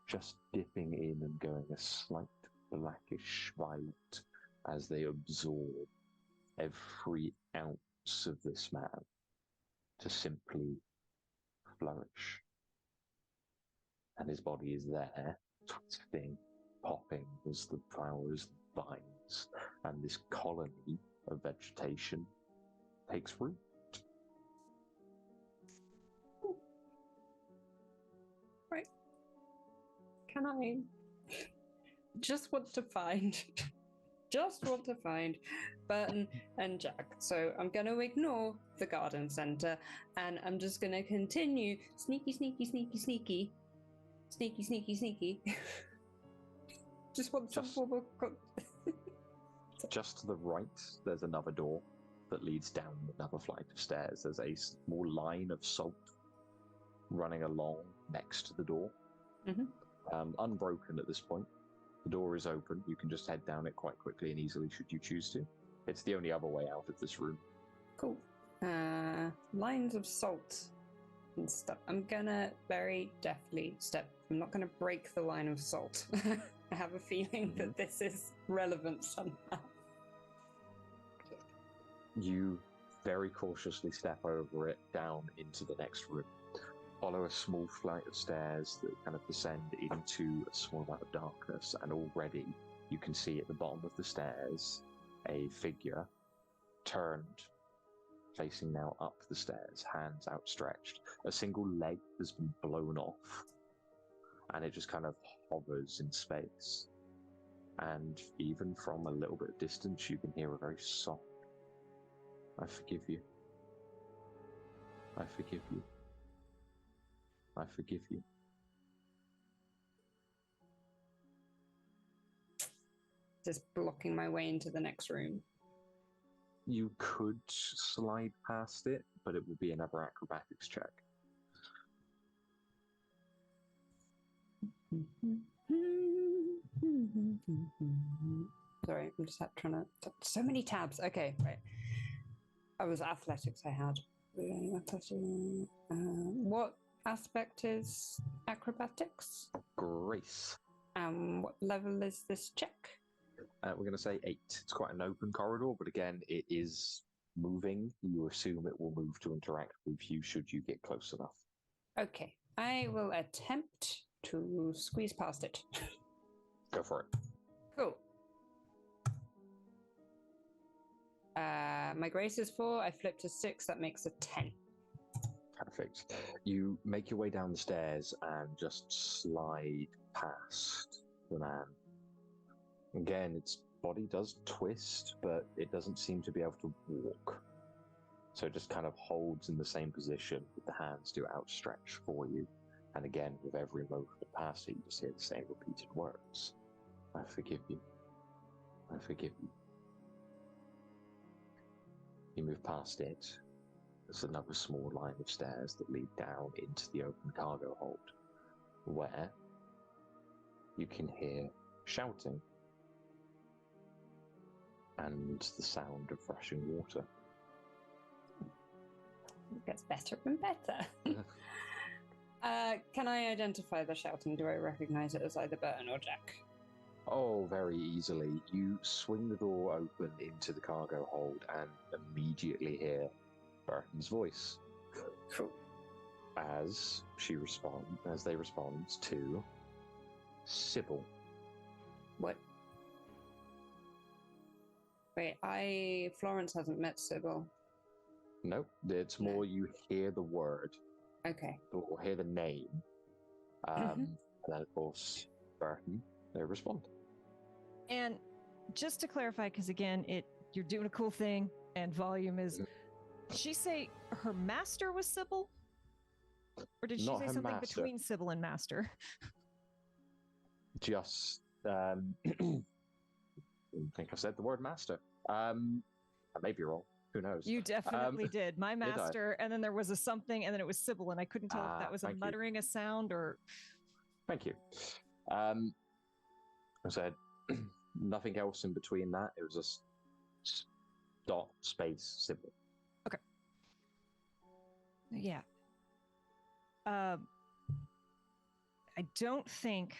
just dipping in and going a slight blackish violet as they absorb every ounce of this man to simply flourish. And his body is there, twisting, popping as the flowers and vines and this colony of vegetation takes root. Right. Can I just want to find Burton and Jack. So I'm going to ignore the garden center and I'm just going to continue sneaky. Just want some form of Just to the right, there's another door that leads down another flight of stairs. There's a small line of salt running along next to the door. Unbroken at this point. The door is open. You can just head down it quite quickly and easily should you choose to. It's the only other way out of this room. Cool. Lines of salt and stuff. I'm gonna very deftly step. I'm not gonna break the line of salt. I have a feeling that this is relevant somehow. You very cautiously step over it down into the next room. Follow a small flight of stairs that kind of descend into a small amount of darkness, and already you can see at the bottom of the stairs a figure turned, facing now up the stairs, hands outstretched. A single leg has been blown off, and it just kind of hovers in space. And even from a little bit of distance, you can hear a very soft, "I forgive you. I forgive you. I forgive you." Just blocking my way into the next room. You could slide past it, but it will be another acrobatics check. Sorry, I'm just trying to... So many tabs. Okay, right. I was athletics I had. What aspect is acrobatics? Grace. What level is this check? We're going to say 8. It's quite an open corridor, but again, it is moving. You assume it will move to interact with you should you get close enough. Okay, I will attempt to squeeze past it. Go for it. Cool. My grace is 4. I flipped to 6. That makes a 10. Perfect. You make your way down the stairs and just slide past the man. Again, its body does twist, but it doesn't seem to be able to walk. So it just kind of holds in the same position with the hands do outstretched for you. And again, with every movement past it, you just hear the same repeated words. I forgive you. I forgive you. You move past it. There's another small line of stairs that lead down into the open cargo hold, where you can hear shouting and the sound of rushing water. It gets better and better. Can I identify the shouting? Do I recognize it as either Burton or Jack? Oh, very easily. You swing the door open into the cargo hold and immediately hear Burton's voice. Cool. As they respond to Sybil. What? Wait, Florance hasn't met Sybil. Nope, it's more you hear the word. Okay. Or hear the name. And then, of course, Burton, they respond. And just to clarify, because again, you're doing a cool thing, and volume is. Did she say her master was Sybil? Or did she Not say her something master. between Sybil and master? Just, I think I said the word master. I may be wrong. Who knows? You definitely did. My did I? master, and then there was a something, and then it was Sybil, and I couldn't tell if that was a muttering, a sound, or... Thank you. I said nothing else in between that. It was just dot, space, Sybil. Okay. Yeah. I don't think...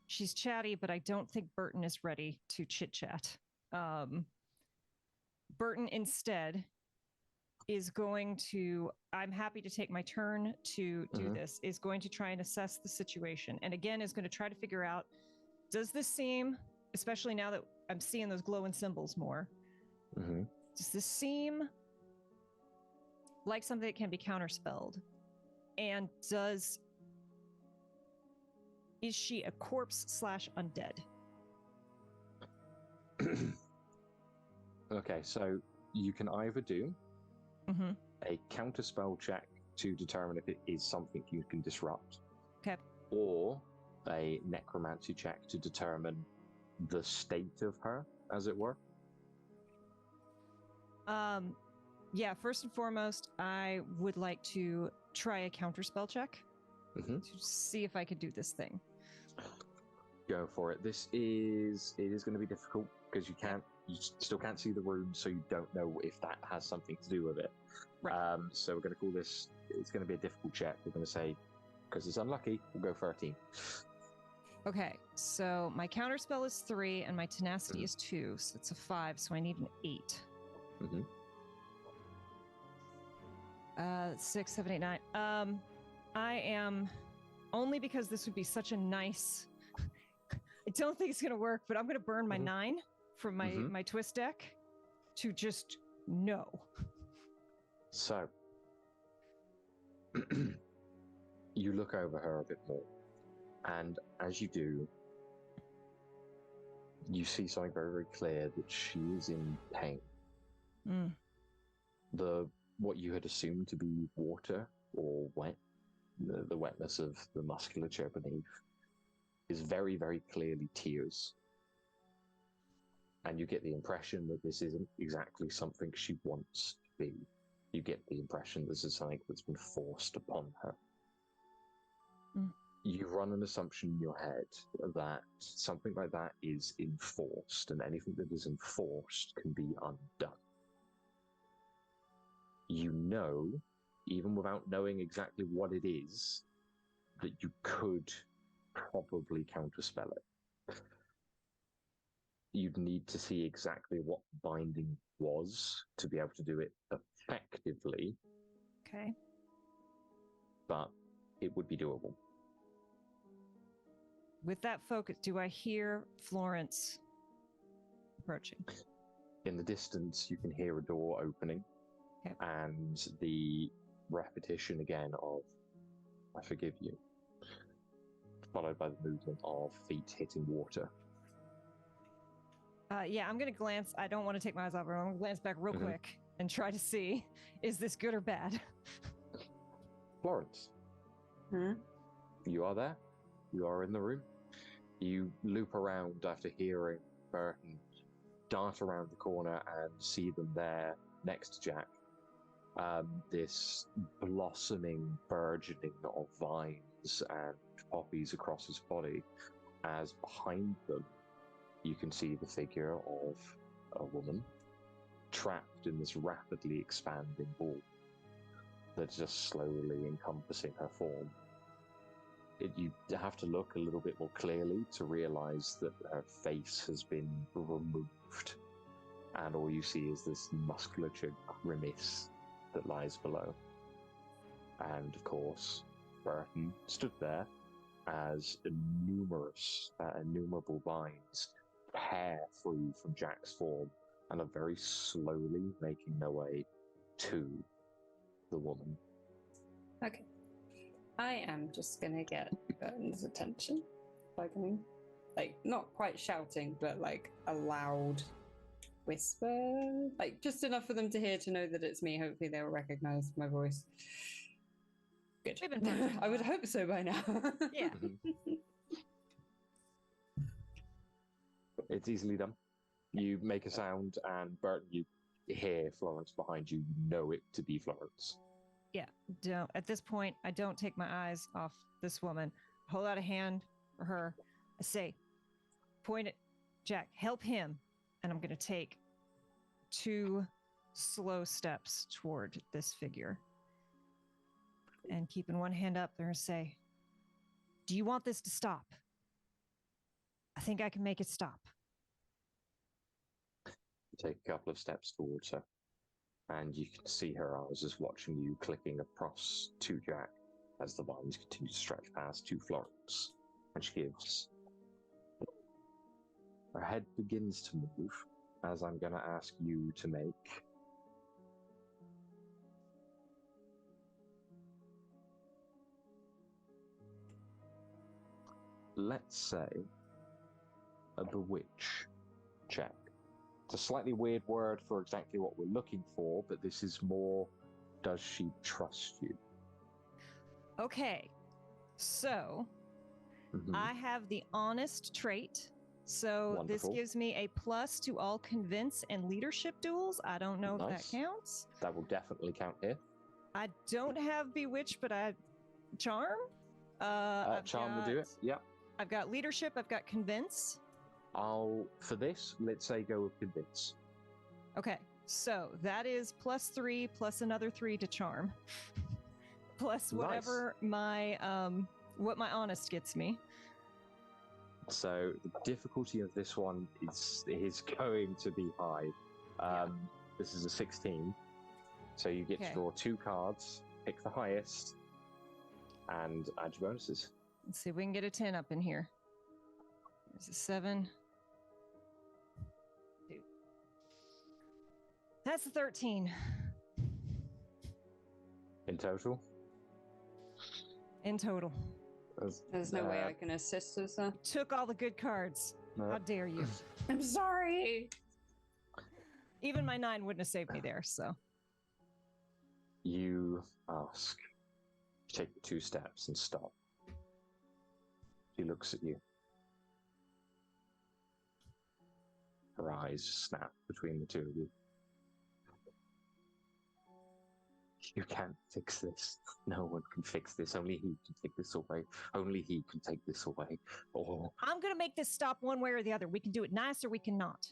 She's chatty, but I don't think Burton is ready to chit-chat. Burton instead is going to, I'm happy to take my turn to do this, is going to try and assess the situation. And again, is going to try to figure out, does this seem, especially now that I'm seeing those glowing symbols more, does this seem like something that can be counterspelled? And is she a corpse / undead? Okay, so you can either do a counterspell check to determine if it is something you can disrupt. Okay. Or a necromancy check to determine the state of her, as it were. Yeah, first and foremost, I would like to try a counterspell check to see if I could do this thing. Go for it. It is going to be difficult because you still can't see the runes, so you don't know if that has something to do with it. Right. So we're going to call this, it's going to be a difficult check. We're going to say, because it's unlucky, we'll go 13. Okay, so my counterspell is 3 and my tenacity is 2, so it's a 5, so I need an 8. 6, 7, 8, 9. I am, only because this would be such a nice, I don't think it's going to work, but I'm going to burn my 9 from my twist deck to just know. So, you look over her a bit more, and as you do, you see something very, very clear that she is in pain. What you had assumed to be water or wet, the wetness of the musculature beneath, is very, very clearly tears. And you get the impression that this isn't exactly something she wants to be. You get the impression this is something that's been forced upon her. You run an assumption in your head that something like that is enforced, and anything that is enforced can be undone. You know, even without knowing exactly what it is, that you could probably counterspell it. You'd need to see exactly what binding was to be able to do it effectively. Okay. But it would be doable. With that focus, do I hear Florance approaching? In the distance, you can hear a door opening, Okay. And the repetition again of "I forgive you," followed by the movement of feet hitting water. Yeah, I'm gonna glance. I don't want to take my eyes off her. I'm gonna glance back real Mhm. quick and try to see, is this good or bad? Florance, Hmm? you are there. You are in the room. You loop around after hearing Burton dart around the corner and see them there next to Jack. This blossoming, burgeoning of vines and poppies across his body, as behind them you can see the figure of a woman trapped in this rapidly expanding ball that's just slowly encompassing her form. You have to look a little bit more clearly to realize that her face has been removed, and all you see is this musculature grimace that lies below. And of course, Burton stood there as innumerable vines tear free from Jack's form and are very slowly making their way to the woman. Okay. I am just gonna get Burton's attention by going, like, not quite shouting, but like a loud whisper, like just enough for them to hear to know that it's me. Hopefully, they will recognize my voice. Good. We've been friends for a I would while. hope so by now. Yeah. It's easily done. You make a sound, and Burton, you hear Florance behind you. You know it to be Florance. Yeah. Don't. At this point, I don't take my eyes off this woman. Hold out a hand for her. I say, point at Jack. Help him. And I'm going to take 2 slow steps toward this figure. And keeping one hand up there and say, do you want this to stop? I think I can make it stop. You take a couple of steps towards her, and you can see her eyes just watching you, clicking across to Jack as the vines continue to stretch past to Florance. And she gives. Her head begins to move, as I'm going to ask you to make. Let's say a bewitch check. It's a slightly weird word for exactly what we're looking for, but this is more, does she trust you? Okay. So Mhm. I have the honest trait. So Wonderful. this gives me a plus to all convince and leadership duels. I don't know if Nice. that counts. That will definitely count here. I don't have bewitch, but I charm. I've Charm will do it. Yep. I've got leadership. I've got convince. For this, let's say go with convince. Okay, so that is +3 plus another 3 to charm, plus whatever my what my honest gets me. So the difficulty of this one is going to be high. This is a 16, so you get to draw 2 cards, pick the highest, and add your bonuses. Let's see if we can get a 10 up in here. There's a 7. 2. That's a 13. In total? In total. There's no way I can assist us. Took all the good cards. How dare you? I'm sorry. Even my 9 wouldn't have saved me there, so. You ask, take the 2 steps and stop. She looks at you. Her eyes snap between the 2 of you. You can't fix this. No one can fix this. Only he can take this away. Only he can take this away. Oh. I'm going to make this stop one way or the other. We can do it nice or we cannot.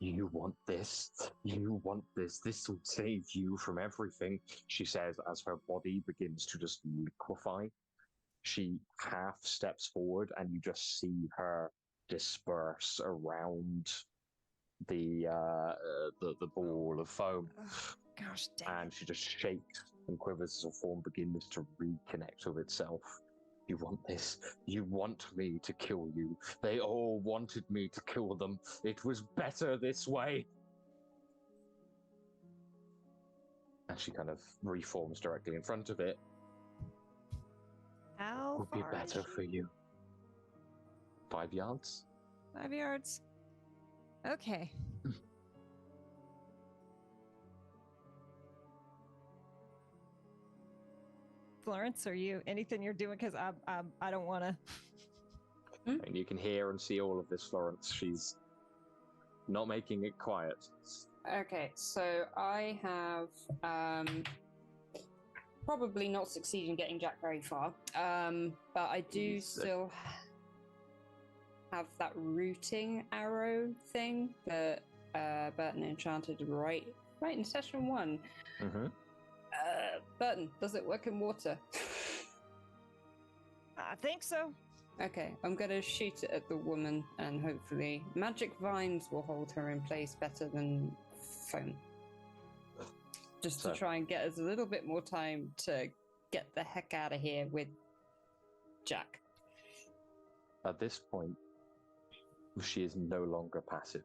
You want this? You want this? This will save you from everything, she says as her body begins to just liquefy. She half steps forward and you just see her disperse around the ball of foam. Ugh, gosh dang. And she just shakes and quivers as her form begins to reconnect with itself. You want this? You want me to kill you? They all wanted me to kill them. It was better this way. And she kind of reforms directly in front of it. How Would be far is better she? for you. 5 yards? 5 yards. Okay. Florence, are you anything you're doing? Because I don't want to. And you can hear and see all of this, Florence. She's not making it quiet. Okay, so I have probably not succeeded in getting Jack very far, but I do still have that rooting arrow thing that Burton enchanted right in session 1. Mm-hmm. Burton, does it work in water? I think so. Okay, I'm gonna shoot it at the woman, and hopefully magic vines will hold her in place better than foam. Just to try and get us a little bit more time to get the heck out of here with Jack. At this point, she is no longer passive.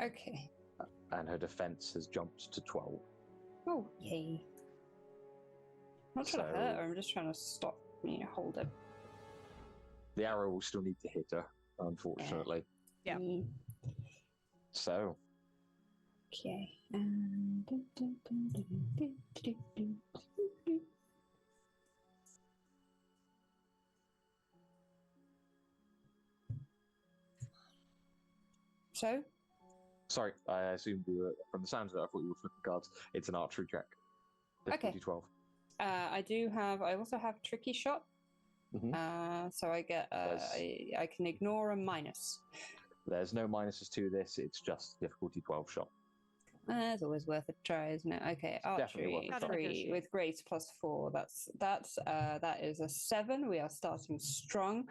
Okay. And her defense has jumped to 12. Oh, yay. I'm not trying to hurt her, I'm just trying to stop, hold her. The arrow will still need to hit her, unfortunately. Yeah. So. Okay. So? Sorry, I assumed you were, from the sounds of it, I thought you were flipping cards. It's an archery check. Okay. 12. I also have tricky shot. Mm-hmm. So I get, I can ignore a minus. There's no minuses to this, it's just difficulty 12 shot. It's always worth a try, isn't it? Okay, archery 3 with grace +4. That is a 7. We are starting strong.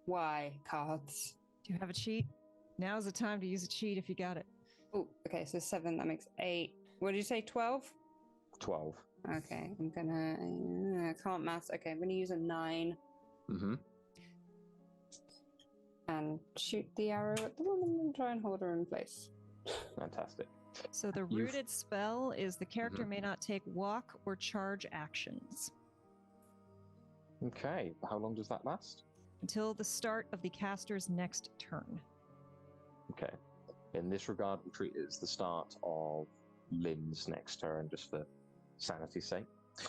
Why cards? Do you have a cheat? Now's the time to use a cheat if you got it. Oh, okay, so 7, that makes 8. What did you say, 12? 12. Okay, I can't maths. Okay, I'm gonna use a 9. Mm-hmm. And shoot the arrow at the woman and try and hold her in place. Fantastic. So the rooted spell is the character may not take walk or charge actions. Okay, how long does that last? Until the start of the caster's next turn. Okay. In this regard, we'll treat it as the start of Lynn's next turn, just for sanity's sake.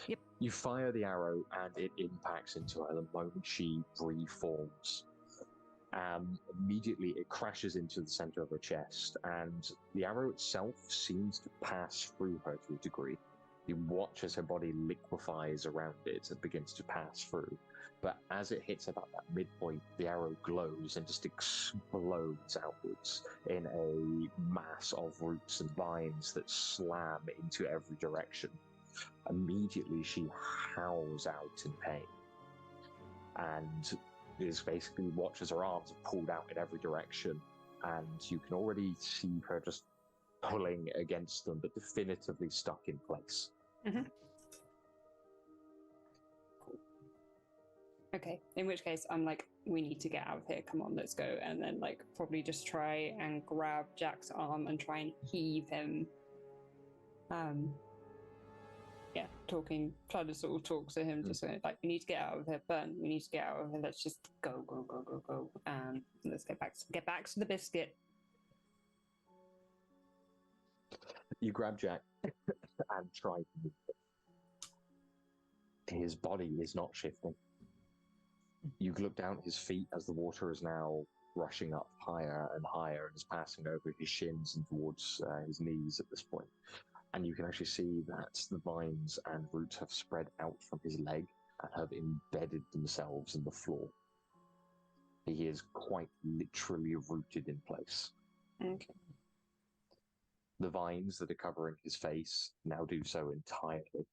Yep. You fire the arrow and it impacts into her the moment she reforms. Immediately it crashes into the center of her chest, and the arrow itself seems to pass through her to a degree. You watch as her body liquefies around it and begins to pass through. But as it hits about that midpoint, the arrow glows and just explodes outwards in a mass of roots and vines that slam into every direction. Immediately she howls out in pain and is basically watches her arms are pulled out in every direction, and you can already see her just pulling against them, but definitively stuck in place. Mm-hmm. Cool. Okay, in which case I'm like, we need to get out of here, come on, let's go. And then like probably just try and grab Jack's arm and try and heave him. Try to sort of talk to him, just like, we need to get out of here, Burn, we need to get out of here, let's just go. Let's get back to the biscuit. You grab Jack and try to move him. His body is not shifting. You look down at his feet as the water is now rushing up higher and higher and is passing over his shins and towards his knees at this point. And you can actually see that the vines and roots have spread out from his leg and have embedded themselves in the floor. He is quite literally rooted in place. Okay. The vines that are covering his face now do so entirely.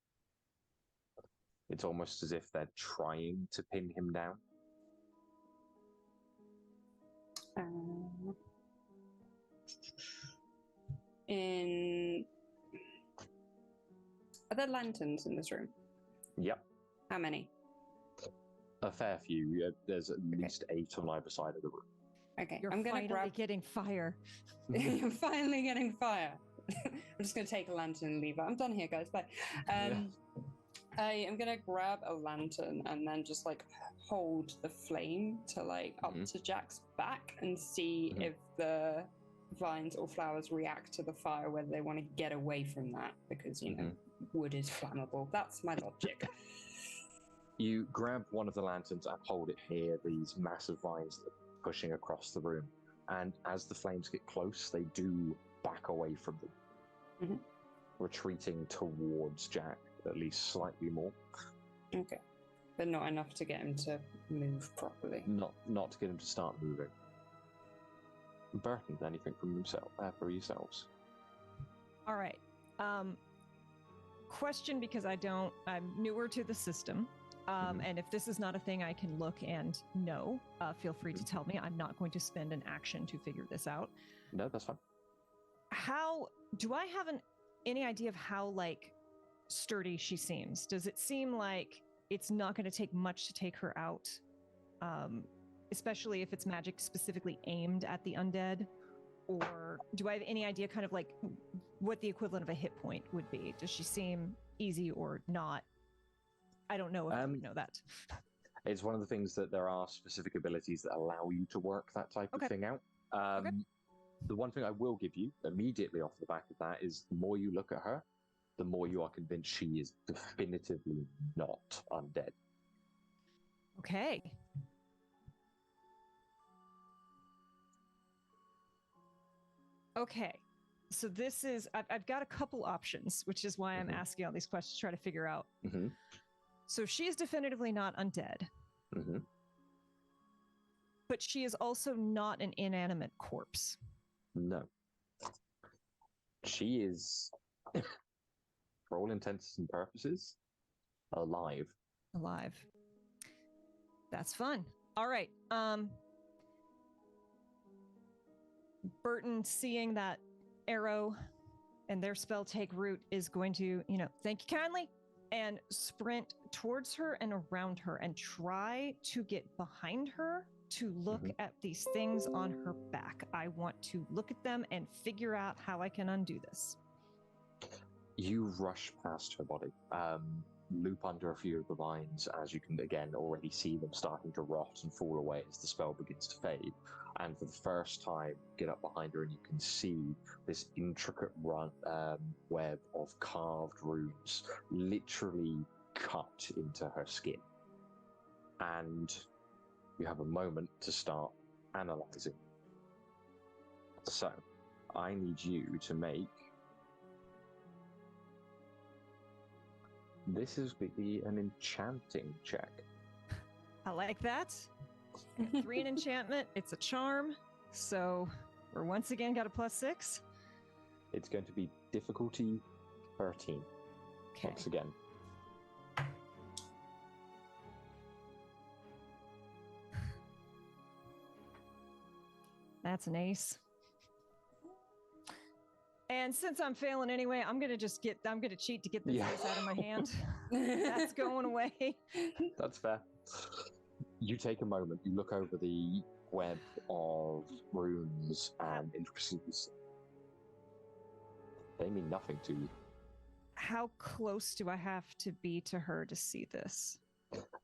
It's almost as if they're trying to pin him down. Are there lanterns in this room? Yep. How many? A fair few. There's at least 8 on either side of the room. Okay, You're I'm gonna finally grab. getting fire. I'm finally getting fire. I'm just gonna take a lantern and leave it. I'm done here, guys. Bye. I am gonna grab a lantern and then just like hold the flame to like up to Jack's back and see if the vines or flowers react to the fire, whether they want to get away from that, because you know wood is flammable. That's my logic. You grab one of the lanterns and hold it here, these massive vines that are pushing across the room. And as the flames get close, they do back away from them, retreating towards Jack, at least slightly more. Okay. But not enough to get him to move properly. Not to get him to start moving. Burton, anything from himself, for yourselves? All right. Question, because I'm newer to the system. And if this is not a thing I can look and know, feel free to tell me. I'm not going to spend an action to figure this out. No, that's fine. How do I have any idea of how like sturdy she seems? Does it seem like it's not going to take much to take her out, especially if it's magic specifically aimed at the undead? Or do I have any idea kind of like what the equivalent of a hit point would be? Does she seem easy or not? I don't know if you would know that. It's one of the things that there are specific abilities that allow you to work that type of thing out. The one thing I will give you immediately off the back of that is the more you look at her, the more you are convinced she is definitively not undead. Okay. Okay. So this is, I've got a couple options, which is why I'm asking all these questions to try to figure out. So she is definitively not undead. But she is also not an inanimate corpse. No. She is, for all intents and purposes, alive. Alive. That's fun. All right. Burton, seeing that arrow and their spell take root, is going to, thank you kindly, and sprint towards her and around her and try to get behind her to look at these things on her back. I want to look at them and figure out how I can undo this. You rush past her body, loop under a few of the vines as you can again already see them starting to rot and fall away as the spell begins to fade. And for the first time, get up behind her and you can see this intricate web of carved runes literally cut into her skin. And you have a moment to start analyzing. So, I need you to make... This is be an enchanting check. I like that. 3 in enchantment. It's a charm. So we're once again got a +6. It's going to be difficulty 13. Okay. Once again. That's an ace. And since I'm failing anyway, I'm gonna cheat to get this ace out of my hand. That's going away. That's fair. You take a moment, you look over the web of runes and intricacies. They mean nothing to you. How close do I have to be to her to see this?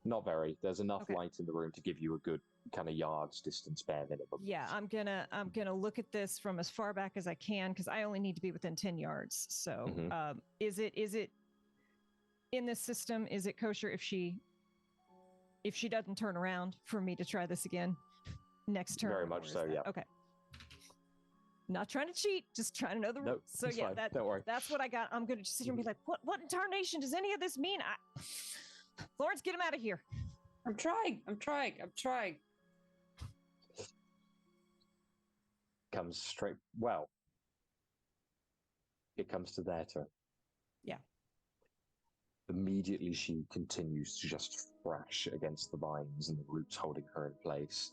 Not very. There's enough light in the room to give you a good kind of yards distance bare minimum. Yeah, I'm gonna look at this from as far back as I can because I only need to be within 10 yards. So, is it in this system? Is it kosher if she doesn't turn around for me to try this again next turn? Very much so. Yeah. Okay. Not trying to cheat, just trying to know the rules. So yeah, don't worry. That's what I got. I'm gonna just sit here and be like, what in tarnation does any of this mean? Florance, get him out of here. I'm trying. Comes straight. Well, it comes to their turn. Yeah. Immediately, she continues to just thrash against the vines and the roots holding her in place.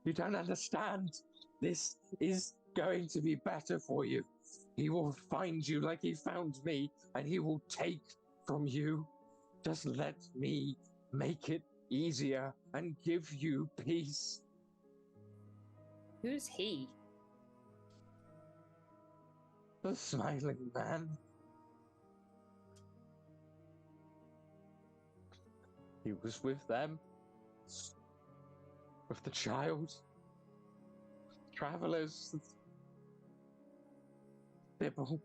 You don't understand. This is going to be better for you. He will find you like he found me, and he will take from you. Just let me make it easier and give you peace. Who's he? The smiling man. He was with them. With the child. Travelers. People.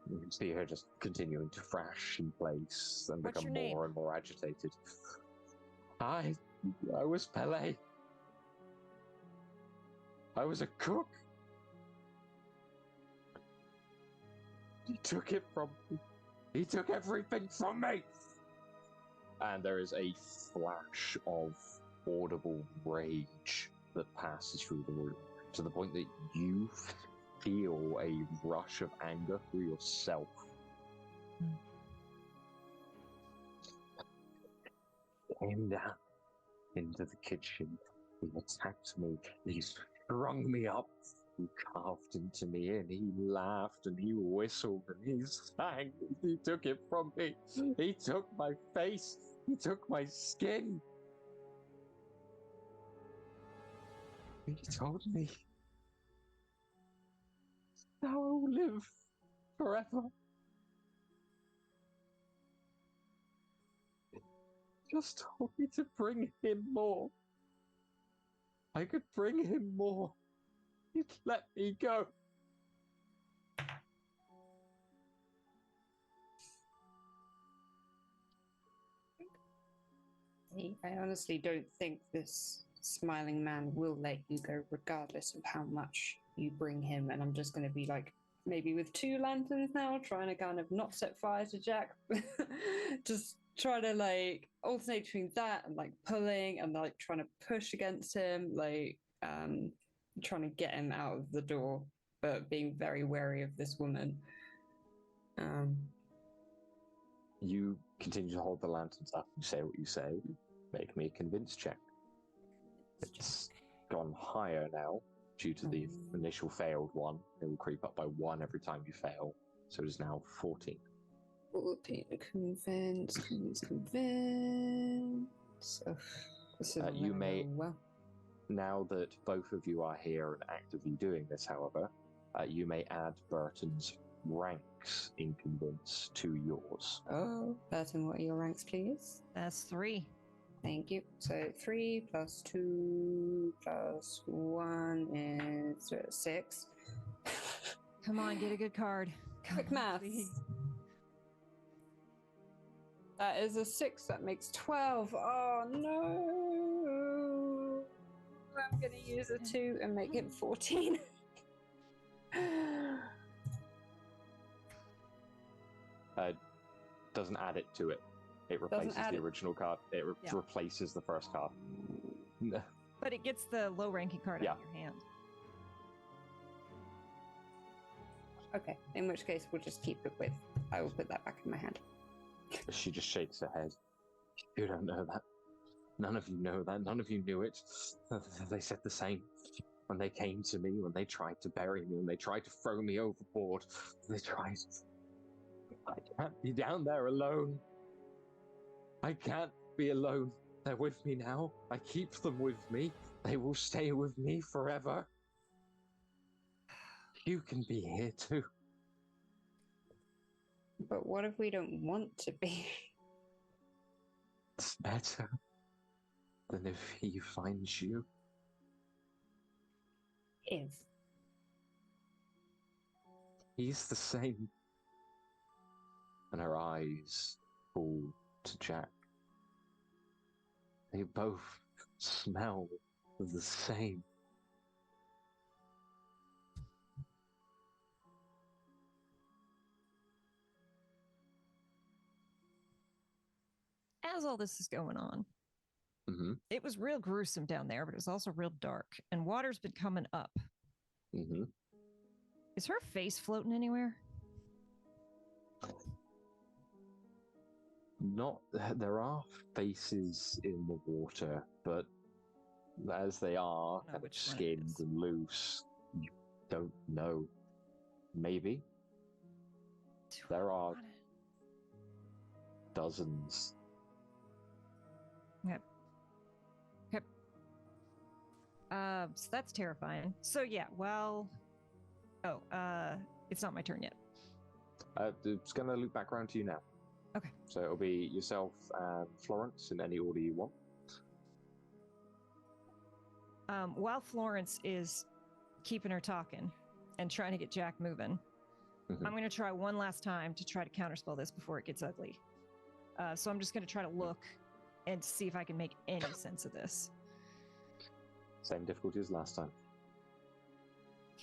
You can see her just continuing to thrash in place and What's become your name? more and more agitated. I was Pele. I was a cook. He took it from me. He took everything from me. And there is a flash of audible rage that passes through the room to the point that you feel a rush of anger through yourself. Came down into the kitchen. He attacked me. He strung me up. He carved into me and he laughed and he whistled and he sang. He took it from me. He took my face. He took my skin. He told me now I will live forever. Just told me to bring him more. I could bring him more. He'd let me go. I honestly don't think this smiling man will let you go, regardless of how much you bring him. And I'm just going to be like, maybe with 2 lanterns now, trying to kind of not set fire to Jack. Just try to like alternate between that and like pulling and like trying to push against him, like trying to get him out of the door, but being very wary of this woman. You continue to hold the lanterns up. You say what you say. Make me a convince check. It's gone higher now due to the initial failed one. It will creep up by 1 every time you fail. So it is now 14. 14, convince. Oh, this is You may, well. now that both of you are here and actively doing this, however, you may add Burton's ranks in convince to yours. Oh, Burton, what are your ranks, please? That's 3. Thank you. So 3 plus 2 plus 1 is 6. Come on, get a good card. Quick maths. That is a 6. That makes 12. Oh no! I'm gonna use a 2 and make it 14. Doesn't add it to it. It replaces the original card. It replaces the first card. But it gets the low-ranking card out of your hand. Okay, in which case we'll just keep it with. I will put that back in my hand. She just shakes her head. You don't know that. None of you know that. None of you knew it. They said the same. When they came to me, when they tried to bury me, when they tried to throw me overboard, they tried. I can't be down there alone. I can't be alone. They're with me now. I keep them with me. They will stay with me forever. You can be here too. But what if we don't want to be? It's better than if he finds you. If. He's the same. And her eyes fall to Jack. They both smell the same. As all this is going on, it was real gruesome down there, but it was also real dark. And water's been coming up. Is her face floating anywhere? There are faces in the water, but as they are kind of skinned and loose, you don't know. Maybe. There are dozens. Okay. Okay. So that's terrifying. So yeah, well... Oh, it's not my turn yet. It's going to loop back around to you now. Okay. So it'll be yourself and Florance in any order you want. While Florance is keeping her talking and trying to get Jack moving, I'm going to try one last time to try to counterspell this before it gets ugly. So I'm just going to try to look and see if I can make any sense of this. Same difficulty as last time.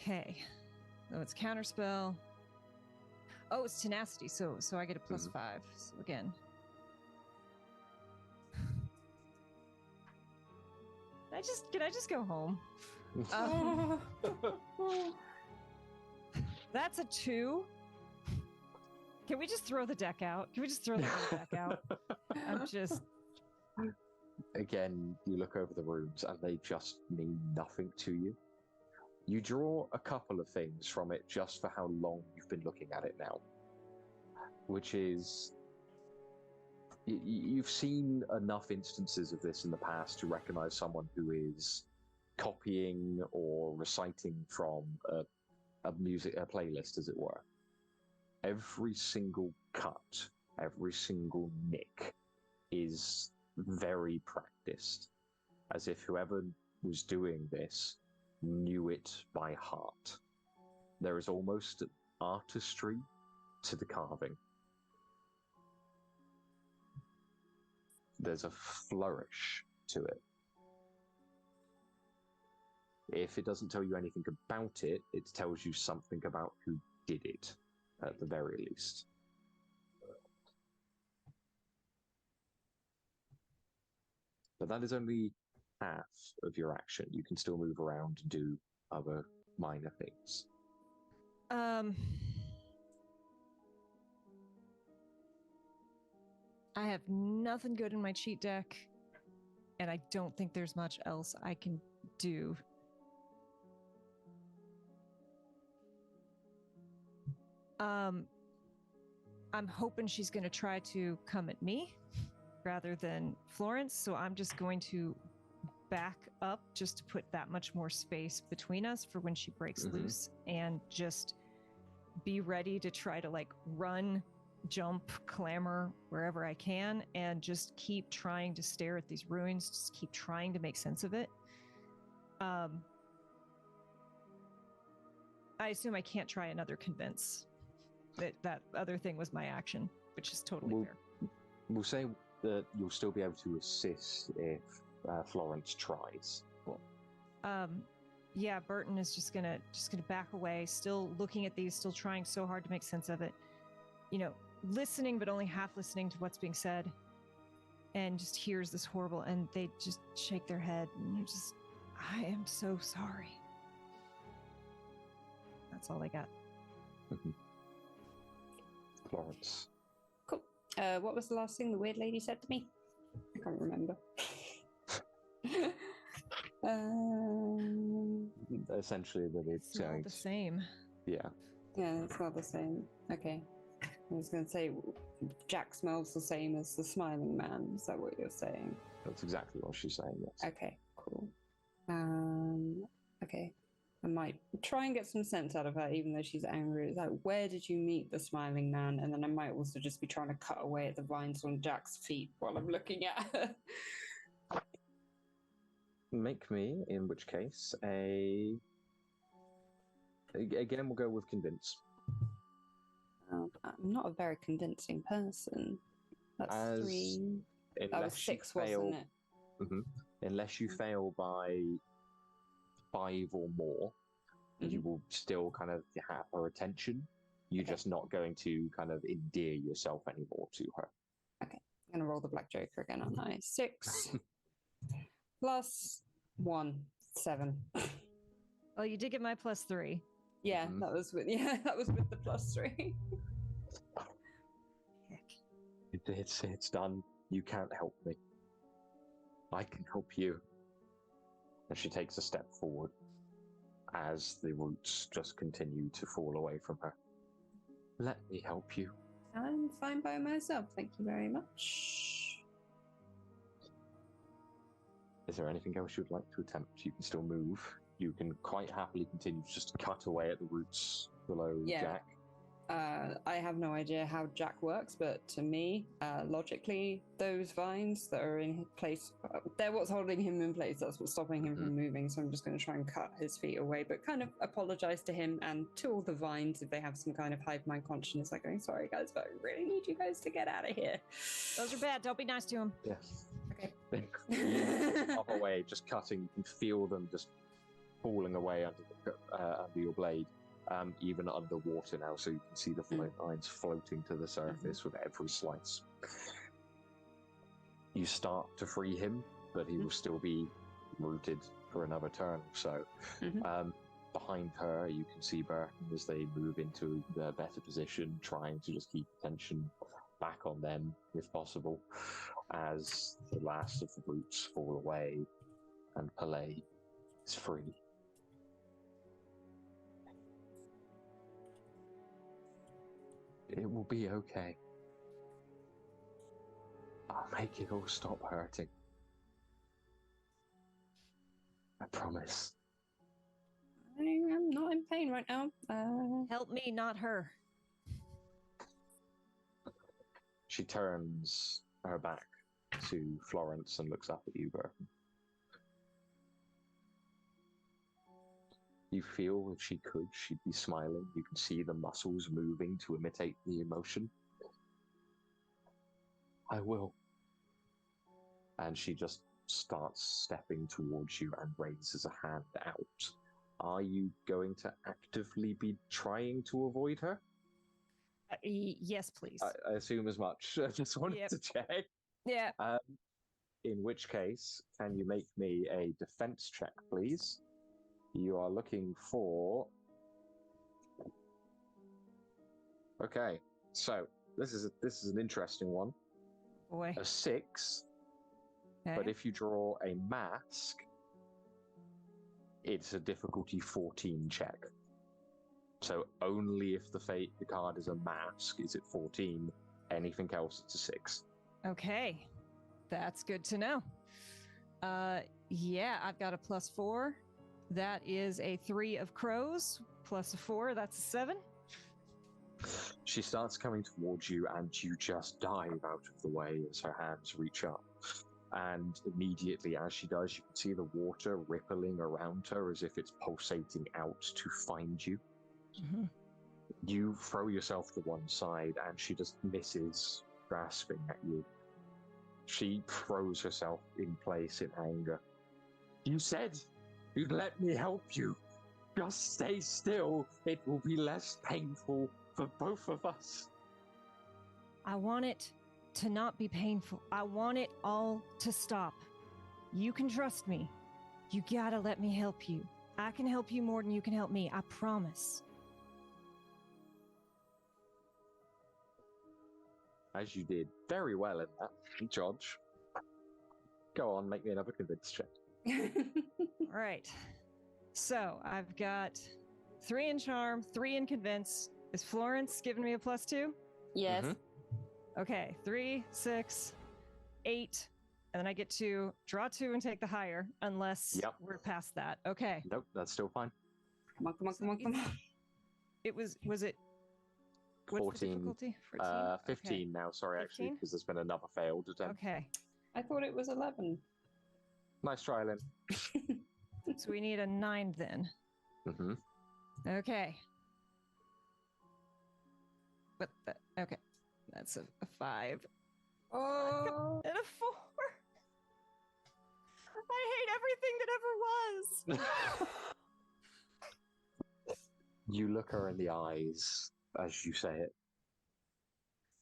Okay. So it's counterspell. Oh, it's tenacity, so I get a +5. So again. Can I just go home? That's a 2. Can we just throw the deck out? Can we just throw the whole deck out? I'm just... Again, you look over the rooms and they just mean nothing to you. You draw a couple of things from it just for how long you've been looking at it now. Which is... You've seen enough instances of this in the past to recognize someone who is copying or reciting from a playlist, as it were. Every single cut, every single nick is very practiced, as if whoever was doing this knew it by heart. There is almost an artistry to the carving. There's a flourish to it. If it doesn't tell you anything about it, it tells you something about who did it, at the very least. But that is only half of your action. You can still move around and do other minor things. I have nothing good in my cheat deck, and I don't think there's much else I can do. I'm hoping she's going to try to come at me rather than Florance, so I'm just going to back up just to put that much more space between us for when she breaks loose, and just be ready to try to like run, jump, clamber wherever I can, and just keep trying to stare at these ruins, just keep trying to make sense of it. I assume I can't try another convince. That other thing was my action, which is totally fair. We'll say that you'll still be able to assist if Florance tries. Cool. Yeah, Burton is just gonna back away, still looking at these, still trying so hard to make sense of it. You know, listening but only half listening to what's being said, and just hears this horrible, and they just shake their head and they're just, I am so sorry. That's all I got. Florance. Cool. What was the last thing the weird lady said to me? I can't remember. Essentially that it's all the same. Yeah. Yeah, it's not the same. Okay. I was going to say, Jack smells the same as the smiling man. Is that what you're saying? That's exactly what she's saying, yes. Okay, cool. Okay. I might try and get some sense out of her, even though she's angry. It's like, where did you meet the smiling man? And then I might also just be trying to cut away at the vines on Jack's feet while I'm looking at her. Make me, in which case, again, we'll go with convince. I'm not a very convincing person. That's 3. That was 6, wasn't it? Unless you fail by 5 or more, you will still kind of have her attention. You're just not going to kind of endear yourself anymore to her. Okay, I'm going to roll the Black Joker again, aren't I? 6 plus 1, 7. Oh, you did get my +3. Yeah, that was with the +3. It's done. You can't help me. I can help you. And she takes a step forward as the roots just continue to fall away from her. Let me help you. I'm fine by myself, thank you very much. Is there anything else you'd like to attempt? You can still move. You can quite happily continue to just cut away at the roots below Jack. I have no idea how Jack works, but to me, logically, those vines that are in place, they're what's holding him in place. That's what's stopping him from moving. So I'm just going to try and cut his feet away, but kind of apologize to him and to all the vines if they have some kind of hive mind consciousness, like going, sorry guys, but I really need you guys to get out of here. Those are bad. Don't be nice to him. Yes. Okay. Up away, just cutting. You can feel them just falling away under your blade. Even underwater now, so you can see the lines floating to the surface with every slice. You start to free him, but he will still be rooted for another turn. So behind her, you can see Burton as they move into the better position, trying to just keep attention back on them if possible, as the last of the roots fall away and Palais is free. It will be okay. I'll make it all stop hurting. I promise. I am not in pain right now. Help me, not her. She turns her back to Florance and looks up at you, Burton. You feel if she could, she'd be smiling. You can see the muscles moving to imitate the emotion. I will. And she just starts stepping towards you and raises a hand out. Are you going to actively be trying to avoid her? Yes, please. I assume as much. I just wanted to check. Yeah. In which case, can you make me a defense check, please? You are looking for... Okay, so this is an interesting one. Boy. A 6, Okay. but if you draw a mask, it's a difficulty 14 check. So only if the card is a mask is it 14. Anything else, it's a 6. Okay, that's good to know. Yeah, I've got a +4. That is a 3 of crows, plus a 4, that's a 7. She starts coming towards you, and you just dive out of the way as her hands reach up. And immediately as she does, you can see the water rippling around her as if it's pulsating out to find you. Mm-hmm. You throw yourself to one side, and she just misses grasping at you. She throws herself in place in anger. You said you'd let me help you. Just stay still. It will be less painful for both of us. I want it to not be painful. I want it all to stop. You can trust me. You gotta let me help you. I can help you more than you can help me. I promise. As you did very well in that, George. Go on, make me another convince check. All right. So I've got 3 in charm, 3 in convince. Is Florance giving me a +2? Yes. Mm-hmm. Okay, 3, 6, 8, and then I get to draw 2 and take the higher, unless we're past that. Okay. Nope, that's still fine. Come on. It was it? What's 14. the difficulty? 15 okay. Now, sorry, 15? actually, because there's been another failed attempt. Okay. I thought it was 11. Nice try, Lynn. So we need a 9 then. Mm-hmm. Okay. Okay. That's a 5. Oh. And a 4. I hate everything that ever was. You look her in the eyes as you say it.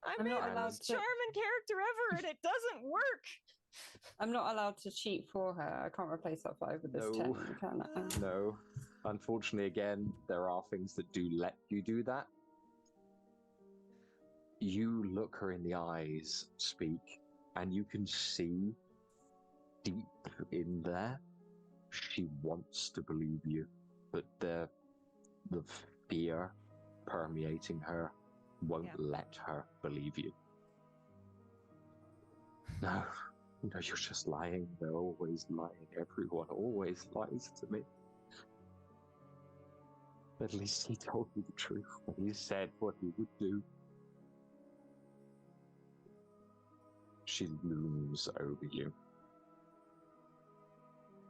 I'm not the most charming character ever, and it doesn't work. I'm not allowed to cheat for her. I can't replace that 5 with this 10, can I? No. Unfortunately, again, there are things that do let you do that. You look her in the eyes, speak, and you can see deep in there, she wants to believe you, but the fear permeating her won't let her believe you. No, No, you're just lying. They're always lying. Everyone always lies to me. At least he told me the truth when he said what he would do. She looms over you.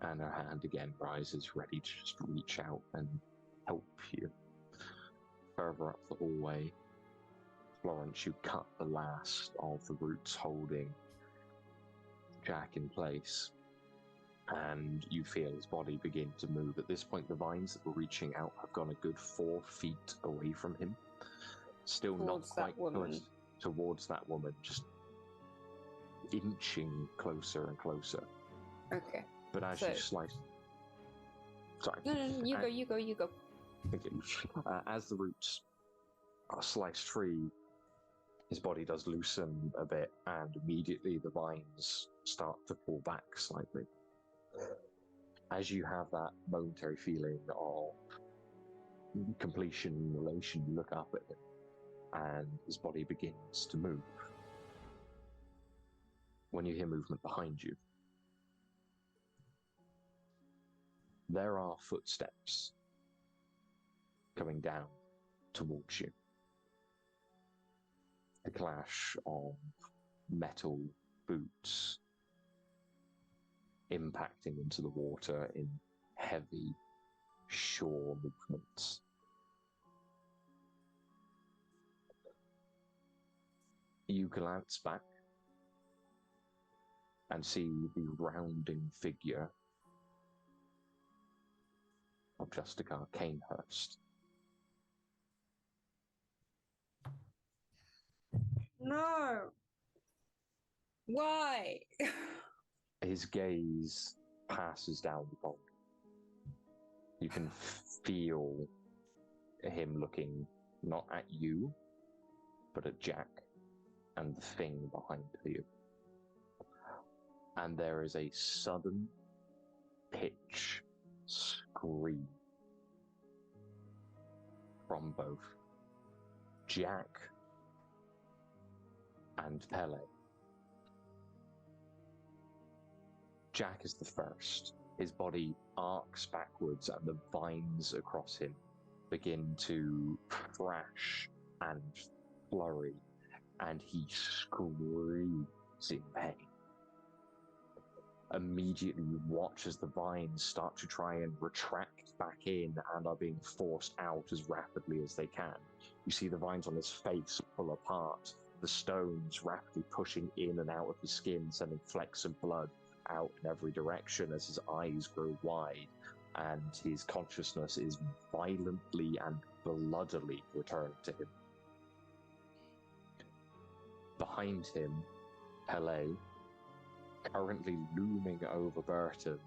And her hand again rises, ready to just reach out and help you. Further up the hallway, Florance, you cut the last of the roots holding Jack in place, and you feel his body begin to move. At this point, the vines that were reaching out have gone a good 4 feet away from him. Still Towards not quite that woman. close towards that woman, just inching closer and closer. Okay. But as So- you slice... Sorry. No, you go. Okay. As the roots are sliced free, his body does loosen a bit, and immediately the vines start to pull back slightly. As you have that momentary feeling of completion, elation, you look up at him, and his body begins to move. When you hear movement behind you, there are footsteps coming down towards you. The clash of metal boots impacting into the water in heavy, sure movements. You glance back and see the rounding figure of Justicar Canehurst. No. Why? His gaze passes down the boulder. You can feel him looking not at you, but at Jack and the thing behind you. And there is a sudden pitch scream from both Jack and Pele. Jack is the first. His body arcs backwards and the vines across him begin to thrash and flurry, and he screams in pain. Immediately you watch as the vines start to try and retract back in and are being forced out as rapidly as they can. You see the vines on his face pull apart, the stones rapidly pushing in and out of his skin, sending flecks of blood out in every direction as his eyes grow wide and his consciousness is violently and bloodily returned to him. Behind him, Pele, currently looming over Burton,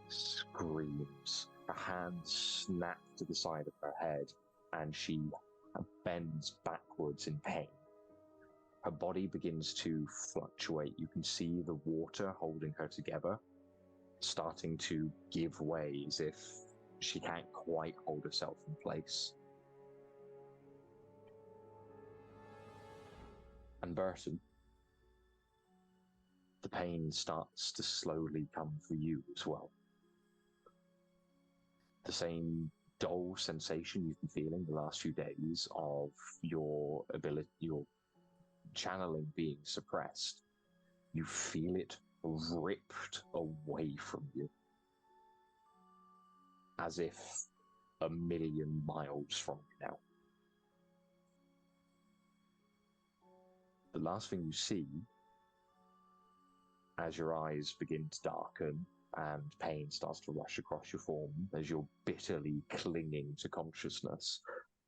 screams. Her hands snap to the side of her head and she bends backwards in pain. Her body begins to fluctuate. You can see the water holding her together starting to give way as if she can't quite hold herself in place. And Burton, the pain starts to slowly come for you as well. The same dull sensation you've been feeling the last few days of your channeling being suppressed, you feel it ripped away from you, as if 1,000,000 miles from you now. The last thing you see, as your eyes begin to darken and pain starts to rush across your form as you're bitterly clinging to consciousness,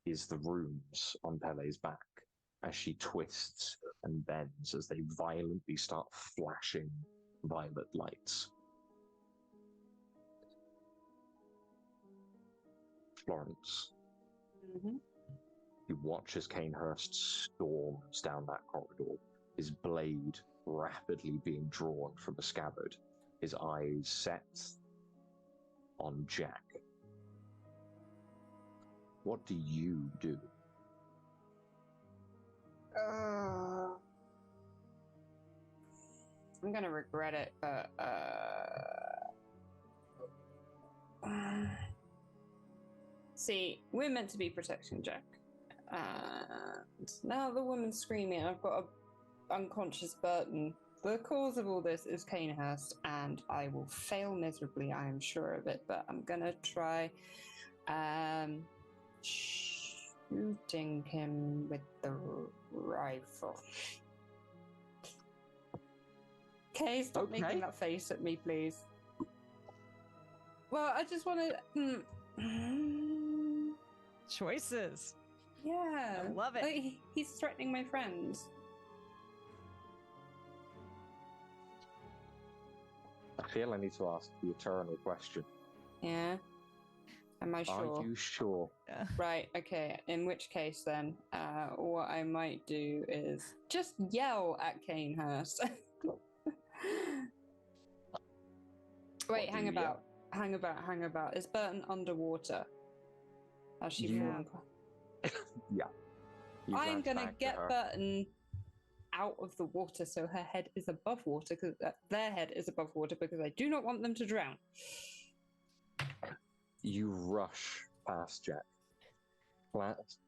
is the runes on Pele's back as she twists and bends as they violently start flashing violet lights. Florance, you watch as Canehurst storms down that corridor, his blade rapidly being drawn from the scabbard, his eyes set on Jack. What do you do? I'm gonna regret it, but see, we're meant to be protection, Jack. And now the woman's screaming, and I've got a unconscious Burton. The cause of all this is Canehurst, and I will fail miserably, I am sure of it, but I'm gonna try shooting him with the rifle. Okay, stop making that face at me, please. Well, I just want to... Choices. Yeah. I love it. Like, he's threatening my friends. I feel I need to ask the eternal question. Yeah. Am I sure? Are you sure? Yeah. Right, okay. In which case, then, what I might do is just yell at Canehurst. Wait, hang about. Is Burton underwater? Has she fallen? Yeah. I'm gonna get Burton out of the water so her head is above water, because their head is above water, because I do not want them to drown. You rush past Jack.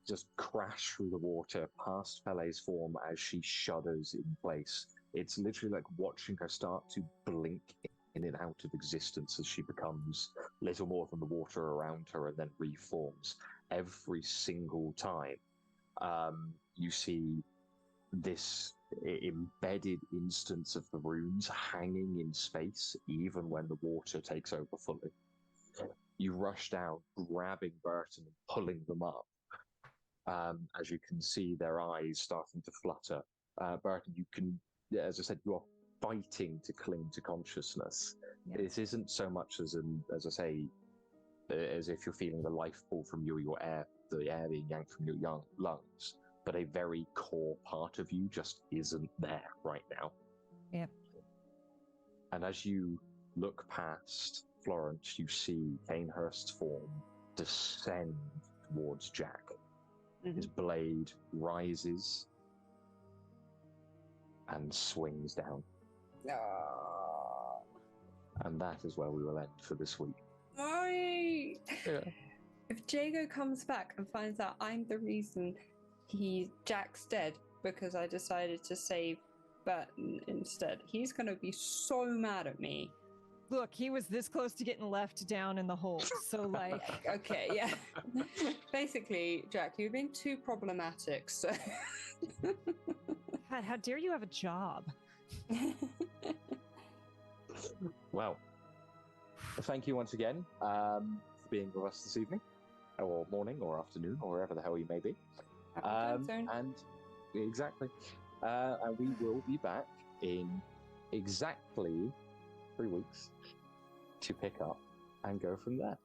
Just crash through the water past Pele's form as she shudders in place. It's literally like watching her start to blink in and out of existence as she becomes little more than the water around her and then reforms. Every single time you see this embedded instance of the runes hanging in space, even when the water takes over fully. You rush down, grabbing Burton and pulling them up. As you can see their eyes starting to flutter. Burton, you can, as I said, you are fighting to cling to consciousness. Yeah. This isn't so much as if you're feeling the life pull from you, the air being yanked from your lungs, but a very core part of you just isn't there right now. Yeah. And as you look past Florance, you see Canehurst's form descend towards Jack. Mm-hmm. His blade rises and swings down. And that is where we will end for this week. Why? Yeah. If Jago comes back and finds out I'm the reason Jack's dead because I decided to save Burton instead, he's going to be so mad at me. Look, he was this close to getting left down in the hole, so like... Okay, yeah. Basically, Jack, you're being too problematic, so... God, how dare you have a job? Well, thank you once again for being with us this evening, or morning, or afternoon, or wherever the hell you may be. And exactly. And we will be back in exactly 3 weeks to pick up and go from there.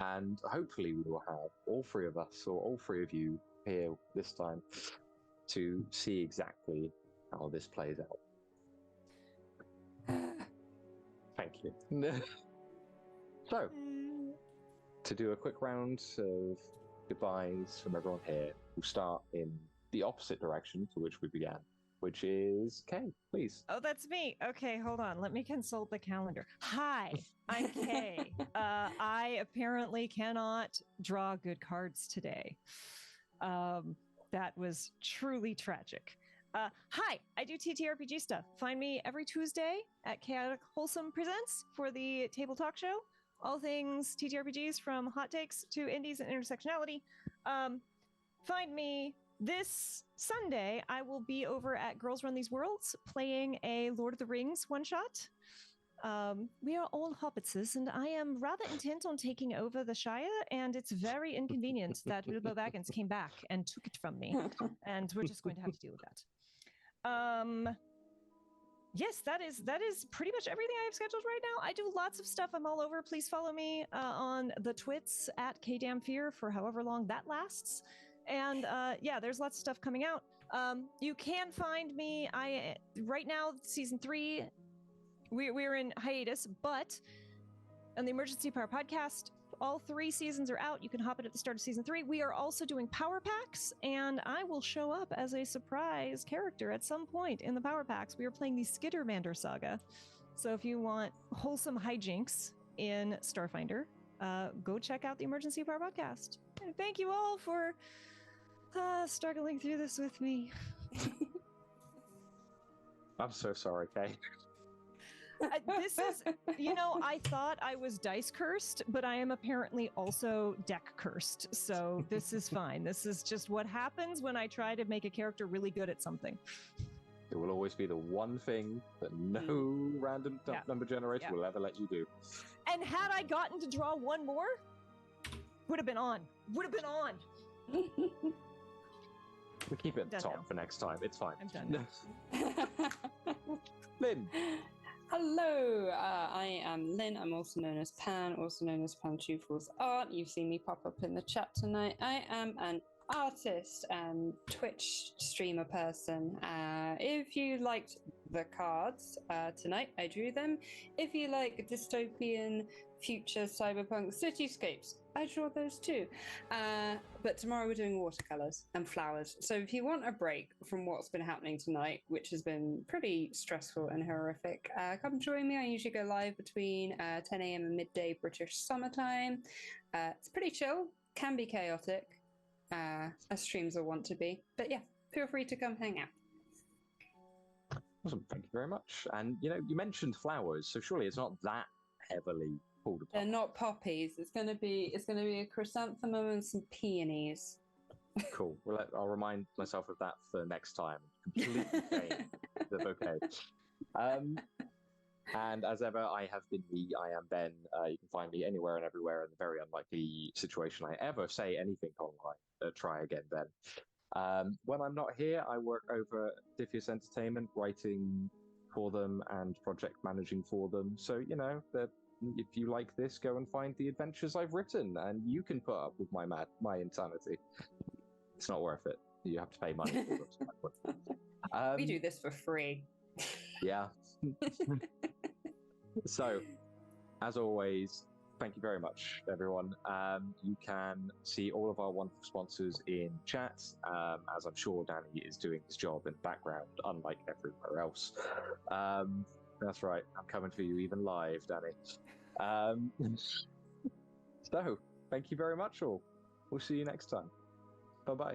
And hopefully we will have all three of us, or all three of you here this time, to see exactly how this plays out. Thank you. So, to do a quick round of goodbyes from everyone here, we'll start in the opposite direction to which we began, which is Kay, please. Oh, that's me. Okay, hold on. Let me consult the calendar. Hi, I'm Kay. I apparently cannot draw good cards today. That was truly tragic. Hi, I do TTRPG stuff. Find me every Tuesday at Chaotic Wholesome Presents for the Table Talk Show. All things TTRPGs, from hot takes to indies and intersectionality. Find me this Sunday. I will be over at Girls Run These Worlds playing a Lord of the Rings one-shot. We are all hobbitses, and I am rather intent on taking over the Shire, and it's very inconvenient that Bilbo Baggins came back and took it from me, and we're just going to have to deal with that. Yes, that is pretty much everything I have scheduled right now. I do lots of stuff. I'm all over. Please follow me on the twits at KDamnFear for however long that lasts. And yeah, there's lots of stuff coming out. You can find me. Right now, season 3, we're in hiatus, but on the Emergency Power podcast, All 3 seasons are out. You can hop in at the start of season 3. We are also doing power packs, and I will show up as a surprise character at some point in the power packs. We are playing the Skittermander saga. So if you want wholesome hijinks in Starfinder, go check out the Emergency Power Podcast. And thank you all for struggling through this with me. I'm so sorry, Kay. This is, I thought I was dice cursed, but I am apparently also deck cursed. So this is fine. This is just what happens when I try to make a character really good at something. It will always be the one thing that no random number generator will ever let you do. And had I gotten to draw one more, would have been on. Would have been on. We'll keep it at the top for next time. It's fine. I'm done now. Lynn. Hello, I am Lynn. I'm also known as Pan, also known as Pan Falls Art. You've seen me pop up in the chat tonight. I am an artist and Twitch streamer person. If you liked the cards tonight, I drew them. If you like dystopian future cyberpunk cityscapes, I draw those too. But tomorrow we're doing watercolors and flowers. So if you want a break from what's been happening tonight, which has been pretty stressful and horrific, come join me. I usually go live between 10 a.m. and midday British summertime. It's pretty chill, can be chaotic, as streams will want to be. But yeah, feel free to come hang out. Awesome, thank you very much. And you mentioned flowers, so surely it's not that heavily pulled apart. They're not poppies. It's gonna be a chrysanthemum and some peonies. Cool. Well, I'll remind myself of that for next time. Completely change the bouquet. And as ever, I have been me. I am Ben. You can find me anywhere and everywhere. In the very unlikely situation I ever say anything online, try again, Ben. When I'm not here, I work over Diffuse Entertainment, writing for them and project managing for them. So if you like this, go and find the adventures I've written, and you can put up with my insanity. It's not worth it. You have to pay money for it. We do this for free. Yeah. So, as always, thank you very much, everyone. You can see all of our wonderful sponsors in chat, as I'm sure Danny is doing his job in the background, unlike everywhere else. That's right. I'm coming for you even live, Danny. So, thank you very much, all. We'll see you next time. Bye-bye.